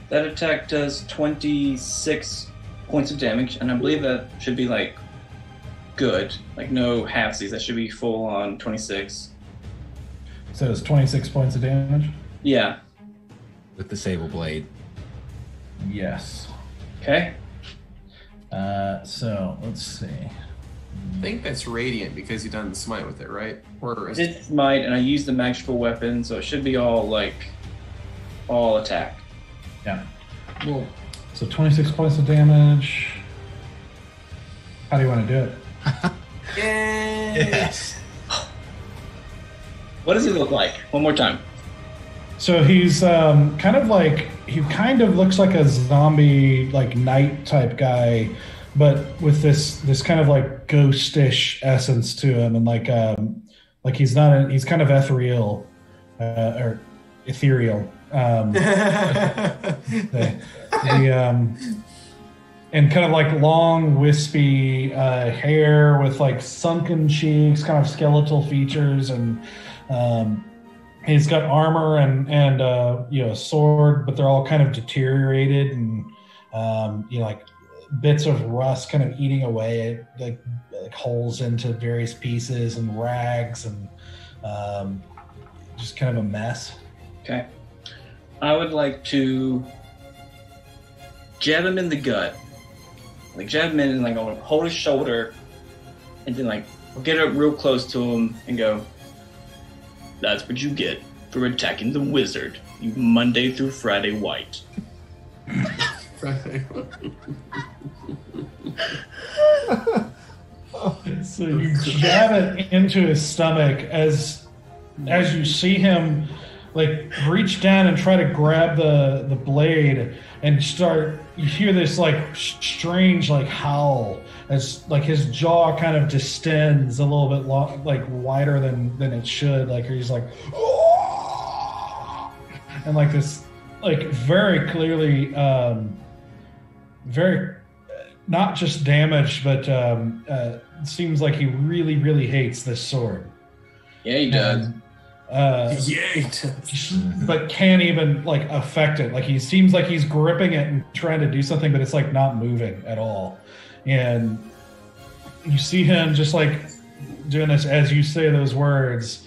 That attack does 26 points of damage, and I believe that should be like good, like no halfsies. That should be full on 26. So it's 26 points of damage? Yeah. With the Sable Blade. Yes. Okay. So let's see. I think that's radiant because you done the smite with it, right? Or is It's might, and I use the magical weapon, so it should be all attack. Yeah. Well, so 26 points of damage. How do you want to do it? Yes. What does he look like? One more time. So he's kind of looks like a zombie, like knight type guy, but with this kind of like ghostish essence to him, and like he's kind of ethereal, or ethereal. And kind of like long, wispy hair with like sunken cheeks, kind of skeletal features, and he's got armor and a sword, but they're all kind of deteriorated and like bits of rust kind of eating away at like holes into various pieces and rags and just kind of a mess. Okay. I would like to jab him in the gut. Like jab him in and like I'll hold his shoulder and then like I'll get up real close to him and go, "That's what you get for attacking the wizard, you Monday through Friday white." So you jab it into his stomach as you see him like reach down and try to grab the blade and you hear this like strange like howl as like his jaw kind of distends a little bit like wider than it should, like he's like and like this like very clearly very not just damaged, but seems like he really, really hates this sword. Yeah, he does. But can't even like affect it. Like he seems like he's gripping it and trying to do something, but it's like not moving at all. And you see him just like doing this as you say those words.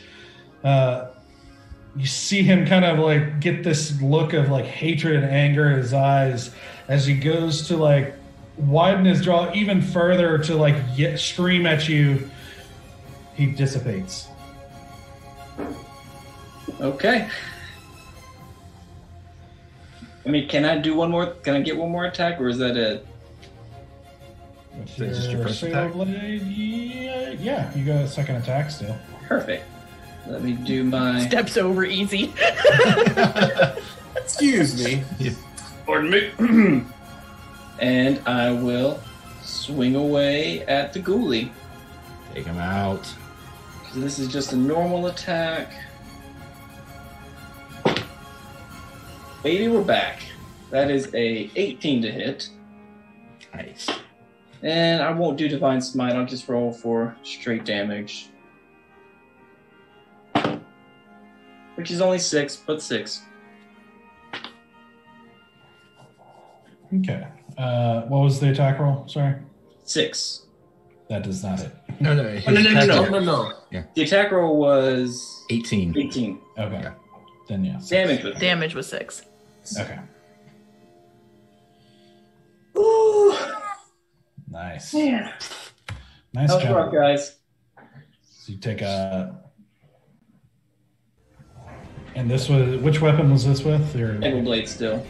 You see him kind of like get this look of like hatred and anger in his eyes as he goes to like widen his jaw even further to like scream at you. He dissipates. Okay. I mean, can I do one more? Can I get one more attack, or is that it? Is that just your first attack? Yeah, you got a second attack still. Perfect. Let me do my. Steps over easy. Excuse me. Pardon me. And I will swing away at the ghoulie. Take him out. So this is just a normal attack. Baby, we're back. That is a 18 to hit. Nice. And I won't do Divine Smite. I'll just roll for straight damage. Which is only 6, but 6. Okay. What was the attack roll? Sorry. 6. That does not hit. No. No. The attack roll was 18. 18. Okay. Yeah. Then yes. Damage was Damage was 6. Okay. Ooh, Nice. man. Nice That was job. rough, guys. So you take a. And this was which weapon was this with? Your. Eagle Blade still.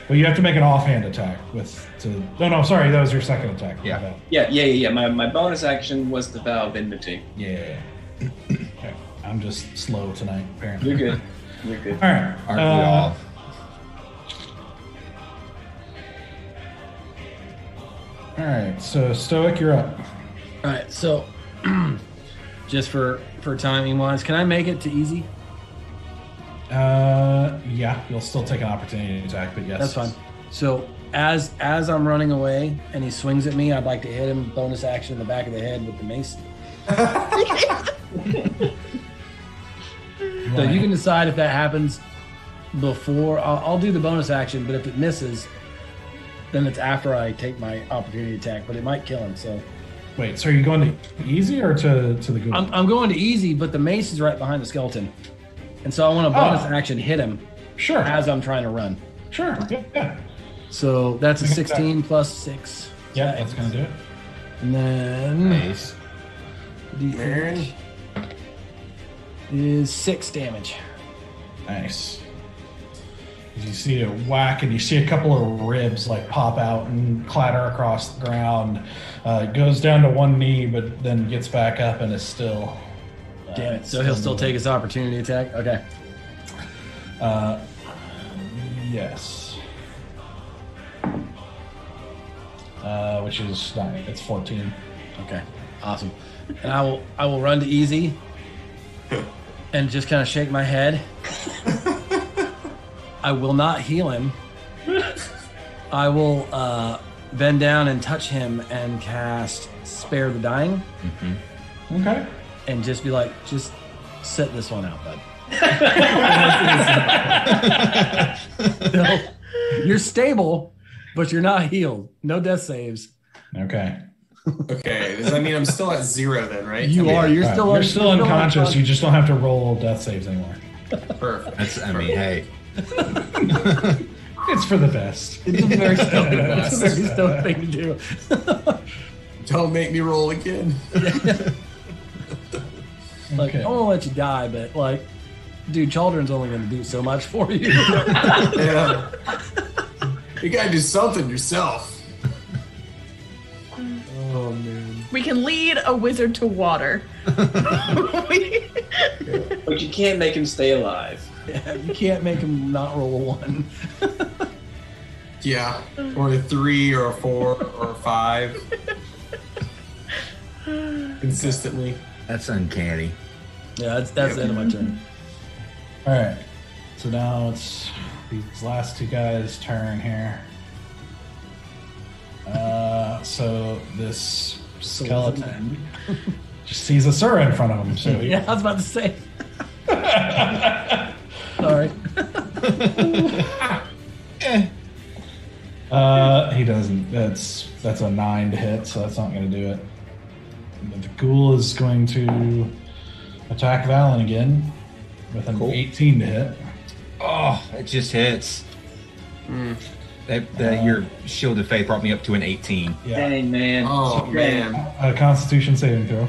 Well, you have to make an offhand attack with. No, sorry, that was your second attack. Yeah. My bad. Yeah. My bonus action was the Vow of Enmity. Yeah. Okay. I'm just slow tonight, apparently. You're good. You're good. All right. Aren't we all? All right. So Stoic, you're up. All right, so just for timing wise, can I make it to easy? Yeah, you'll still take an opportunity attack, but yes, That's fine. So as I'm running away and he swings at me, I'd like to hit him bonus action in the back of the head with the mace. So you can decide if that happens before. I'll do the bonus action, but if it misses, then it's after I take my opportunity attack. But it might kill him. So Wait, so are you going to easy or to the ghoul? I'm going to easy, but the mace is right behind the skeleton, and so I want a bonus action hit him Sure. as I'm trying to run. Sure. Yeah. So that's a 16 plus 6. Yeah, that's going to do it. And then Nice. D8 is 6 damage. Nice. You see it whack, and you see a couple of ribs like pop out and clatter across the ground. It goes down to one knee, but then gets back up and is still. Damn it. So he'll still take his opportunity attack? Okay. Yes. Which is 9. It's 14. Okay. Awesome. And I will run to easy and just kind of shake my head. I will not heal him. I will bend down and touch him and cast Spare the Dying Okay. and just be like, just sit this one out, bud. No, you're stable, but you're not healed. No death saves. Okay. Okay, does that mean I'm still at 0 then, right? You are. You're still. You're still unconscious. You just don't have to roll death saves anymore. Perfect. That's, I mean, hey. It's for the best. It's a very stoic thing to do. Don't make me roll again. Like, Okay. I won't let you die, but like, dude, Chaldron's only going to do so much for you. Yeah. You gotta do something yourself. Oh man. We can lead a wizard to water. But you can't make him stay alive. Yeah, you can't make him not roll a 1. Yeah. Or a 3 or a 4 or a 5. Consistently. That's uncanny. Yeah, that's the end of my turn. All right. So now it's these last two guys' turn here. So this skeleton just sees Asura in front of him. So Yeah, I was about to say. Sorry. He doesn't. That's a 9 to hit, so that's not going to do it. But the ghoul is going to attack Valen again with an 18 to hit. Oh, it just hits. Your Shield of Faith brought me up to an 18. Yeah. Dang, man. Oh man. A Constitution saving throw.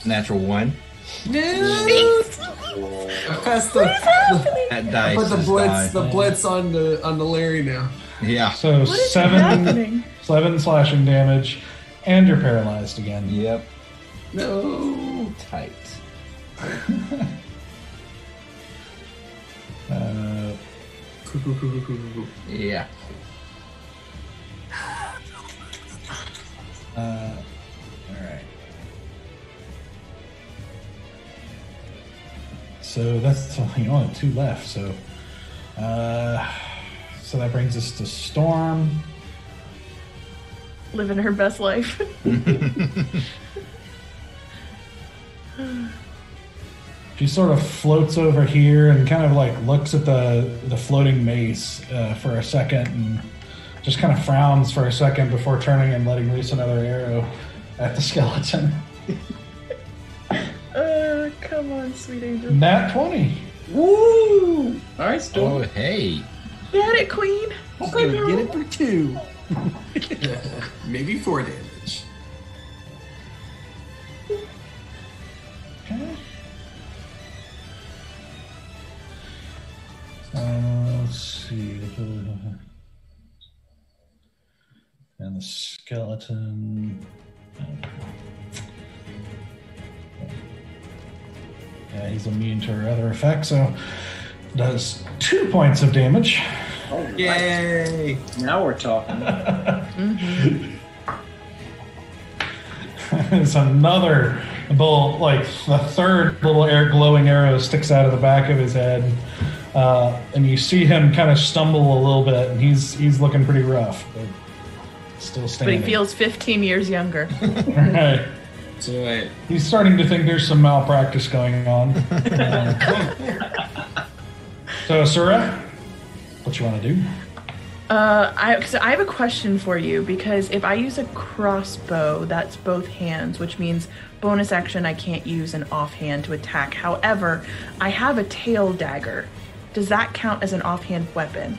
Natural 1. No. That's That dice put the is blitz die. the blitz on the Larry now. Yeah. So What is 7 happening? slashing damage, and you're paralyzed again. Yep. No. Tight. Yeah. All right. So that's only 2 left. So that brings us to Storm. Living her best life. She sort of floats over here and kind of like looks at the floating mace for a second and just kind of frowns for a second before turning and letting loose another arrow at the skeleton. Come on, sweet angel. Nat 20. Woo! All right, Storm. Oh, hey. Get it, queen. I'm gonna get it for 2. Maybe 4 damage. Okay. Let's see. And the skeleton. Yeah, he's immune to her other effects, so does 2 points of damage. All right. Yay! Now we're talking. It's another bull, like the third little glowing arrow sticks out of the back of his head, and you see him kind of stumble a little bit, and he's looking pretty rough, but still But standing. he feels 15 years younger. Right. So wait. He's starting to think there's some malpractice going on. So, Asura, what you want to do? I have a question for you, because if I use a crossbow, that's both hands, which means bonus action I can't use an offhand to attack. However, I have a tail dagger. Does that count as an offhand weapon?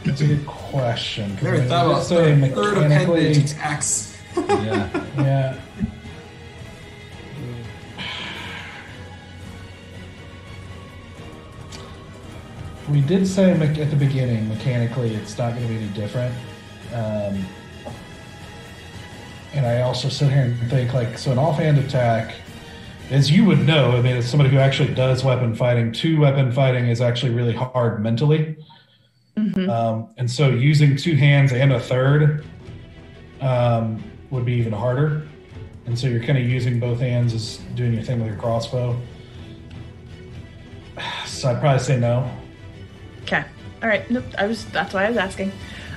That's a good question. 'Cause Never I mean, thought it about does say third mechanically- appendage attacks. Yeah. Yeah. We did say at the beginning, mechanically, it's not going to be any different. And I also sit here and think, like, so an offhand attack, as you would know, I mean, as somebody who actually does weapon fighting, 2 weapon fighting is actually really hard mentally. And so using 2 hands and a third would be even harder. And so you're kind of using both hands as doing your thing with your crossbow. So I'd probably say no. Okay. All right. Nope. That's why I was asking.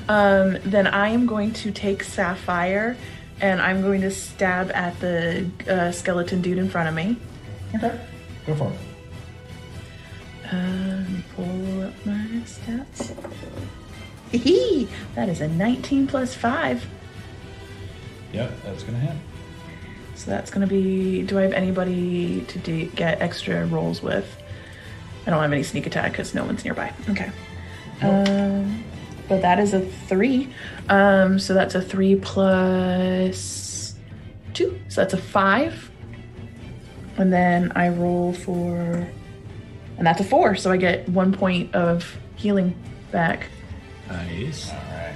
Then I am going to take Sapphire, and I'm going to stab at the skeleton dude in front of me. Okay. Go for it. Pull up my stats. Hee. That is a 19 plus 5. Yep, that's going to hit. So that's going to be... Do I have anybody to get extra rolls with? I don't have any sneak attack because no one's nearby. Okay. But that is a 3. So that's a 3 plus 2. So that's a 5. And then I roll for... And that's a 4. So I get 1 point of healing back. Nice. All right.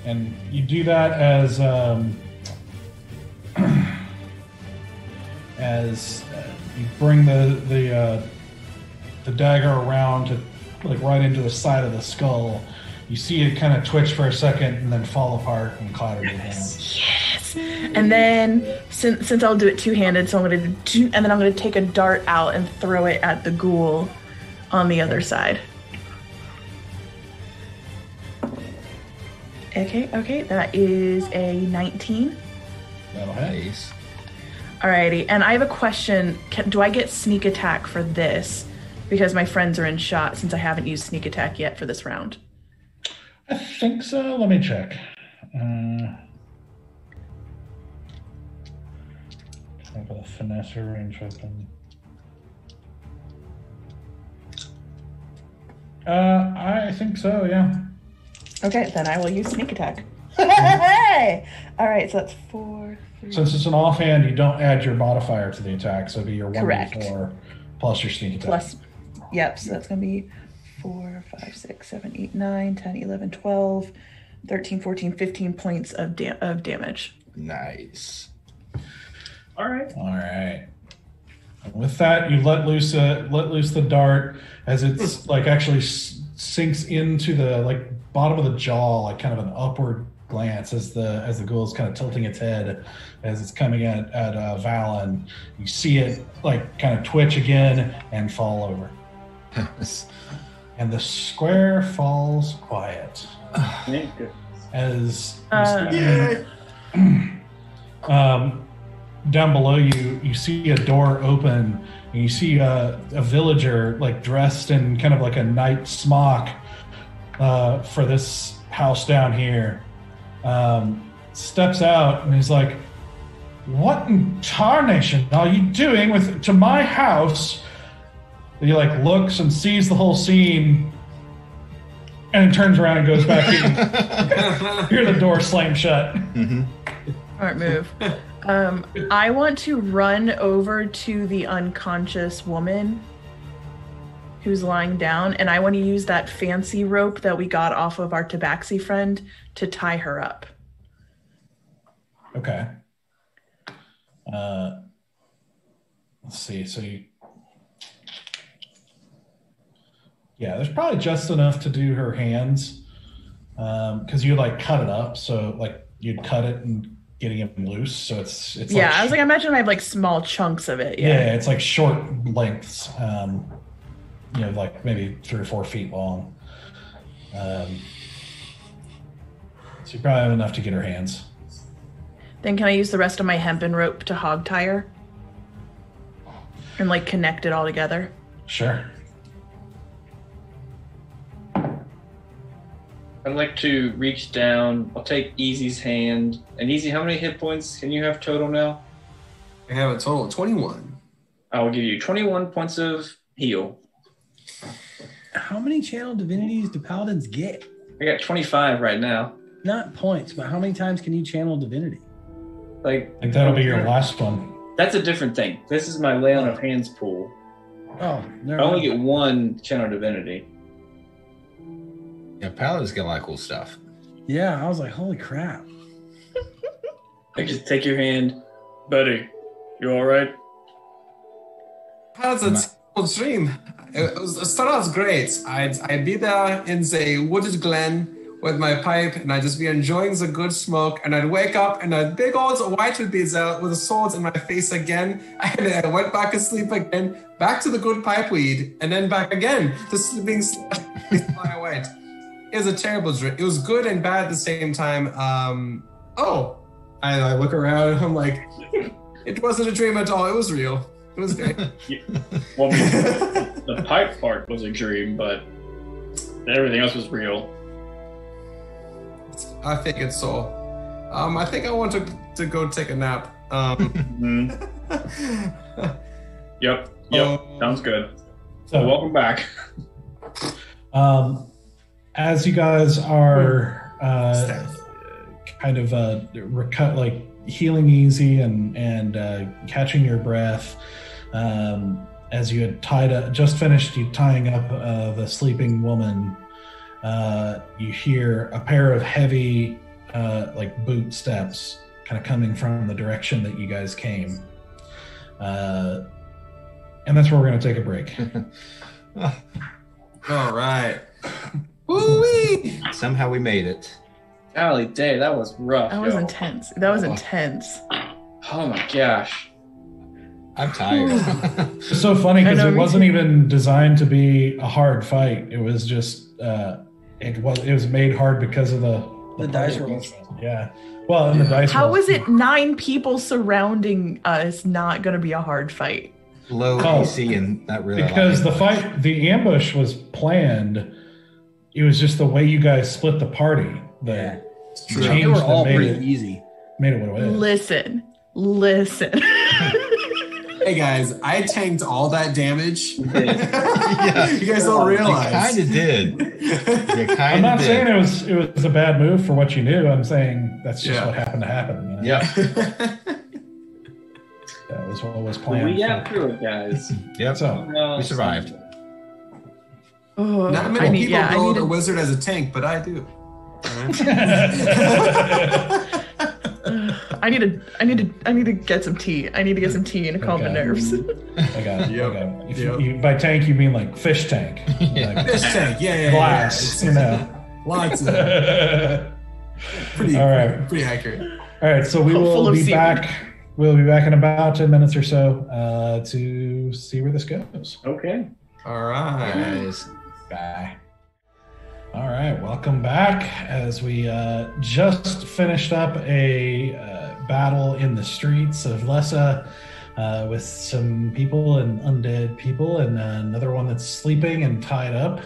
And you do that as you bring the dagger around to like right into the side of the skull, You see it kind of twitch for a second and then fall apart and clatter to the ground. Yes. And then since I'll do it two-handed, so I'm gonna do, and then I'm gonna take a dart out and throw it at the ghoul on the other side. Okay, that is a 19. That'll hit. Nice. Alrighty, and I have a question. Do I get sneak attack for this? Because my friends are in shot since I haven't used sneak attack yet for this round. I think so. Let me check. With a finesse or range weapon. I think so, yeah. Okay, then I will use sneak attack. Alright, so that's 4, 3. Since it's an offhand, you don't add your modifier to the attack, so it'll be your 1d4 plus your sneak attack. Plus, yep, so that's going to be 4, 5, 6, 7, 8, 9, 10, 11, 12, 13, 14, 15 points of damage. Nice. All right. And with that, you let loose the dart as it's like actually sinks into the like bottom of the jaw, like kind of an upward glance as the ghoul is kind of tilting its head as it's coming at Valen. You see it like kind of twitch again and fall over. And the square falls quiet. As down below you see a door open, and you see a villager like dressed in kind of like a night smock for this house down here. Steps out and he's like, "What in tarnation are you doing to my house?" He like looks and sees the whole scene, and then turns around and goes back in. Hear the door slam shut. Mm-hmm. Smart move. I want to run over to the unconscious woman who's lying down, and I want to use that fancy rope that we got off of our Tabaxi friend to tie her up. Okay. Let's see. So there's probably just enough to do her hands, because you like cut it up, so like you'd cut it and getting him loose. So it's yeah. like, I was like, I imagine I have like small chunks of it. Yeah, it's like short lengths. Like maybe 3 or 4 feet long. So you probably have enough to get her hands. Then can I use the rest of my hempen rope to hog tie her? And like connect it all together? Sure. I'd like to reach down. I'll take Easy's hand. And Easy, how many hit points can you have total now? I have a total of 21. I will give you 21 points of heal. How many channel divinities do paladins get? I got 25 right now. Not points, but how many times can you channel divinity? Like, I think that'll be your last one. that's a different thing. This is my lay on of hands pool. Oh, I only get 1 channel divinity. Yeah, paladins get a lot of cool stuff. Yeah, I was like, holy crap. I just take your hand, buddy. You all right? That's a terrible dream. It started out great. I'd be there in the wooded glen with my pipe, and I'd just be enjoying the good smoke, and I'd wake up, and a big old white would be there with the swords in my face again, and I went back to sleep again, back to the good pipe weed, and then back again to being slashed by a white. It was a terrible dream. It was good and bad at the same time. I look around, and I'm like, it wasn't a dream at all. It was real. It was great. Well, the pipe part was a dream, but everything else was real. I figured so. I think I want to go take a nap. Yep. Sounds good. So Welcome back. As you guys are kind of like healing easy and catching your breath, as you had just finished tying up the sleeping woman, you hear a pair of heavy like boot steps kind of coming from the direction that you guys came, and that's where we're going to take a break. All right. Woo-wee! somehow we made it. Golly day, that was rough. That was yo. intense. That was intense. Oh my gosh. I'm tired. It's so funny I because know, it me wasn't too. even designed to be a hard fight. It was just it was made hard because of the dice party rolls. arrangement. Yeah. Well, and the dice How rolls. is it 9 people surrounding us not going to be a hard fight? Low Oh, AC and not really. Because the alive. the ambush was planned. It was just the way you guys split the party that True. They changed were that all made pretty it easy. made it what it is. Listen. Hey guys, I tanked all that damage. Yeah. You guys don't You realize. kind of did. You kind I'm not did. saying it was a bad move for what you knew. I'm saying that's just Yeah. what happened to happen. You know? Yep. That was what was But planned. we got through it, guys. Yep. So We survived. Oh, Not many people I build need a wizard as a tank, but I do. I need to get some tea. I need to get some tea and calm my Okay. nerves. I got it. Yep. Okay. If Yep. you by tank you mean like fish tank, like Fish tank, yeah. glass, you know. Lots of pretty, All right. pretty accurate. All right, so we Full will of be seaweed. back. We'll be back in about 10 minutes or so to see where this goes. Okay. All right. Guys. Bye. All right, welcome back. As we just finished up a battle in the streets of Lessa with some people and undead people, and another one that's sleeping and tied up.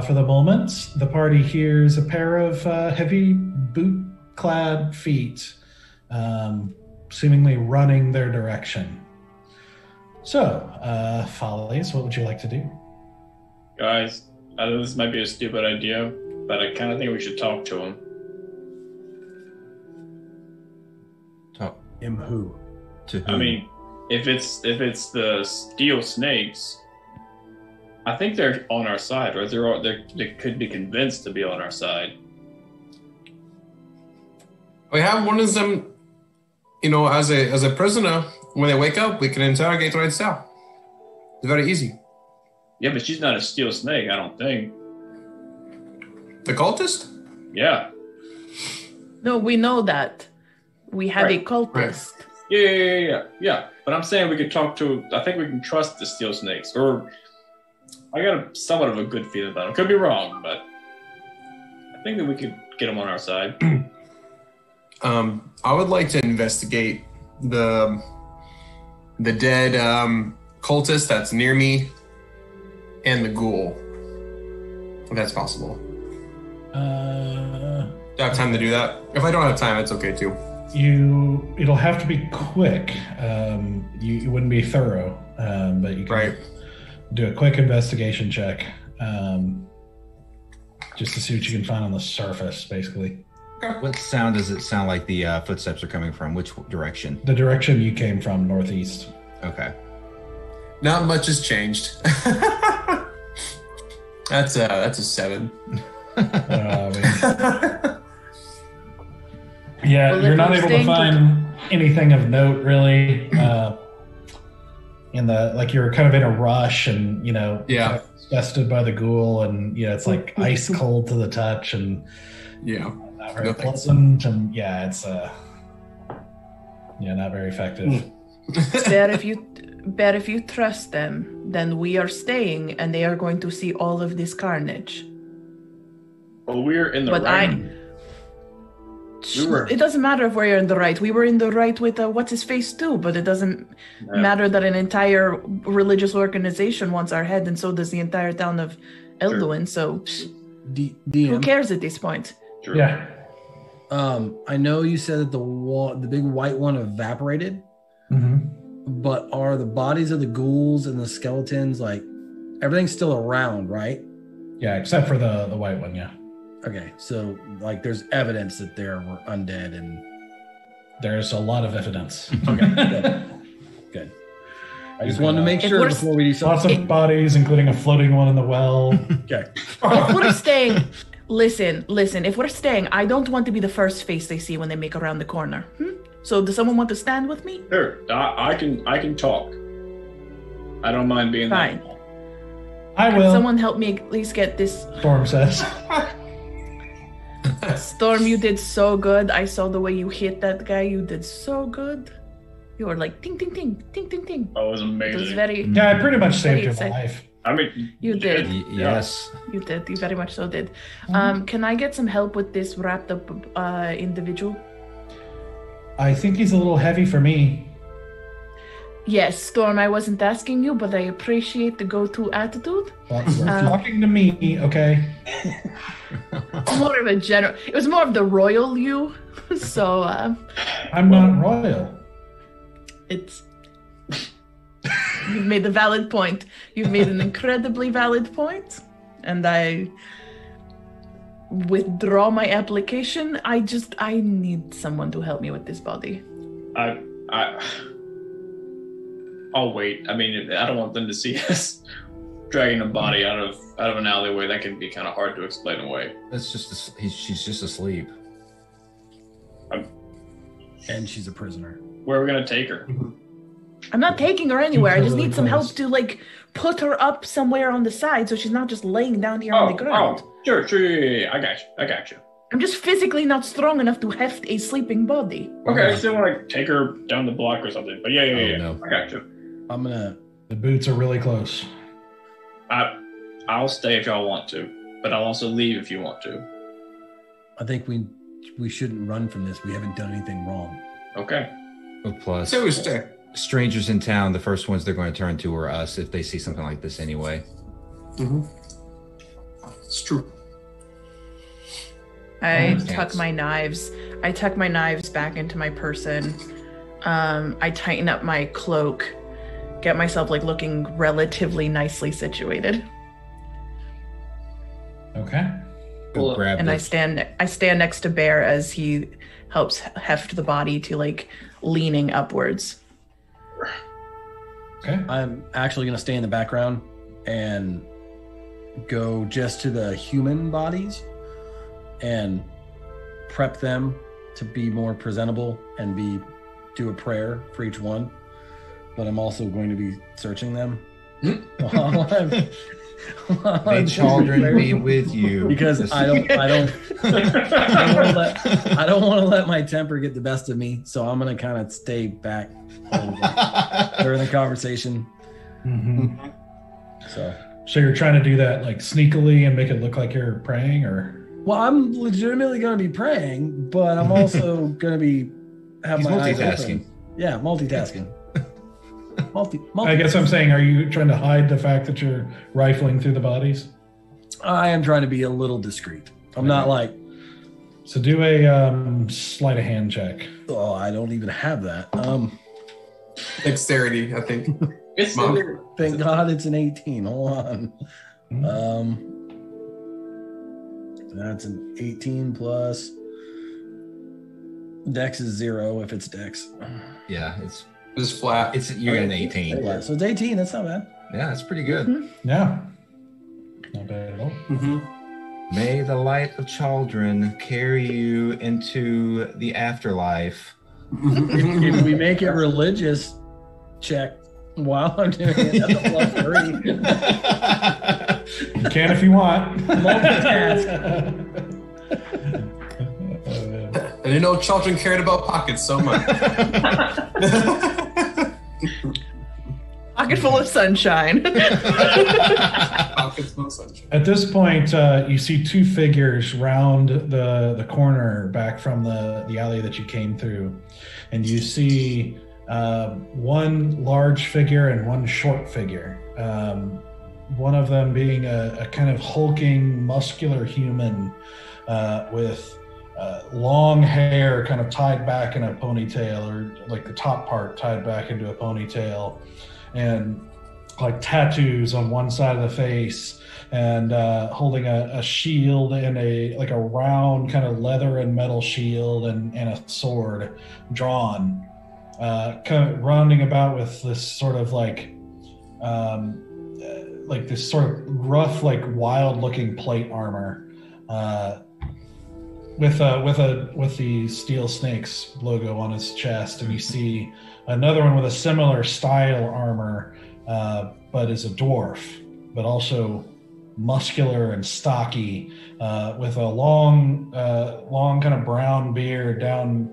For the moment, the party hears a pair of heavy boot-clad feet, seemingly running their direction. So, Follies, what would you like to do? Guys, I know this might be a stupid idea, but I kind of think we should talk to him. Talk Him who? to who? I mean, if it's the steel snakes, I think they're on our side, or they could be convinced to be on our side. We have one of them, as a prisoner. When they wake up, we can interrogate right now. It's very easy. Yeah, but she's not a steel snake, I don't think. The cultist? Yeah. No, we know that. We have Right. a cultist. Yeah. But I'm saying we could talk to. I think we can trust the steel snakes, or I got somewhat of a good feeling about them. Could be wrong, but I think that we could get them on our side. I would like to investigate the dead cultist that's near me and the ghoul, if that's possible. Do I have time to do that? If I don't have time, it's okay too. It'll have to be quick. You wouldn't be thorough, but you can Right. do a quick investigation check, just to see what you can find on the surface, basically. What sound does it sound like the footsteps are coming from? Which direction? The direction you came from, northeast. Okay. Not much has changed. That's a 7. Yeah, Well, you're if not we're able to staying find anything of note, really. You're kind of in a rush, and Yeah. kind of disgusted by the ghoul, and it's like ice cold to the touch, and Yeah. not very No thanks. pleasant, and it's not very effective. But if you trust them, then we are staying, and they are going to see all of this carnage. Well, we're in the But right. We were- It doesn't matter if we're in the right. We were in the right with what's his face too, but it doesn't Yeah. matter that an entire religious organization wants our head, and so does the entire town of Elduin. So who DM. cares at this point? True. Yeah. I know you said that the big white one evaporated, hmm but are the bodies of the ghouls and the skeletons everything's still around, right? Yeah, except for the white one. Yeah, Okay, so there's evidence that there were undead and there's a lot of evidence. okay, good. I just wanted to make If sure we're- before we do Lots something. of bodies, including a floating one in the well. Okay. If we're staying, listen. If we're staying, I don't want to be the first face they see when they make around the corner. So does someone want to stand with me? Sure. I can talk. I don't mind being Fine. that. I Can will. someone help me at least get this? Storm says. Storm, you did so good. I saw the way you hit that guy. You did so good. You were like ting ting ting ting ting ting. That was It was amazing. very. Yeah, I pretty much saved your exciting. life. I mean, You did. Yes. You did. You very much so did. Can I get some help with this wrapped up individual? I think he's a little heavy for me. Yes, Storm. I wasn't asking you, but I appreciate the go-to attitude. But you're talking to me, okay? More of a general. It was more of the royal you. So I'm not royal. it's. You've made a valid point. You've made an incredibly valid point, and I withdraw my application. I need someone to help me with this body. I'll wait. I mean, I don't want them to see us dragging a body out of an alleyway. That can be kind of hard to explain away. That's just she's just asleep. And she's a prisoner. Where are we gonna take her? I'm not taking her anywhere. I just Really need some help close. to like put her up somewhere on the side so she's not just laying down here on the ground. Sure, yeah. I got you. I'm just physically not strong enough to heft a sleeping body. Okay, I still want to take her down the block or something. But yeah. no. I got you. I'm gonna. The boots are really close. I'll stay if y'all want to, but I'll also leave if you want to. I think we shouldn't run from this. We haven't done anything wrong. Okay. Plus, So we stay. strangers in town, the first ones they're going to turn to are us if they see something like this anyway. It's true. I Oh, tuck yes. my knives. I tuck my knives back into my person. I tighten up my cloak. Get myself like looking relatively nicely situated. Okay. Go Well, grab And I the- stand next to Bear as he helps heft the body to like leaning upwards. Okay. I'm actually gonna stay in the background and go just to the human bodies and prep them to be more presentable and do a prayer for each one. But I'm also going to be searching them. while I'm May children be with you. because I don't want to let my temper get the best of me, so I'm gonna kind of stay back a little bit during the conversation. Mhm. So, So you're trying to do that like sneakily and make it look like you're praying, or well, I'm legitimately gonna be praying, but I'm also gonna be have He's my eyes multitasking. open. Yeah, multitasking. multi. I guess I'm saying, are you trying to hide the fact that you're rifling through the bodies? I am trying to be a little discreet. I'm not like, So do a sleight of hand check. oh, I don't even have that. Dexterity, I think. It's Mom. Thank God it's an 18. Hold on. That's an 18 plus. Dex is 0 if it's Dex. Yeah, it's Just flat. you're an 18. Yeah, so it's 18. That's not bad. Yeah, that's pretty good. Yeah. Not bad at all. May the light of children carry you into the afterlife. If we make it religious, check while I'm doing it. That's a plus 3. You can if you want. Multitask. I didn't know children cared about pockets so much. Pocket full of sunshine. Pockets, no sunshine. At this point, you see two figures round the corner back from the alley that you came through. And you see one large figure and one short figure. One of them being a kind of hulking, muscular human with long hair kind of tied back in a ponytail, or like the top part tied back into a ponytail, and like tattoos on one side of the face, and holding a shield and a round kind of leather and metal shield and a sword drawn, kind of rounding about with this sort of like this sort of rough, like wild looking plate armor, with the Steel Snakes logo on his chest. And you see another one with a similar style armor, but is a dwarf, but also muscular and stocky, with a long kind of brown beard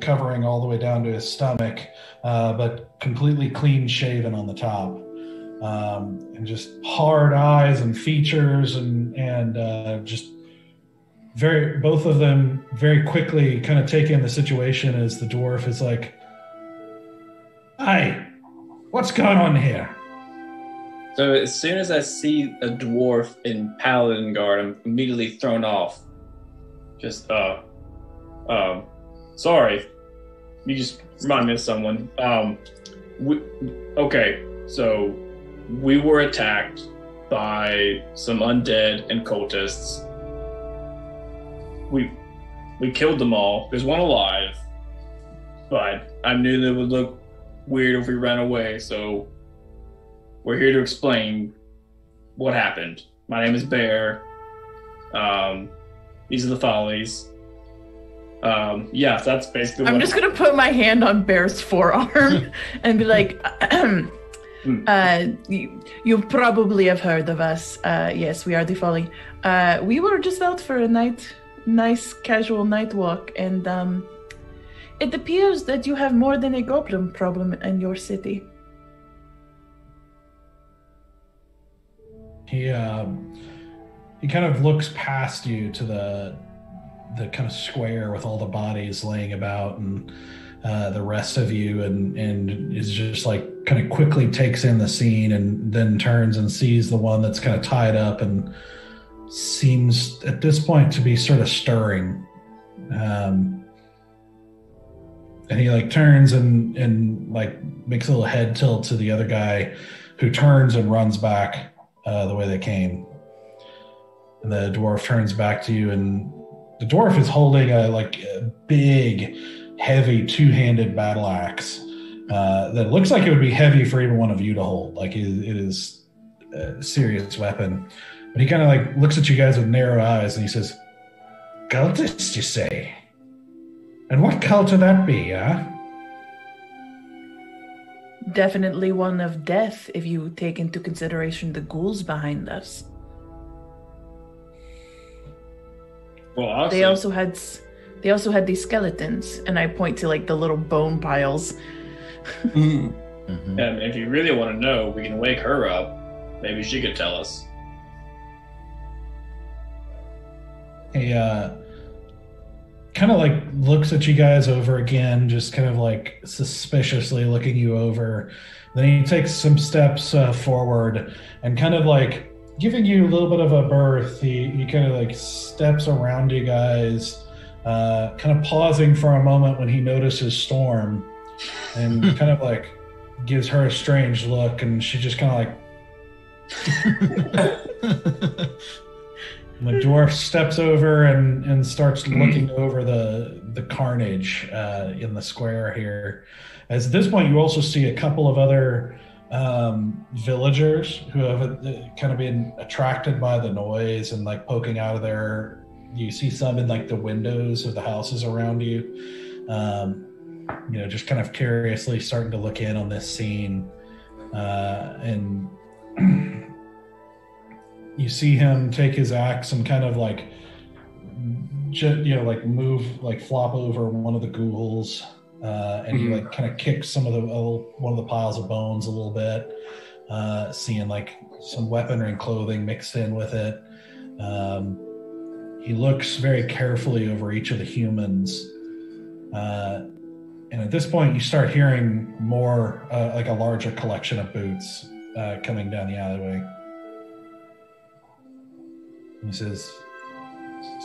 covering all the way down to his stomach, but completely clean shaven on the top, and just hard eyes and features, and just both of them very quickly kind of take in the situation as the dwarf is like, "Hey, what's going on here?" So as soon as I see a dwarf in paladin guard, I'm immediately thrown off. Just, sorry. You just remind me of someone. Okay, so we were attacked by some undead and cultists. We killed them all. There's one alive, but I knew that it would look weird if we ran away, so we're here to explain what happened. My name is Bear. These are the Follies. Yeah, that's basically I'm just going to put my hand on Bear's forearm and be like, you probably have heard of us. Yes, we are the Folly. We were just out for a nice casual night walk, and it appears that you have more than a goblin problem in your city. He kind of looks past you to the kind of square with all the bodies laying about, and the rest of you, and is just like kind of quickly takes in the scene, and then turns and sees the one that's kind of tied up and seems at this point to be sort of stirring. And he like turns and like makes a little head tilt to the other guy, who turns and runs back the way they came. And the dwarf turns back to you, and the dwarf is holding a big, heavy, two-handed battle axe that looks like it would be heavy for even one of you to hold. Like it is a serious weapon. But he kind of like looks at you guys with narrow eyes, and he says, "Cultist, you say? And what cult would that be, huh?" Definitely one of death, if you take into consideration the ghouls behind us. Well, they also had these skeletons, and I point to like the little bone piles. And if you really want to know, we can wake her up. Maybe she could tell us. He kind of like looks at you guys over again, just kind of like suspiciously looking you over. Then he takes some steps forward and kind of like giving you a little bit of a berth. He kind of like steps around you guys, kind of pausing for a moment when he notices Storm, and kind of like gives her a strange look, and she just kind of like and the dwarf steps over and starts looking over the carnage in the square here. As at this point, you also see a couple of other villagers who have kind of been attracted by the noise and like poking out of there. You see some in like the windows of the houses around you, just kind of curiously starting to look in on this scene. And you see him take his axe and kind of like, move, like flop over one of the ghouls. And he like kind of kicks one of the piles of bones a little bit, seeing like some weaponry and clothing mixed in with it. He looks very carefully over each of the humans. And at this point, you start hearing more, like a larger collection of boots coming down the alleyway. He says,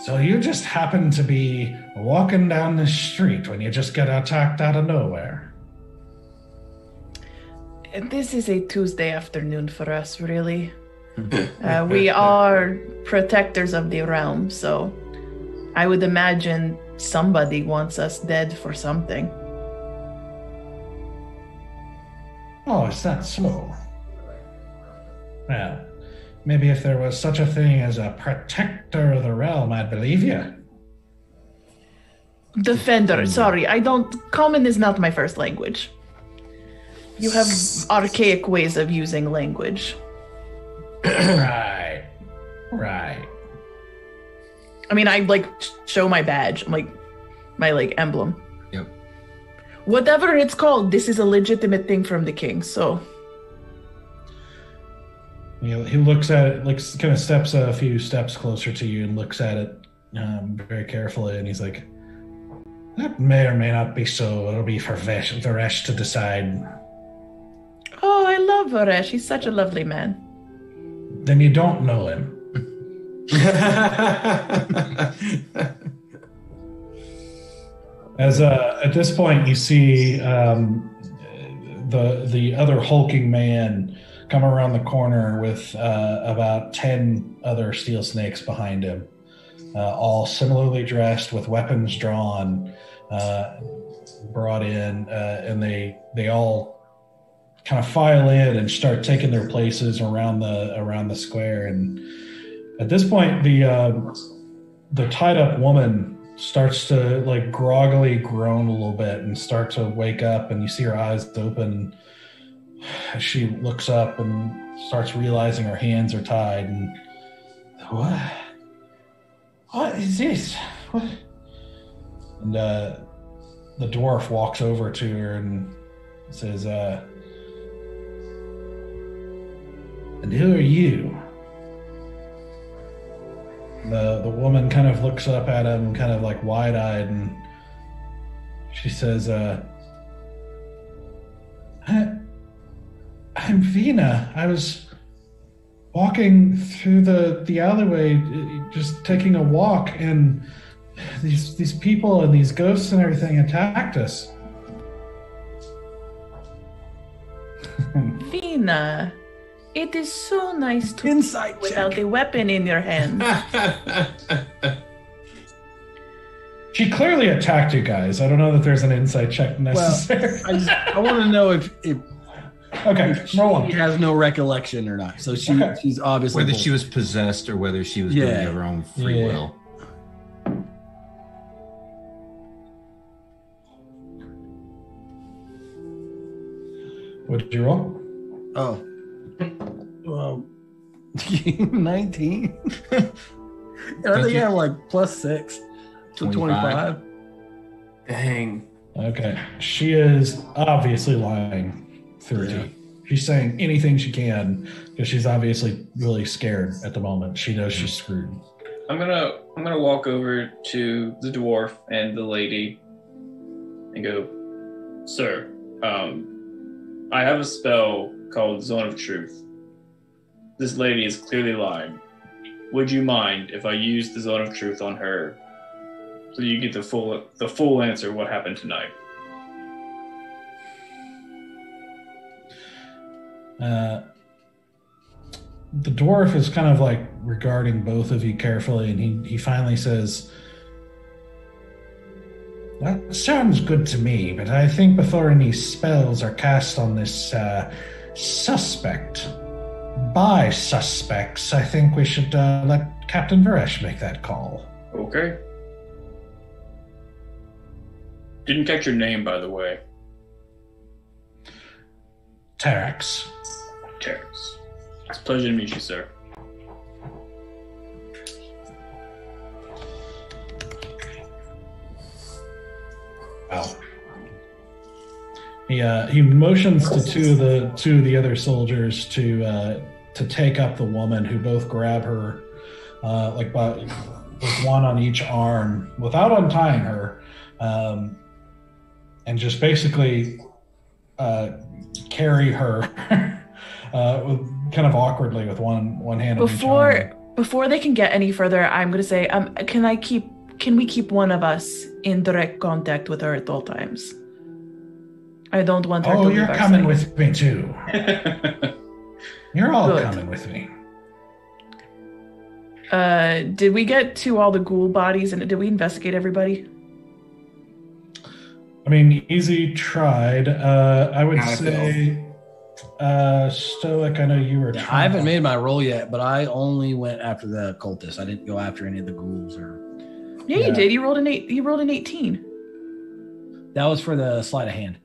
"So you just happen to be walking down the street when you just get attacked out of nowhere?" This is a Tuesday afternoon for us, really. We are protectors of the realm, so I would imagine somebody wants us dead for something. Oh, is that so? Well, maybe if there was such a thing as a protector of the realm, I'd believe you. Defender, sorry, Common is not my first language. You have archaic ways of using language. Right. Right. I mean, I like show my badge, like my like emblem. Yep. Whatever it's called, this is a legitimate thing from the king. So He looks at it, like kind of steps a few steps closer to you and looks at it very carefully, and he's like, "That may or may not be so. It'll be for Varesh to decide." oh, I love Varesh. He's such a lovely man. Then you don't know him. As at this point, you see the other hulking man come around the corner with about 10 other steel snakes behind him, all similarly dressed with weapons drawn, brought in, and they all kind of file in and start taking their places around the square. And at this point, the tied up woman starts to like groggily groan a little bit and start to wake up, and you see her eyes open. She looks up and starts realizing her hands are tied. And what is this? What? And the dwarf walks over to her and says, "And who are you?" The woman kind of looks up at him, kind of like wide-eyed, and she says, I'm Vina. I was walking through the alleyway, just taking a walk, and these people and these ghosts and everything attacked us." Vina, it is so nice to Insight without check. a weapon in your hand. She clearly attacked you guys. I don't know that there's an insight check necessary. I want to know if Okay, roll she one. has no recollection or not. So she's obviously Whether she was possessed or whether she was doing her own free will. What did you roll? Oh. Well, 19. And I think I have like +6 to 25. Dang. Okay. She is obviously lying through you. She's saying anything she can because she's obviously really scared at the moment. She knows she's screwed. I'm gonna walk over to the dwarf and the lady and go, "Sir, I have a spell called Zone of Truth. This lady is clearly lying. Would you mind if I use the Zone of Truth on her so you get the full answer what happened tonight?" The dwarf is kind of like regarding both of you carefully, and he finally says, "That sounds good to me, but I think before any spells are cast on this suspect, by suspects, I think we should let Captain Varesh make that call." Okay. Didn't catch your name, by the way. Terex. Terrence. It's a pleasure to meet you, sir. Wow. He motions to two of the other soldiers to take up the woman, who both grab her with one on each arm without untying her, and just basically carry her kind of awkwardly with one hand on each arm. Before they can get any further, I'm going to say, can we keep one of us in direct contact with her at all times? I don't want her to leave you're our coming sight. with me too. You're all Good. coming with me. Did we get to all the ghoul bodies, and did we investigate everybody? I mean, Easy tried. I would Yeah, I say, Stoic, I know you were trying. I haven't made my roll yet, but I only went after the cultists. I didn't go after any of the ghouls or. Yeah, Yeah. you did. You rolled an 8. You rolled an 18. That was for the sleight of hand.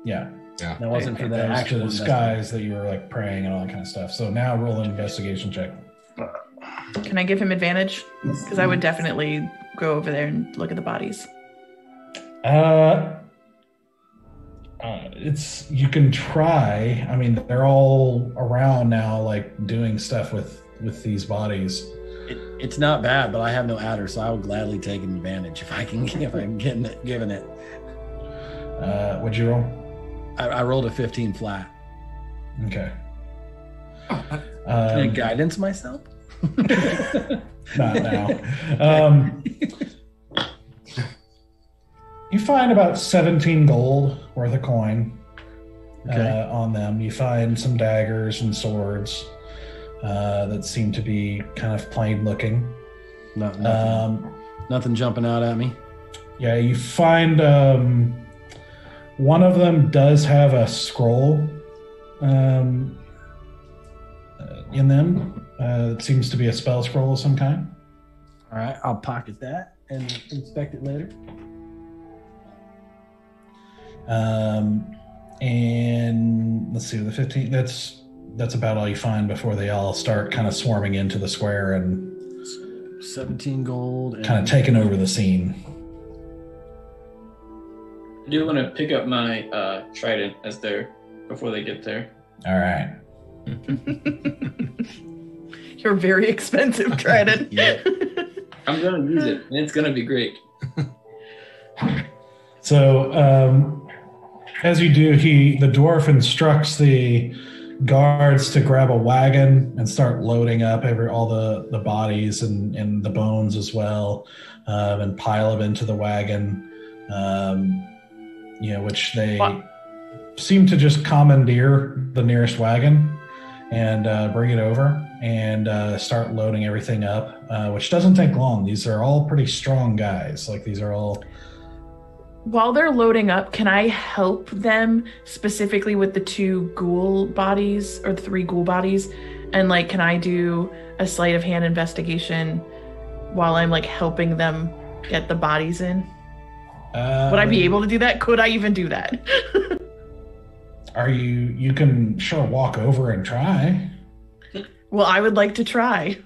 Yeah. That wasn't for the That was actual the investigation. disguise that you were like praying and all that kind of stuff. So now roll an investigation check. Can I give him advantage? Because I would definitely go over there and look at the bodies. It's you can try. I mean, they're all around now, like doing stuff with these bodies. It's not bad, but I have no adder, so I will gladly take an advantage if I'm given it. What'd you roll? I rolled a 15 flat. Okay. Can I guidance myself? Not now. You find about 17 gold worth of coin on them. You find some daggers and swords that seem to be kind of plain looking. Nothing jumping out at me. Yeah, you find one of them does have a scroll in them. It seems to be a spell scroll of some kind. All right, I'll pocket that and inspect it later. And let's see, the 15. That's about all you find before they all start kind of swarming into the square and 17 gold, and kind of taking over the scene. I do want to pick up my trident before they get there. All right. Your very expensive trident. Yeah. I'm gonna use it, and it's gonna be great. So, as you do, the dwarf instructs the guards to grab a wagon and start loading up all the bodies and the bones as well, and pile them into the wagon. Which they seem to just commandeer the nearest wagon and bring it over and start loading everything up, which doesn't take long. These are all pretty strong guys. Like, these are all... While they're loading up, can I help them specifically with the 2 ghoul bodies or the 3 ghoul bodies? And like, can I do a sleight of hand investigation while I'm like helping them get the bodies in? Would I be able to do that? Could I even do that? You can sure walk over and try. Well, I would like to try.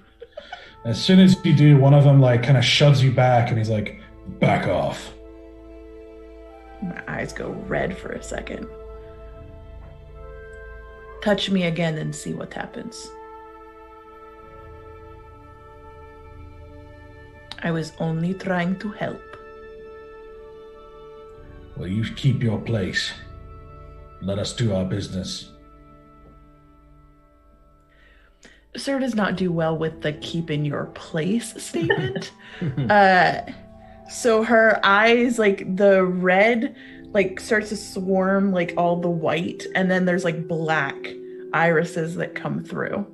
As soon as you do, one of them like kind of shoves you back and he's like, back off. My eyes go red for a second. Touch me again and see what happens. I was only trying to help. Well, you keep your place. Let us do our business. Sir does not do well with the keep in your place statement. So her eyes, like the red, like starts to swarm like all the white, and then there's like black irises that come through.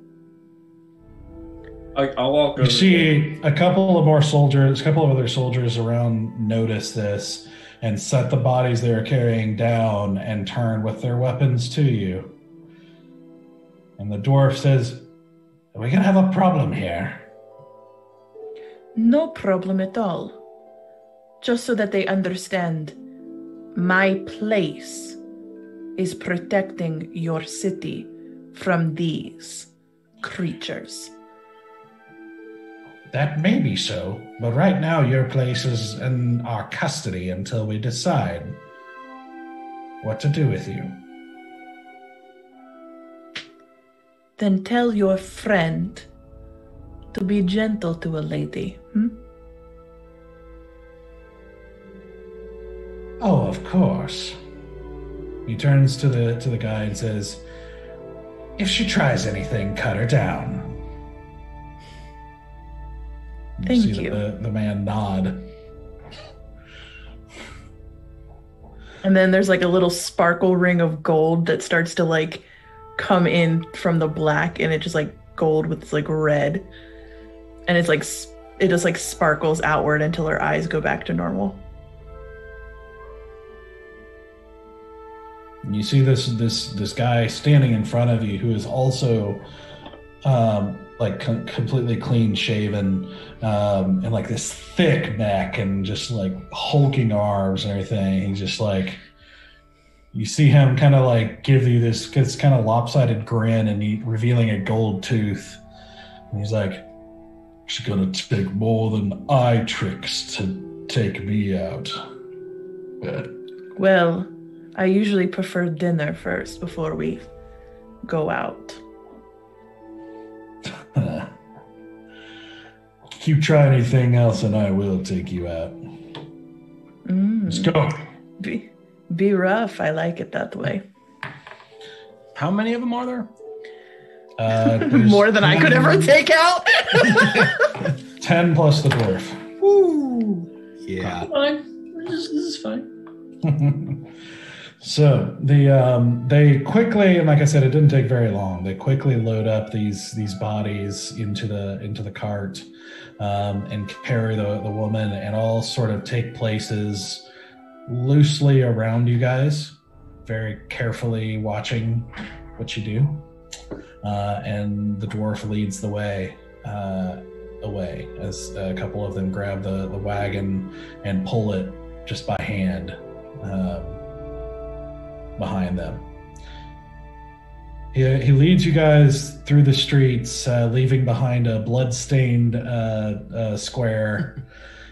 I'll walk over. You see a couple of other soldiers around notice this and set the bodies they were carrying down and turn with their weapons to you. And the dwarf says, "Are we gonna have a problem here?" No problem at all. Just so that they understand, my place is protecting your city from these creatures. That may be so, but right now your place is in our custody until we decide what to do with you. Then tell your friend to be gentle to a lady. Oh, of course. He turns to the guy and says, "If she tries anything, cut her down." Thank see you. The man nod. And then there's like a little sparkle ring of gold that starts to like come in from the black, and it just like gold with like red. And it's like, it just like sparkles outward until her eyes go back to normal. You see this guy standing in front of you who is also completely clean shaven and like this thick neck and just like hulking arms and everything. He's just like, you see him kind of like give you this kind of lopsided grin and revealing a gold tooth. And he's like, It's gonna take more than eye tricks to take me out. But Well, I usually prefer dinner first before we go out. if you try anything else, and I will take you out. Let's go. Be rough. I like it that way. How many of them are there? More than I could ever take out. 10 plus the dwarf. Woo! Yeah. Fine. This is fine. So they quickly, and like I said, it didn't take very long. They quickly load up these bodies into the cart and carry the woman, and all sort of take places loosely around you guys, very carefully watching what you do. And the dwarf leads the way away as a couple of them grab the wagon and pull it just by hand behind them. He leads you guys through the streets, leaving behind a blood-stained square,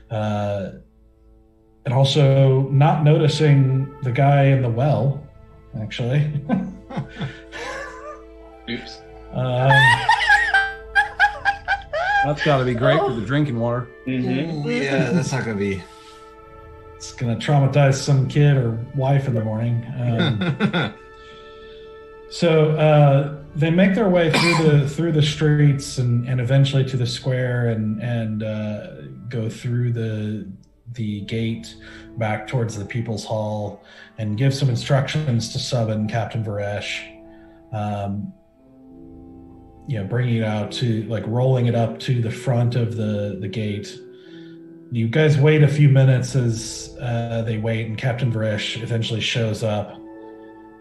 and also not noticing the guy in the well, actually. Oops. That's got to be great for the drinking water. Mm-hmm. Yeah, that's not gonna be. It's gonna traumatize some kid or wife in the morning. So they make their way through the streets and eventually to the square and go through the gate back towards the People's Hall and give some instructions to summon Captain Varesh. Bringing it out to, like, rolling it up to the front of the gate. You guys wait a few minutes as they wait, and Captain Varesh eventually shows up.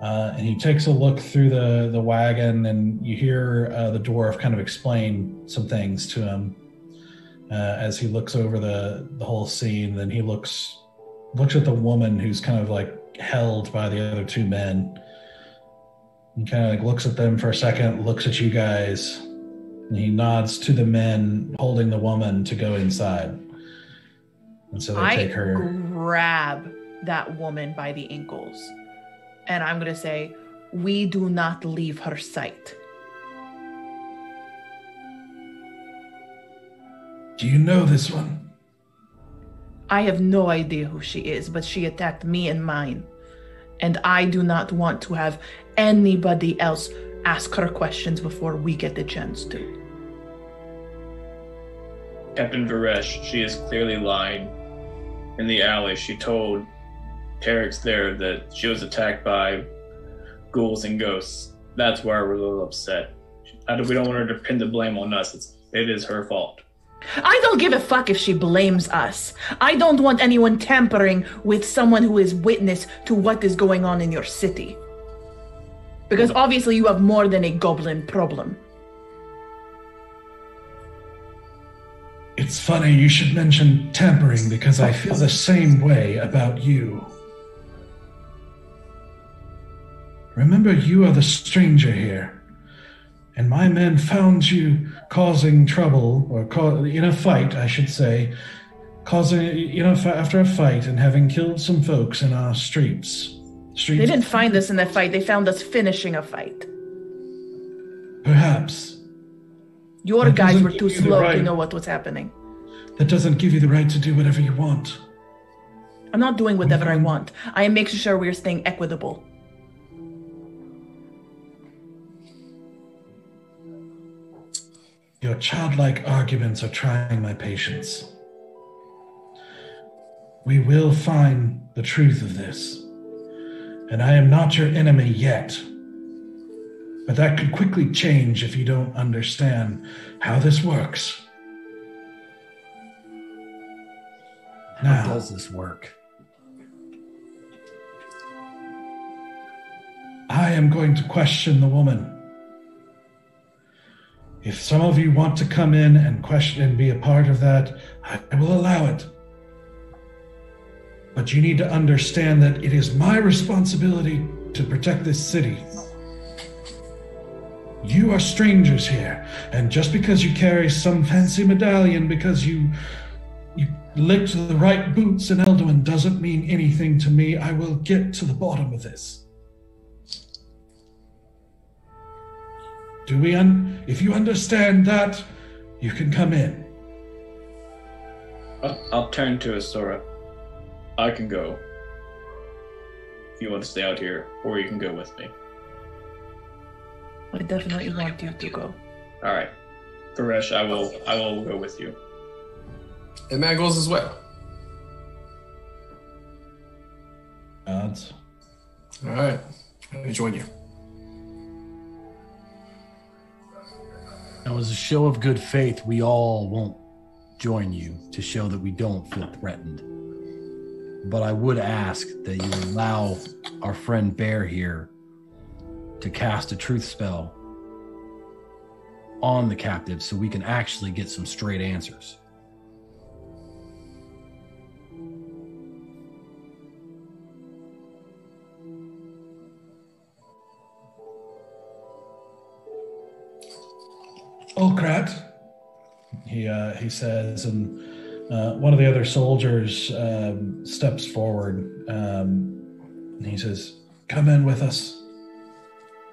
And he takes a look through the wagon, and you hear the dwarf kind of explain some things to him as he looks over the whole scene. Then he looks at the woman who's kind of like held by the other two men. He kind of like looks at them for a second, looks at you guys, and he nods to the men holding the woman to go inside. And so they take her. Grab that woman by the ankles, and I'm going to say, we do not leave her sight. Do you know this one? I have no idea who she is, but she attacked me and mine. And I do not want to have anybody else ask her questions before we get the chance to. Captain Varesh, she is clearly lying. In the alley, she told Terex there that she was attacked by ghouls and ghosts. That's why we're a little upset. We don't want her to pin the blame on us. It is her fault. I don't give a fuck if she blames us. I don't want anyone tampering with someone who is witness to what is going on in your city. Because obviously you have more than a goblin problem. It's funny you should mention tampering, because I feel the same way about you. Remember, you are the stranger here. And my men found you causing trouble, or in a fight, I should say, after a fight and having killed some folks in our streets. They didn't find us in that fight. They found us finishing a fight. Perhaps. Your guys were too slow to know what was happening. That doesn't give you the right to do whatever you want. I'm not doing whatever I want. I am making sure we're staying equitable. Your childlike arguments are trying my patience. We will find the truth of this. And I am not your enemy yet. But that could quickly change if you don't understand how this works. How does this work? I am going to question the woman. If some of you want to come in and question and be a part of that, I will allow it. But you need to understand that it is my responsibility to protect this city. You are strangers here, and just because you carry some fancy medallion because you licked the right boots in Elduin doesn't mean anything to me. I will get to the bottom of this. If you understand that, you can come in. I'll turn to Asura. I can go. If you want to stay out here, or you can go with me. I definitely want you to go. All right, Varesh, I will go with you. And Matt goes as well. Odds. All right. I join you. Now, as a show of good faith, we all won't join you to show that we don't feel threatened. But I would ask that you allow our friend Bear here to cast a truth spell on the captive so we can actually get some straight answers. Olkrat, he says, and one of the other soldiers steps forward. And he says, "Come in with us."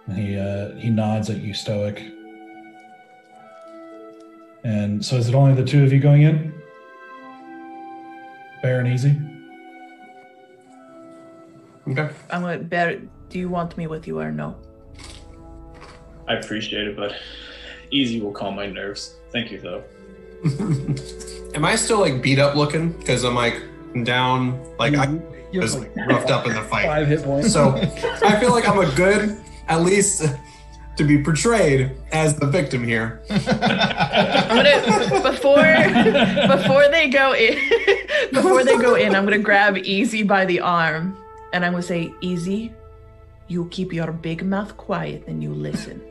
And he nods at you, Stoic. And so, is it only the two of you going in? Bear and Easy. Okay. I'm gonna Bear. Do you want me with you or no? I appreciate it, but Easy will calm my nerves. Thank you, though. Am I still like beat up looking? Because I'm like down, like I You're was like like roughed up in the fight. 5 hit points. So I feel like I'm a good, at least to be portrayed as the victim here. I'm gonna before they go in, I'm gonna grab Easy by the arm and I'm gonna say, "Easy, you keep your big mouth quiet and you listen."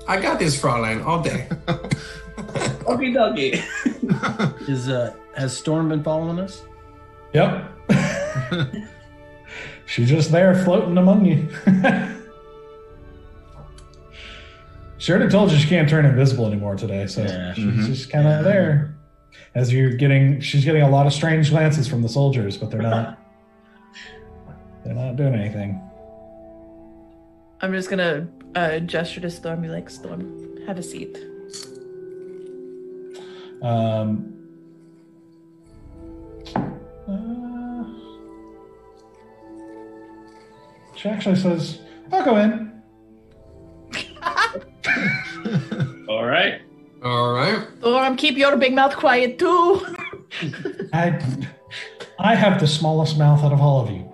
I got this, Fraulein, all day. Okie dokie. Has Storm been following us? Yep. She's just there floating among you. She already told you she can't turn invisible anymore today, so Yeah. she's just kind of there. As she's getting a lot of strange glances from the soldiers, but they're not doing anything. I'm just gonna gesture to Storm, be like, "Storm, have a seat." She actually says, "I'll go in." All right. All right. Storm, keep your big mouth quiet too. I have the smallest mouth out of all of you.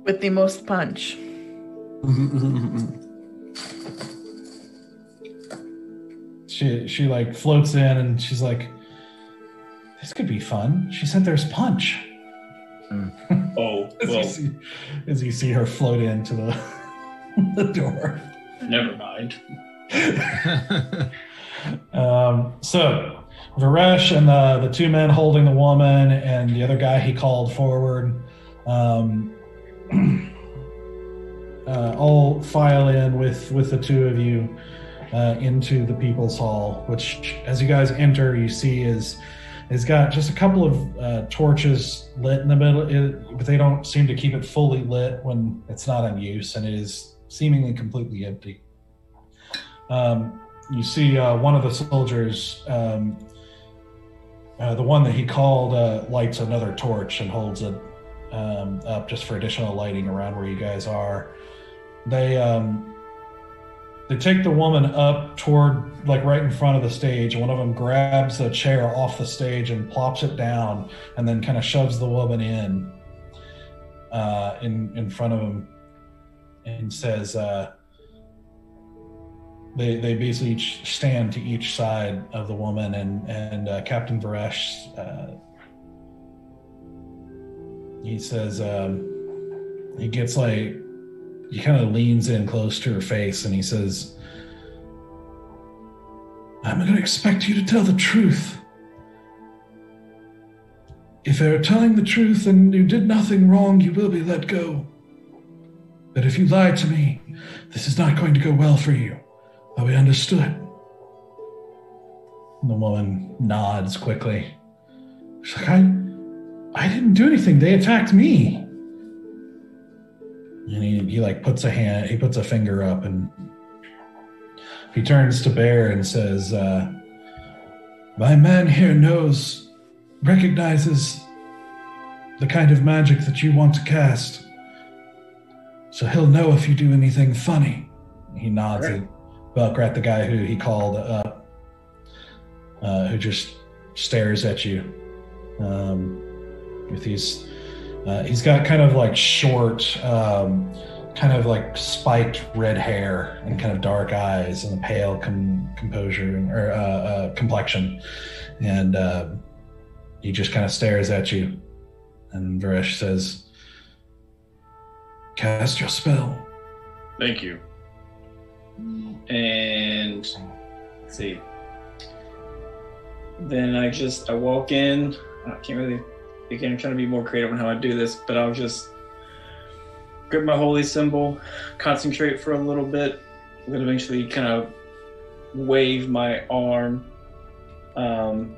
With the most punch. She like floats in and she's like, "This could be fun." She said there's punch. Oh, well, As you see her float into the door. never mind. So Varesh and the two men holding the woman and the other guy he called forward all file in with the two of you into the People's Hall, which as you guys enter you see is got just a couple of torches lit in the middle, but they don't seem to keep it fully lit when it's not in use, and it is seemingly completely empty. You see one of the soldiers, the one that he called, lights another torch and holds it up just for additional lighting around where you guys are. They take the woman up toward, like, right in front of the stage. One of them grabs a chair off the stage and plops it down, and then kind of shoves the woman in front of him, and says, they basically each stand to each side of the woman, and Captain Varesh, he says, he gets like, he kind of leans in close to her face and he says, "I'm going to expect you to tell the truth. If they're telling the truth and you did nothing wrong, you will be let go. that if you lie to me, this is not going to go well for you. Are we understood? The woman nods quickly. She's like, I didn't do anything. They attacked me. And he like puts a finger up, and he turns to Bear and says, my man here recognizes the kind of magic that you want to cast. So he'll know if you do anything funny. He nods at Belkrat, the guy who he called up, who just stares at you. With these, he's got kind of like short, kind of like spiked red hair and kind of dark eyes and a pale complexion, and he just kind of stares at you. And Varesh says, "Cast your spell." Thank you. And let's see. Then I walk in. I can't really. Again, I'm trying to be more creative on how I do this, but I'll just grab my holy symbol, concentrate for a little bit, then eventually kind of wave my arm, and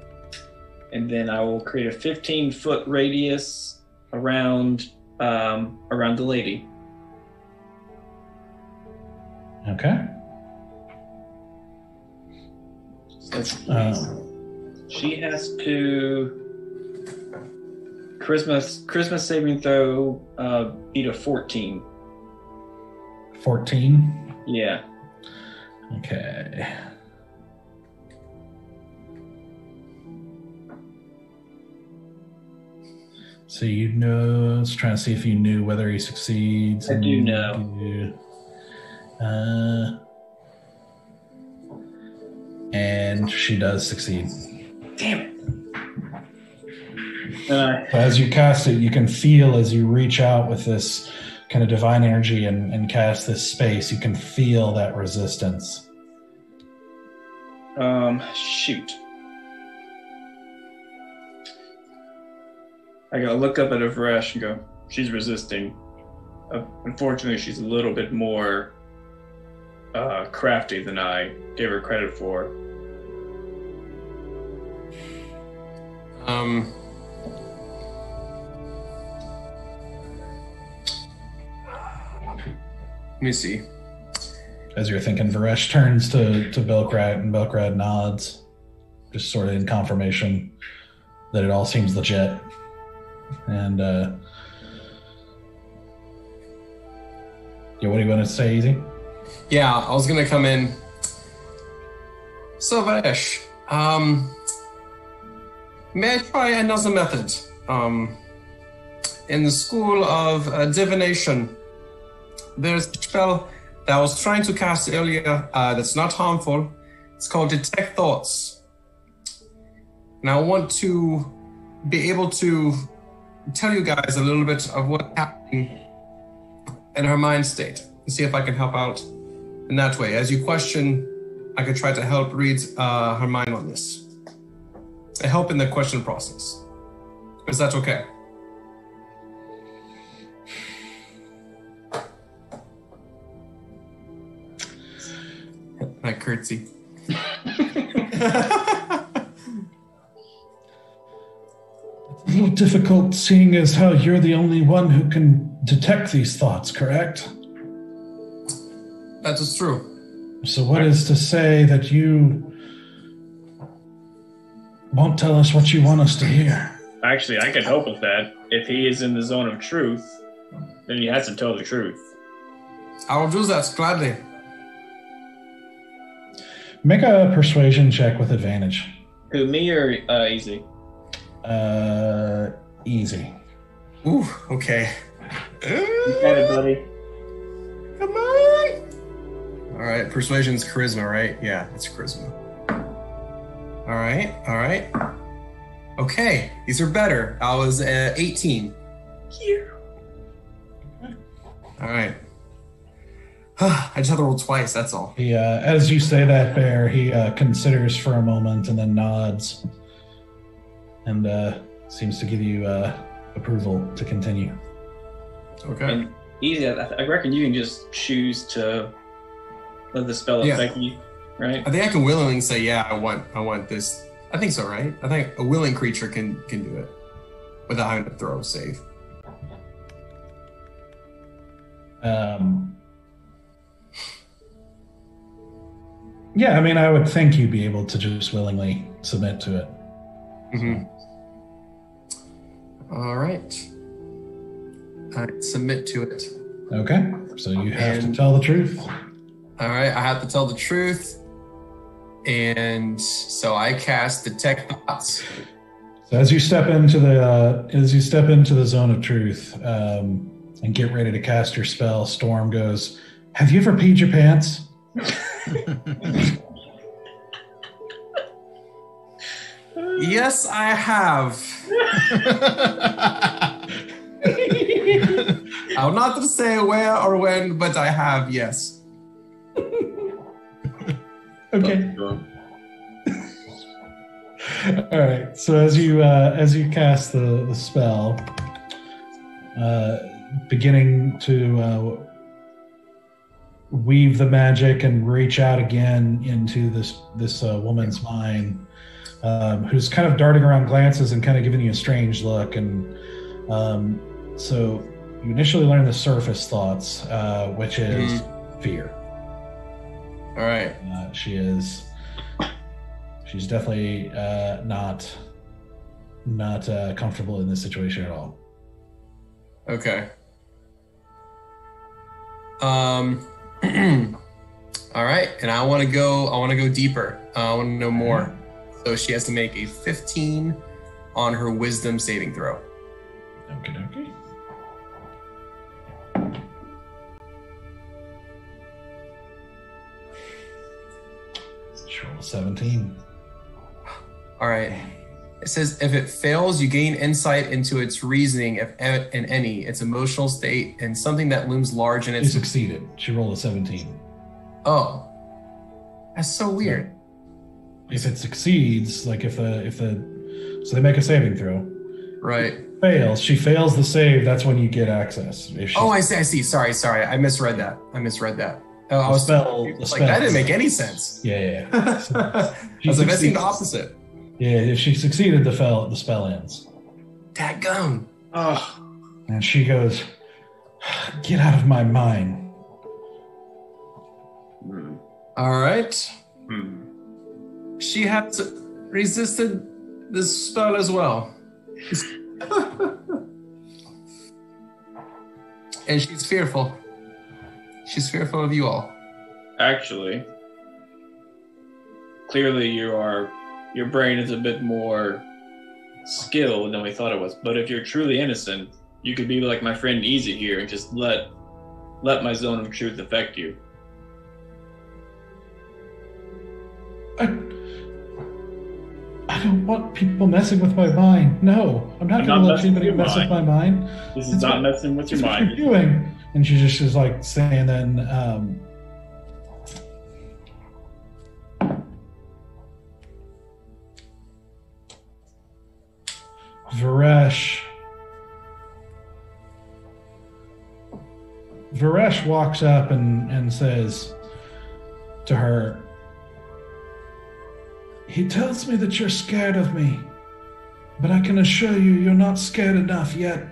then I will create a 15-foot radius around the lady. Okay. So she has to Christmas saving throw beat a 14. 14? Yeah. Okay. So you know, let's try and see if you knew whether he succeeds. I do know. And she does succeed. Damn it. As you cast it, you can feel as you reach out with this kind of divine energy and cast this space, you can feel that resistance. Shoot. I gotta look up at Varesh and go, she's resisting. Unfortunately, she's a little bit more crafty than I gave her credit for. Let me see. As you're thinking, Varesh turns to Belkrad, and Belkrad nods, just sort of in confirmation that it all seems legit. And yeah, what do you want to say, Easy? Yeah, I was gonna come in. So Varesh, may I try another method? In the school of divination, there's a spell that I was trying to cast earlier that's not harmful. It's called Detect Thoughts. And I want to be able to tell you guys a little bit of what's happening in her mind state and see if I can help out in that way. As you question, I could try to help read her mind on this. I help in the question process. Is that okay? I curtsy. It's a little difficult seeing as how you're the only one who can detect these thoughts, correct? That is true. So what is to say that you won't tell us what you want us to hear? Actually, I can help with that. If he is in the zone of truth, then he has to tell the truth. I will do that gladly. Make a persuasion check with advantage. Who, me or Easy? Easy. Ooh, okay. You got it, buddy. Come on. All right, persuasion's charisma, right? Yeah, it's charisma. All right. Okay, these are better. I was 18. Here. All right. I just had to roll twice, that's all. He, as you say that, Bear, he considers for a moment and then nods and seems to give you approval to continue. Okay. Easy. I reckon you can just choose to let the spell affect you, right? I think I can willingly say, yeah, I want this. I think so, right? I think a willing creature can do it without having to throw a save. Yeah, I mean, I would think you'd be able to just willingly submit to it. Mm-hmm. All right. I submit to it. Okay, so you have to tell the truth. All right, I have to tell the truth. And so I cast Detect Thoughts. So as you step into the zone of truth and get ready to cast your spell, Storm goes, "Have you ever peed your pants?" Yes, I have. I'm not going to say where or when, but I have, yes. Okay. All right. So as you cast the spell, beginning to weave the magic and reach out again into this woman's mind, who's kind of darting around glances and kind of giving you a strange look, and so you initially learn the surface thoughts, which is fear. All right. She's definitely not comfortable in this situation at all. Okay. All right, and I want to go deeper. I want to know more. So she has to make a 15 on her wisdom saving throw. Okay. Roll 17. All right. It says if it fails, you gain insight into its reasoning, if in any, its emotional state, and something that looms large in She its. succeeded. She rolled a 17. Oh, that's so weird. If it succeeds, like if the so they make a saving throw. Right. Fails. She fails the save. That's when you get access. If she, I see. Sorry. I misread that. Oh, I was the like, spell. that didn't make any sense. Yeah. I was like, that seemed opposite. Yeah, if she succeeded, the spell ends. Dadgum. Oh. And she goes, "Get out of my mind." All right. She has resisted this spell as well. And she's fearful. She's fearful of you all. Actually, clearly your brain is a bit more skilled than we thought it was. But if you're truly innocent, you could be like my friend Easy here and just let my zone of truth affect you. I don't want people messing with my mind. No, I'm not going to let anybody mess with my mind. This is not messing with your mind. What you're doing. And she just is like saying then, Varesh walks up and says to her, "He tells me that you're scared of me, but I can assure you you're not scared enough yet."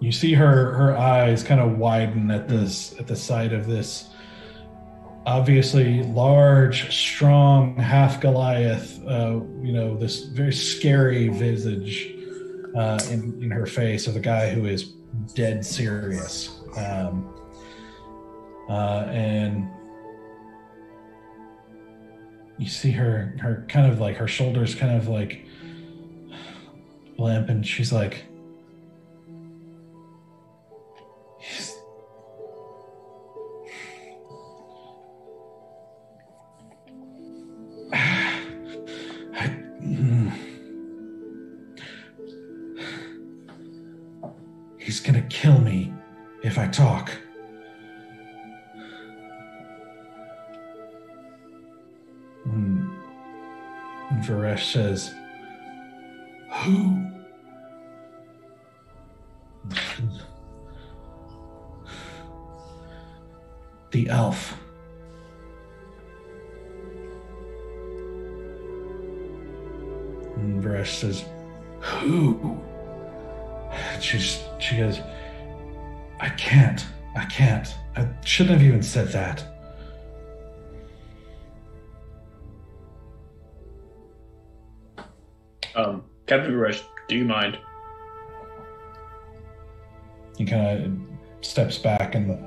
You see her eyes kind of widen at the sight of this obviously large, strong, half Goliath, this very scary visage in her face of a guy who is dead serious. And you see her kind of like her shoulders kind of like limp, and she's like, he's gonna kill me if I talk. Varesh says, "Who?" The elf. And Varesh says, "Who?" She goes, I can't. I shouldn't have even said that. Captain Varesh, do you mind? He kind of steps back and... What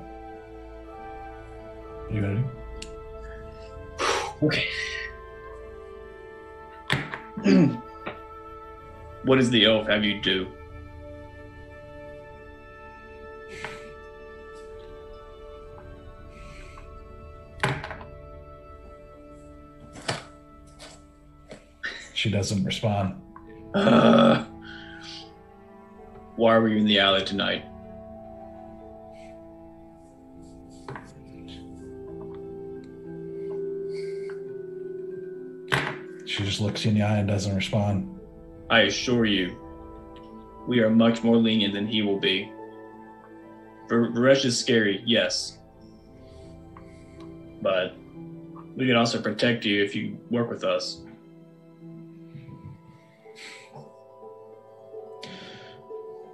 are you gonna do? Okay. What does the elf have you do? She doesn't respond. Why were you in the alley tonight? She just looks you in the eye and doesn't respond. I assure you, we are much more lenient than he will be. Varesh is scary, yes. But we can also protect you if you work with us.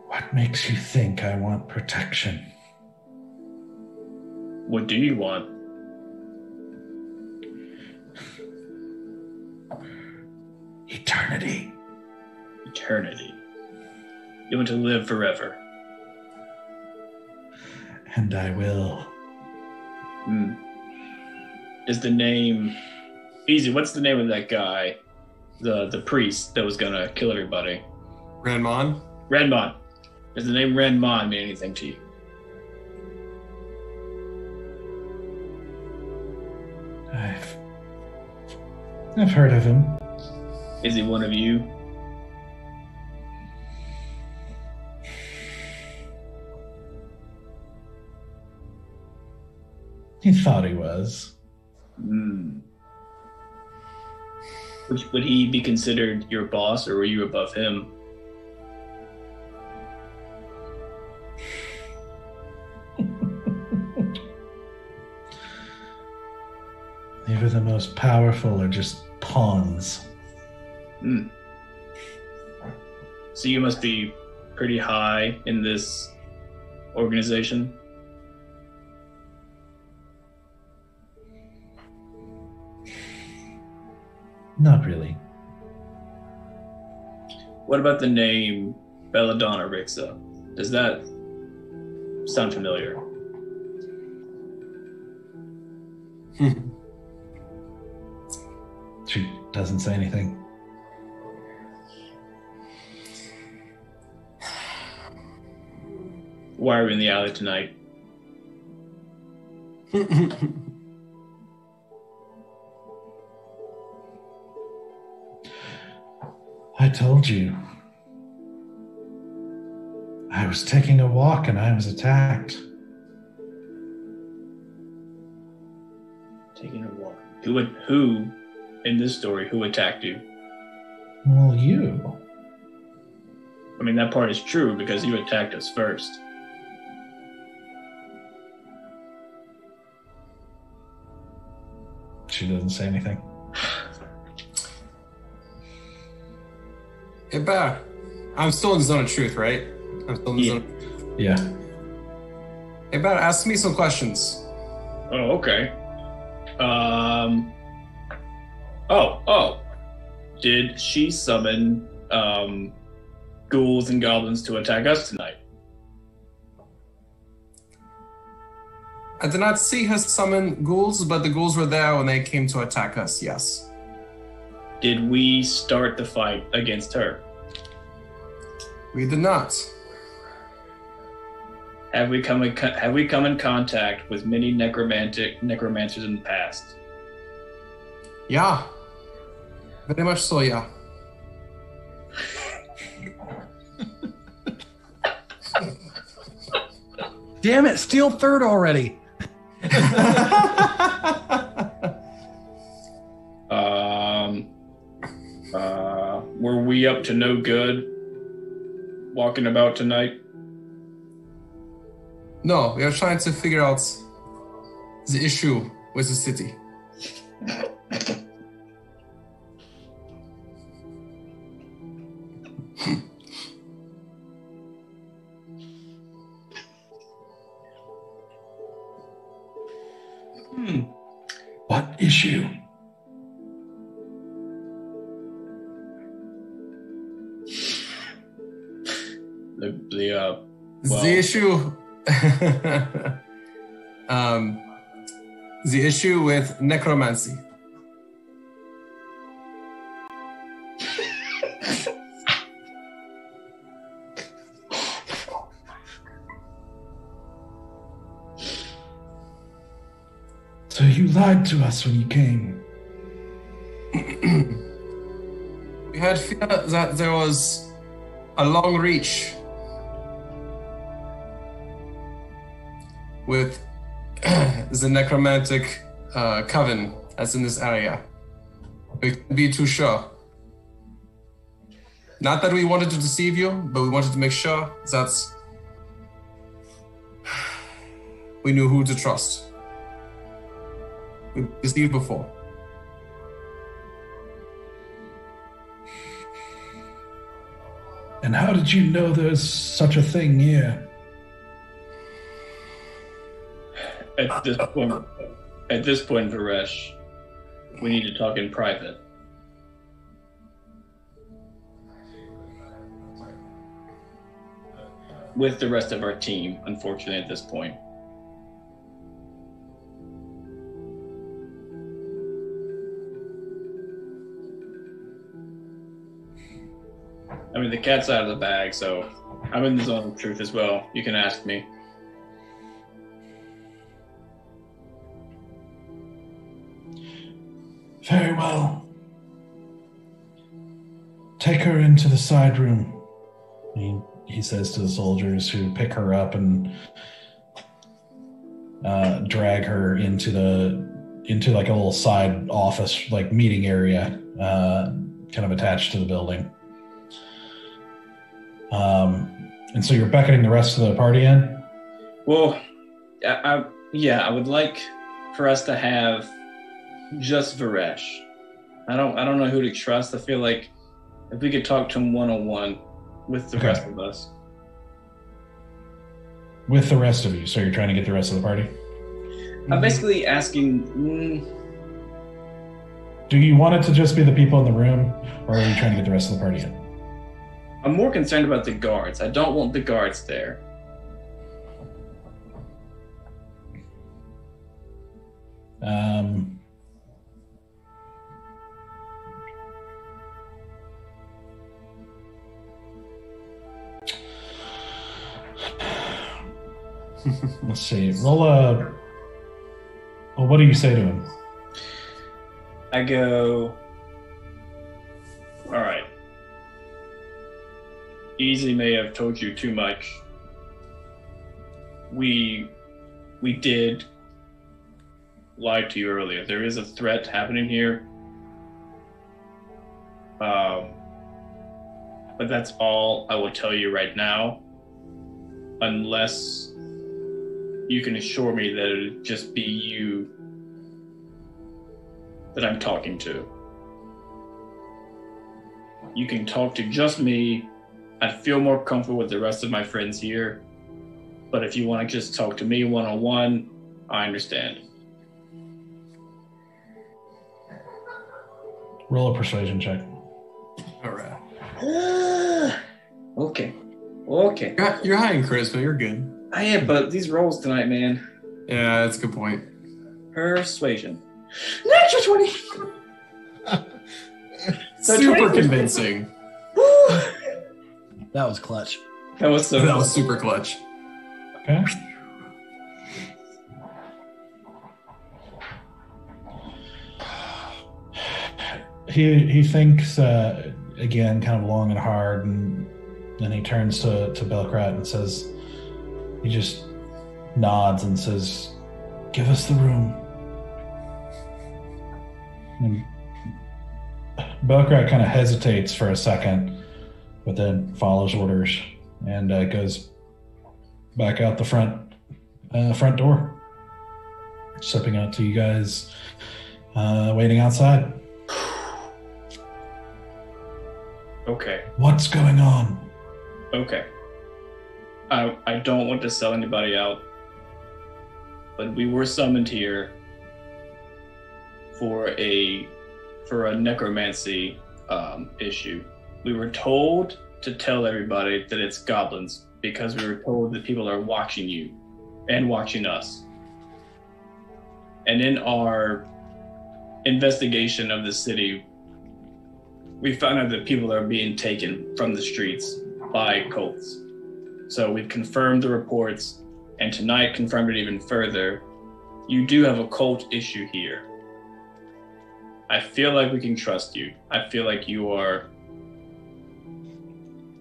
What makes you think I want protection? What do you want? Eternity. Eternity. You want to live forever. And I will. Is the name... Easy, what's the name of that guy? The priest that was gonna kill everybody? Ranmon? Ranmon. Does the name Ranmon mean anything to you? I've heard of him. Is he one of you? He thought he was. Would he be considered your boss, or were you above him? Either the most powerful or just pawns. So you must be pretty high in this organization? Not really. What about the name Belladonna Rixa? Does that sound familiar? She doesn't say anything. Why are we in the alley tonight? I told you. I was taking a walk and I was attacked. Taking a walk. Who in this story, who attacked you? Well, you. I mean, that part is true because you attacked us first. She doesn't say anything. Hey, Bear. I'm still in the zone of truth, right? I'm still in the zone. Yeah. Hey, Bear, ask me some questions. Oh, okay. Oh. Did she summon ghouls and goblins to attack us tonight? I did not see her summon ghouls, but the ghouls were there when they came to attack us, yes. Did we start the fight against her? We did not. Have we come in contact with many necromancers in the past? Yeah. Very much so, yeah. Damn it, steal third already. we up to no good walking about tonight? No, we are trying to figure out the issue with the city. What issue? The issue, the issue with necromancy. So you lied to us when you came. We had fear that there was a long reach with the necromantic coven that's in this area. We couldn't be too sure. Not that we wanted to deceive you, but we wanted to make sure that we knew who to trust. We deceived before. And how did you know there's such a thing here? At this point, Varesh, we need to talk in private. With the rest of our team, unfortunately, at this point. I mean, the cat's out of the bag, so I'm in the zone of truth as well. You can ask me. Very well. Take her into the side room. He says to the soldiers who pick her up and drag her into like a little side office, like meeting area, kind of attached to the building. And so you're beckoning the rest of the party in? Well, I would like for us to have just Varesh. I don't know who to trust. I feel like if we could talk to him one-on-one with the rest of us. With the rest of you, so you're trying to get the rest of the party? I'm basically asking... Do you want it to just be the people in the room, or are you trying to get the rest of the party in? I'm more concerned about the guards. I don't want the guards there. Let's see. Roll a... Well, what do you say to him? I go... All right. Easy may have told you too much. We did lie to you earlier. There is a threat happening here. But that's all I will tell you right now. Unless you can assure me that it'll just be you that I'm talking to. You can talk to just me. I'd feel more comfortable with the rest of my friends here. But if you want to just talk to me one-on-one, I understand. Roll a persuasion check. All right. Okay. You're high in charisma. You're good. I am, but these rolls tonight, man. Yeah, that's a good point. Persuasion. Natural 20! Super convincing. That was clutch. That was super clutch. Okay. He thinks again, kind of long and hard, and then he turns to Belkrat and says, he just nods and says, "Give us the room." And Belkrat kind of hesitates for a second, but then follows orders and goes back out the front door, stepping out to you guys waiting outside. Okay. What's going on? Okay. I don't want to sell anybody out, but we were summoned here for a necromancy issue. We were told to tell everybody that it's goblins because we were told that people are watching you and watching us. And in our investigation of the city, we found out that people are being taken from the streets by cults. So we've confirmed the reports, and tonight confirmed it even further. You do have a cult issue here. I feel like we can trust you. I feel like you are...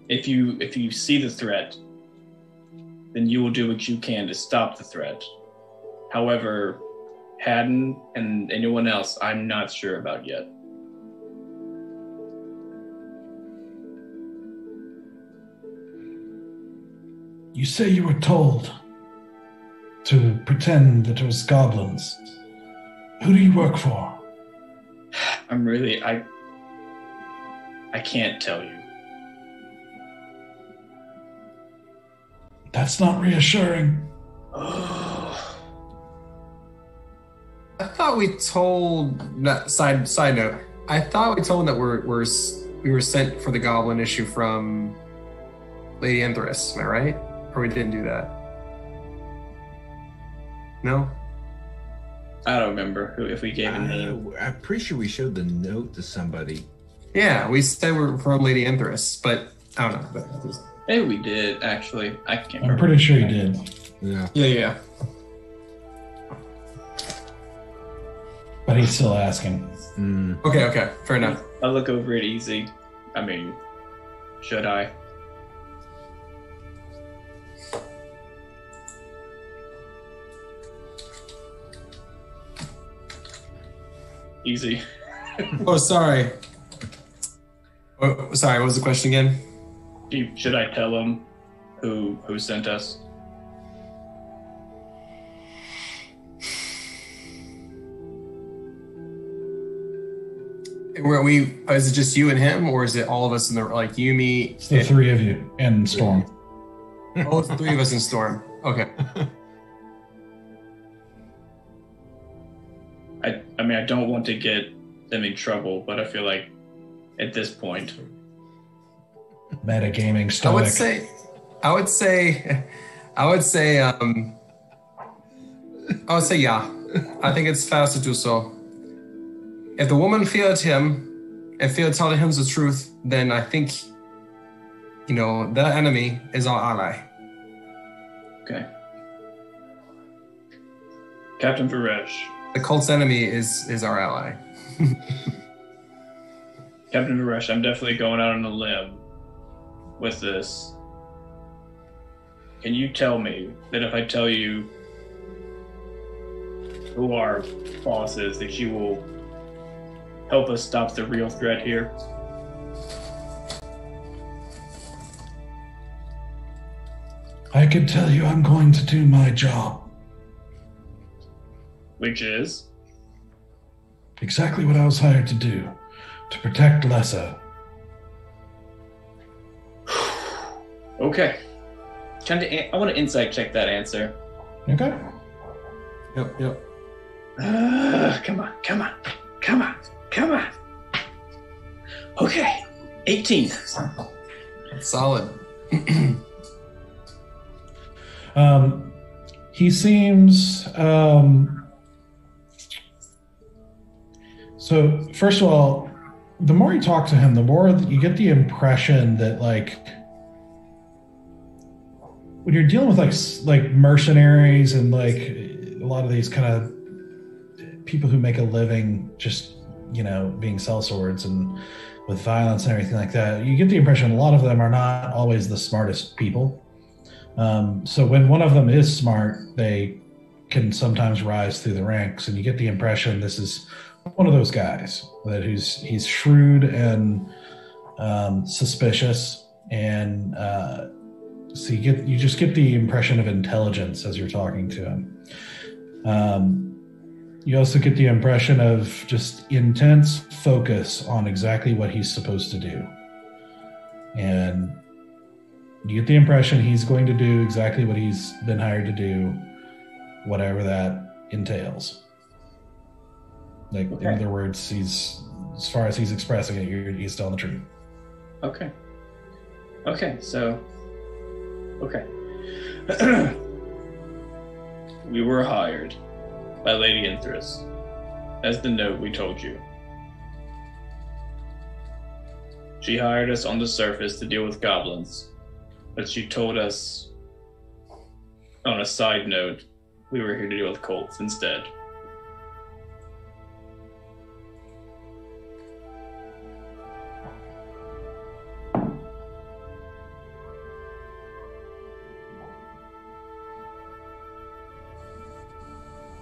If you see the threat, then you will do what you can to stop the threat. However, Haddon and anyone else, I'm not sure about yet. You say you were told to pretend that it was goblins. Who do you work for? I'm really... I can't tell you. That's not reassuring. I thought we told... Side note. I thought we told that we were sent for the goblin issue from Lady Enthris. Am I right? Or we didn't do that? No? I don't remember if we gave a name. I'm pretty sure we showed the note to somebody. Yeah, we said we're from Lady Enthris, but I don't know. Maybe we did, actually. I can't I'm remember. pretty sure you did. Yeah. Yeah. But he's still asking. Okay, fair enough. I'll look over it easy. I mean, should I? Easy. Oh, sorry. Oh, sorry, what was the question again? Should I tell him who sent us? Is it just you and him, or is it all of us in the, like, you, me? It's the three of you and Storm. Oh, it's the three of us in Storm. Okay. I mean, I don't want to get them in trouble, but I feel like at this point... Metagaming stoic. I would say, yeah. I think it's fair to do so. If the woman feared him and feared telling him the truth, then I think, the enemy is our ally. Okay. Captain Varesh. The cult's enemy is our ally. Captain Varesh, I'm definitely going out on a limb with this. Can you tell me that if I tell you who our boss is, that you will help us stop the real threat here? I could tell you I'm going to do my job. Which is? Exactly what I was hired to do. To protect Lessa. Okay. I want to insight check that answer. Okay. Yep. Come on. Okay. 18. Solid. He seems... So, first of all, the more you talk to him, the more you get the impression that, like, when you're dealing with, like mercenaries and, like, a lot of these kind of people who make a living just, being sellswords and with violence and everything like that, you get the impression a lot of them are not always the smartest people. So when one of them is smart, they can sometimes rise through the ranks, and you get the impression this is one of those guys that he's shrewd and suspicious, and so you just get the impression of intelligence as you're talking to him. You also get the impression of just intense focus on exactly what he's supposed to do, and you get the impression he's going to do exactly what he's been hired to do, whatever that entails. Like, in other words, he's, as far as he's expressing it, he's telling the truth. Okay. So, we were hired by Lady Inthrus, as the note we told you. She hired us on the surface to deal with goblins, but she told us, on a side note, we were here to deal with cults instead.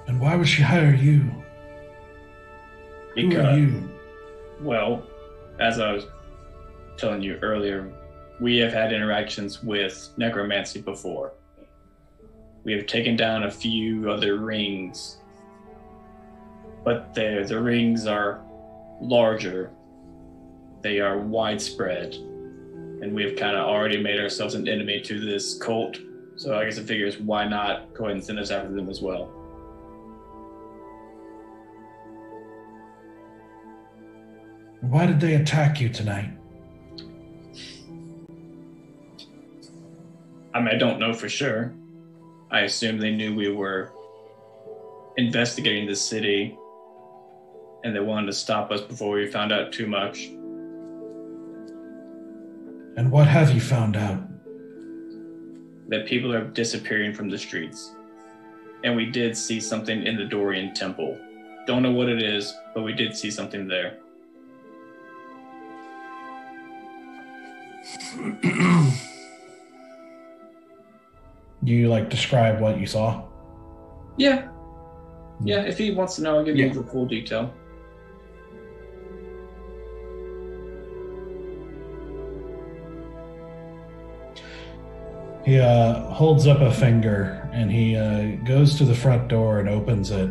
And why would she hire you? Because, who are you? Well, as I was telling you earlier, we have had interactions with necromancy before. We have taken down a few other rings, but the rings are larger. They are widespread, and we have kind of already made ourselves an enemy to this cult. So I guess it figures, why not go ahead and send us after them as well? Why did they attack you tonight? I mean, I don't know for sure. I assume they knew we were investigating the city, and they wanted to stop us before we found out too much. And what have you found out? That people are disappearing from the streets. And we did see something in the Dorian Temple. Don't know what it is, but we did see something there. You describe what you saw? Yeah, if he wants to know, I'll give you the full detail. He holds up a finger, and he goes to the front door and opens it,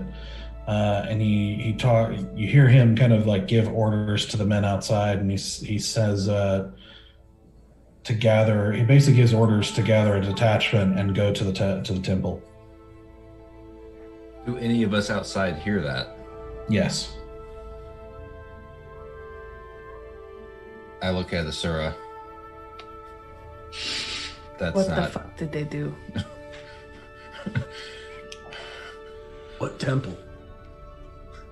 and you hear him kind of give orders to the men outside, and he says to gather. He basically gives orders to gather a detachment and go to the temple. Do any of us outside hear that? Yes. I look at Asura. That's What not... the fuck did they do? What temple?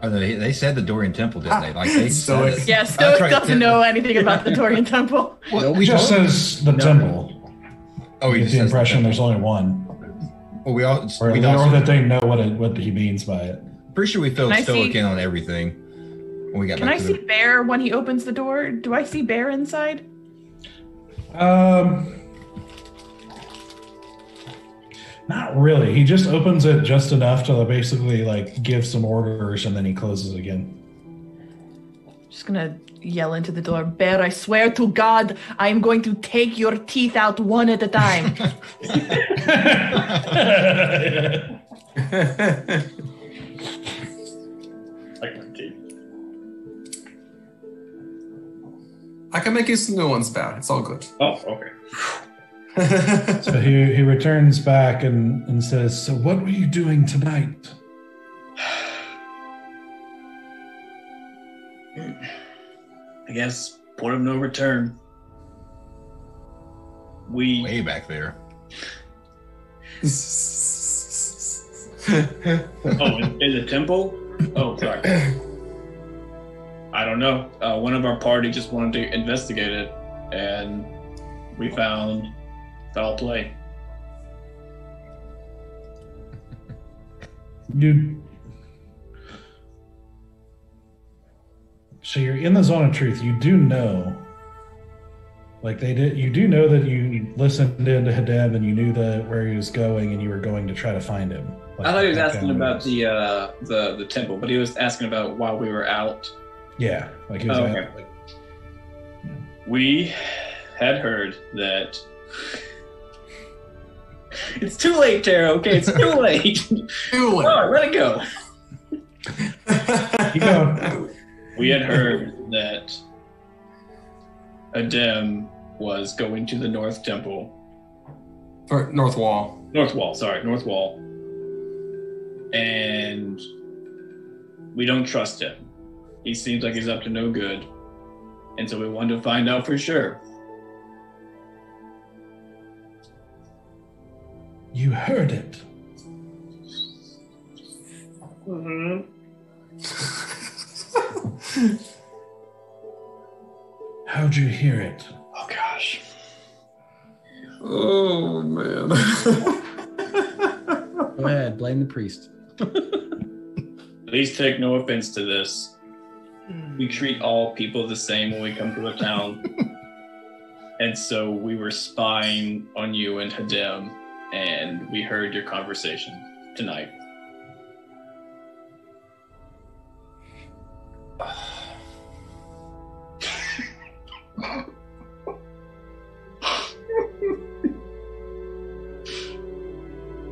Oh, they said the Dorian Temple, didn't they? They said it. Yeah, Stoic doesn't know anything about the Dorian Temple. Well, he just says the temple. Oh, you get the impression there's only one. Well, or that they know what he means by it. Pretty sure we filled Stoic in on everything when we got Can back I to see Bear when he opens the door? Do I see Bear inside? Not really. He just opens it just enough to basically give some orders, and then he closes it again. Just gonna yell into the door, Bear, I swear to God, I am going to take your teeth out one at a time. Like my teeth. I can make you some new ones, Bow. It's all good. Oh, okay. So he returns back and says, so what were you doing tonight? I guess port of no return. We way back there. Oh, in the temple? Oh, sorry. I don't know. One of our party just wanted to investigate it, and we found foul play. So you're in the zone of truth. You do know, you do know that you listened into Hadem and you knew where he was going, and you were going to try to find him. I thought he was asking about the temple, but he was asking about while we were out. Yeah, like he was. Okay. We had heard that. It's too late, Tara. Okay, it's too late. Too late. All right, let it go. Keep going. We had heard that Adem was going to the North Temple. Or North Wall. North Wall. And we don't trust him. He seems like he's up to no good. And so we wanted to find out for sure. You heard it. Mm-hmm. How'd you hear it? Oh, gosh. Oh, man. Go ahead, blame the priest. Please take no offense to this. We treat all people the same when we come to a town. And so we were spying on you and Hadem, and we heard your conversation tonight.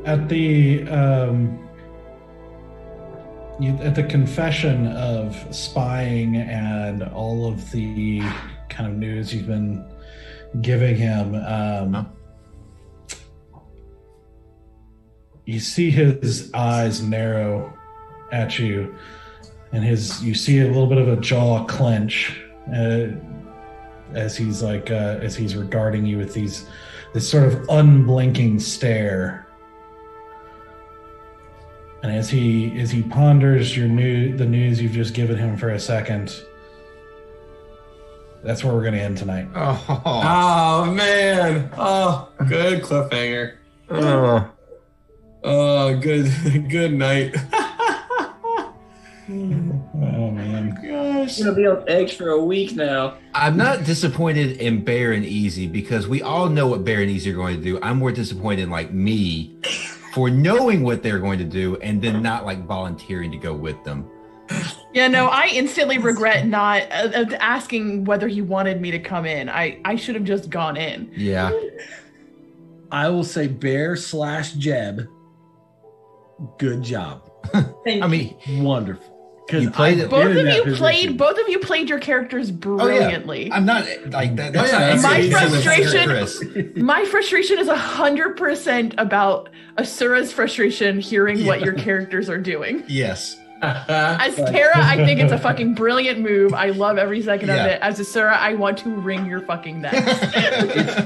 At the confession of spying and all of the kind of news you've been giving him, you see his eyes narrow at you, and you see a little bit of a jaw clench as he's regarding you with this sort of unblinking stare. And as he ponders the news you've just given him for a second, that's where we're going to end tonight. Oh, man. Oh, good cliffhanger. Oh, good night. Oh, man. Gosh. I'm gonna be on eggs for a week now. I'm not disappointed in Bear and Easy because we all know what Bear and Easy are going to do. I'm more disappointed in like me for knowing what they're going to do and then not like volunteering to go with them. Yeah, no, I instantly regret not asking whether he wanted me to come in. I should have just gone in. Yeah. I will say Bear/Jeb. Good job. I mean, Wonderful. Because You played it- Both of you played your characters brilliantly. I'm not like that. That's yeah, not my easy. frustration- Chris. My frustration is 100% about Asura's frustration hearing what your characters are doing. Yes. As Tara, I think it's a fucking brilliant move. I love every second of Yeah. it. As Asura, I want to wring your fucking neck.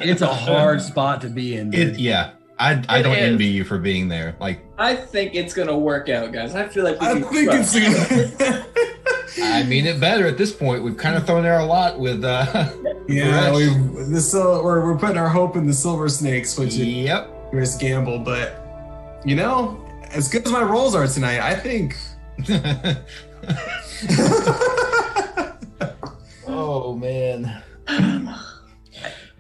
It's a hard spot to be in. Dude. I don't is. envy you for being there. Like, I think it's gonna work out, guys. I feel like we I can think trust. it's I mean it better at this point. We've kind of thrown there a lot with yeah. Baresh. We're putting our hope in the silver snakes, which is Yep. a risk gamble. But as good as my rolls are tonight, I think. Oh man.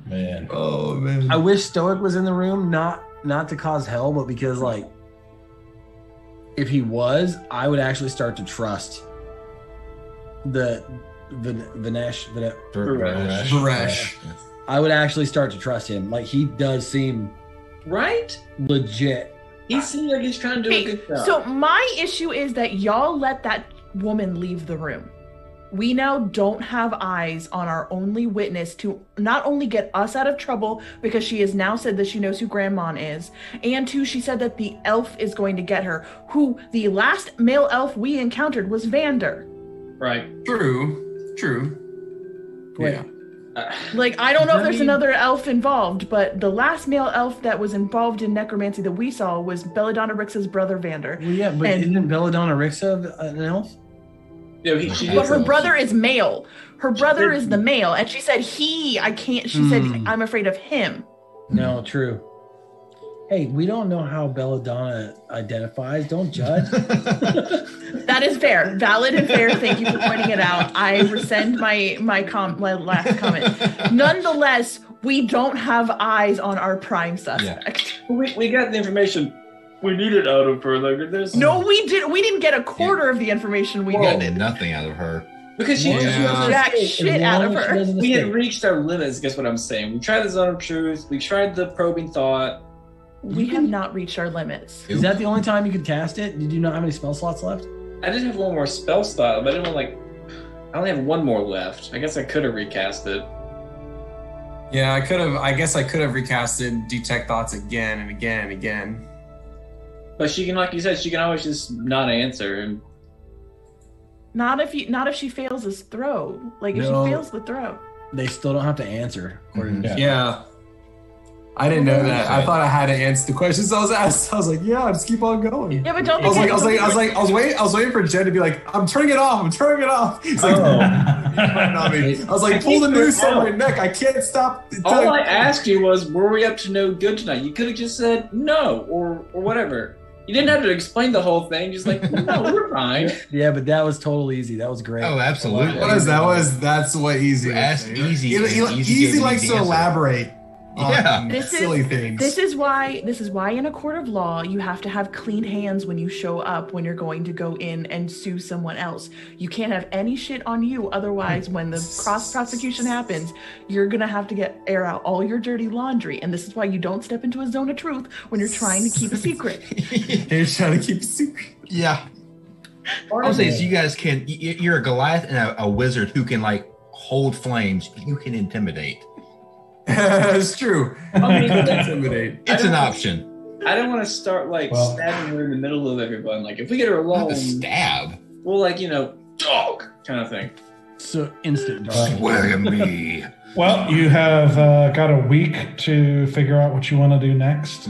Man. Oh man. I wish Stoic was in the room, not to cause hell, but because like if he was, I would actually start to trust the Vinesh. Baresh. I would actually start to trust him. Like he does seem Right? legit. He seems like he's trying to do a Hey, good job. so my issue is that y'all let that woman leave the room. We now don't have eyes on our only witness to not only get us out of trouble because she has now said that she knows who Grandmon is, and two, she said that the elf is going to get her, who the last male elf we encountered was Vander. right. True. Wait. Yeah. Like, I don't know if there's Right. another elf involved, but the last male elf that was involved in necromancy that we saw was Belladonna Rixa's brother Vander. Well, yeah, but And- isn't Belladonna Rixa an elf? Yeah, she But did. her brother is male. Her brother is the male. And she said she said, I'm afraid of him. No, true. Hey, we don't know how Belladonna identifies. Don't judge. That is fair. Valid and fair. Thank you for pointing it out. I rescind my last comment. Nonetheless, we don't have eyes on our prime suspect. We got the information We need it out of her. Like, there's No, we didn't get a quarter of the information we We got needed. nothing out of her. because she Yeah. Jack shit out of her. we had reached our limits. Guess what I'm saying? We tried the zone of truth. We tried the probing thought. We have not reached our limits. Is that the only time you could cast it? Did you not have any spell slots left? I did have one more spell slot, but I didn't want I only have one more left. I guess I could have recast it. Yeah, I guess I could have recasted detect thoughts again and again and again. But she can, like you said, she can always just not answer. And Not if she fails this throw. Like if No. she fails the throw. They still don't have to answer. According to Yeah. I didn't know that. I thought I had to answer the questions I was asked. I was like, yeah, just keep on going. Yeah, but don't I was forget. waiting for Jen to be like, I'm turning it off. He's like, Oh. not me. I was like, pull the noose on my neck. I can't stop. all I asked you was, were we up to no good tonight? You could have just said no or whatever. You didn't have to explain the whole thing. Just like, no, we're fine. Yeah, but that was totally easy. That was great. Oh, absolutely. What is that? That's what easy. Ask easy. Easy gave likes me to the answer. elaborate. Yeah. On This silly is things. this is why in a court of law you have to have clean hands when you show up when you're going to go in and sue someone else. You can't have any shit on you, otherwise when the cross prosecution happens, you're gonna have to air out all your dirty laundry. And this is why you don't step into a zone of truth when you're trying to keep a secret. They're trying to keep a secret. Yeah. All I'm saying is you guys can, you're a Goliath and a wizard who can like hold flames. You can intimidate. That's true. I mean, Intimidate. It's an option. I don't want to start stabbing her in the middle of everyone. Like if we get her Not alone, a stab. well, dog kind of thing. So instant dog. Swear me. Well, you have got a week to figure out what you want to do next.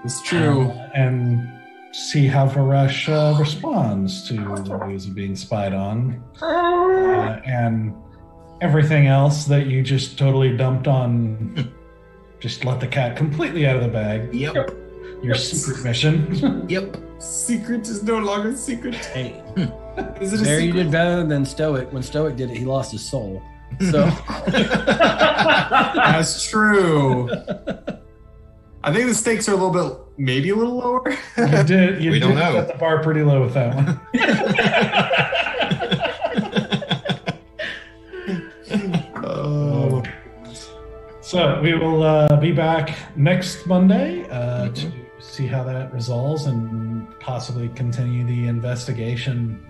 It's true. And see how Varesh responds to the news of being spied on. And everything else that you just totally dumped on, just let the cat completely out of the bag. Yep. Your secret mission. Yep. Secret is no longer secret. Hey, Is it a there you secret? did better than Stoic. When Stoic did it, he lost his soul. So That's true. I think the stakes are maybe a little lower. You did. You We don't did know. set the bar pretty low with that one. Oh. So we will be back next Monday to see how that resolves and possibly continue the investigation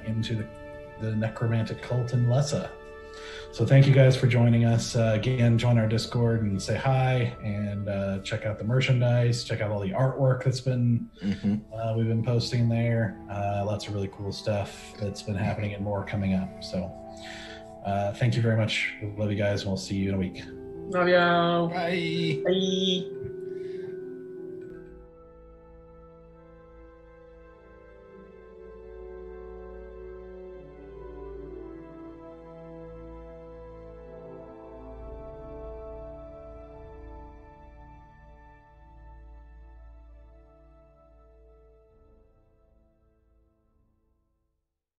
into the necromantic cult in Lessa. So thank you guys for joining us. Again, join our Discord and say hi, and check out the merchandise. Check out all the artwork that's been we've been posting there. Lots of really cool stuff that's been happening and more coming up. So thank you very much. Love you guys, and we'll see you in a week. Love you. Bye. Bye.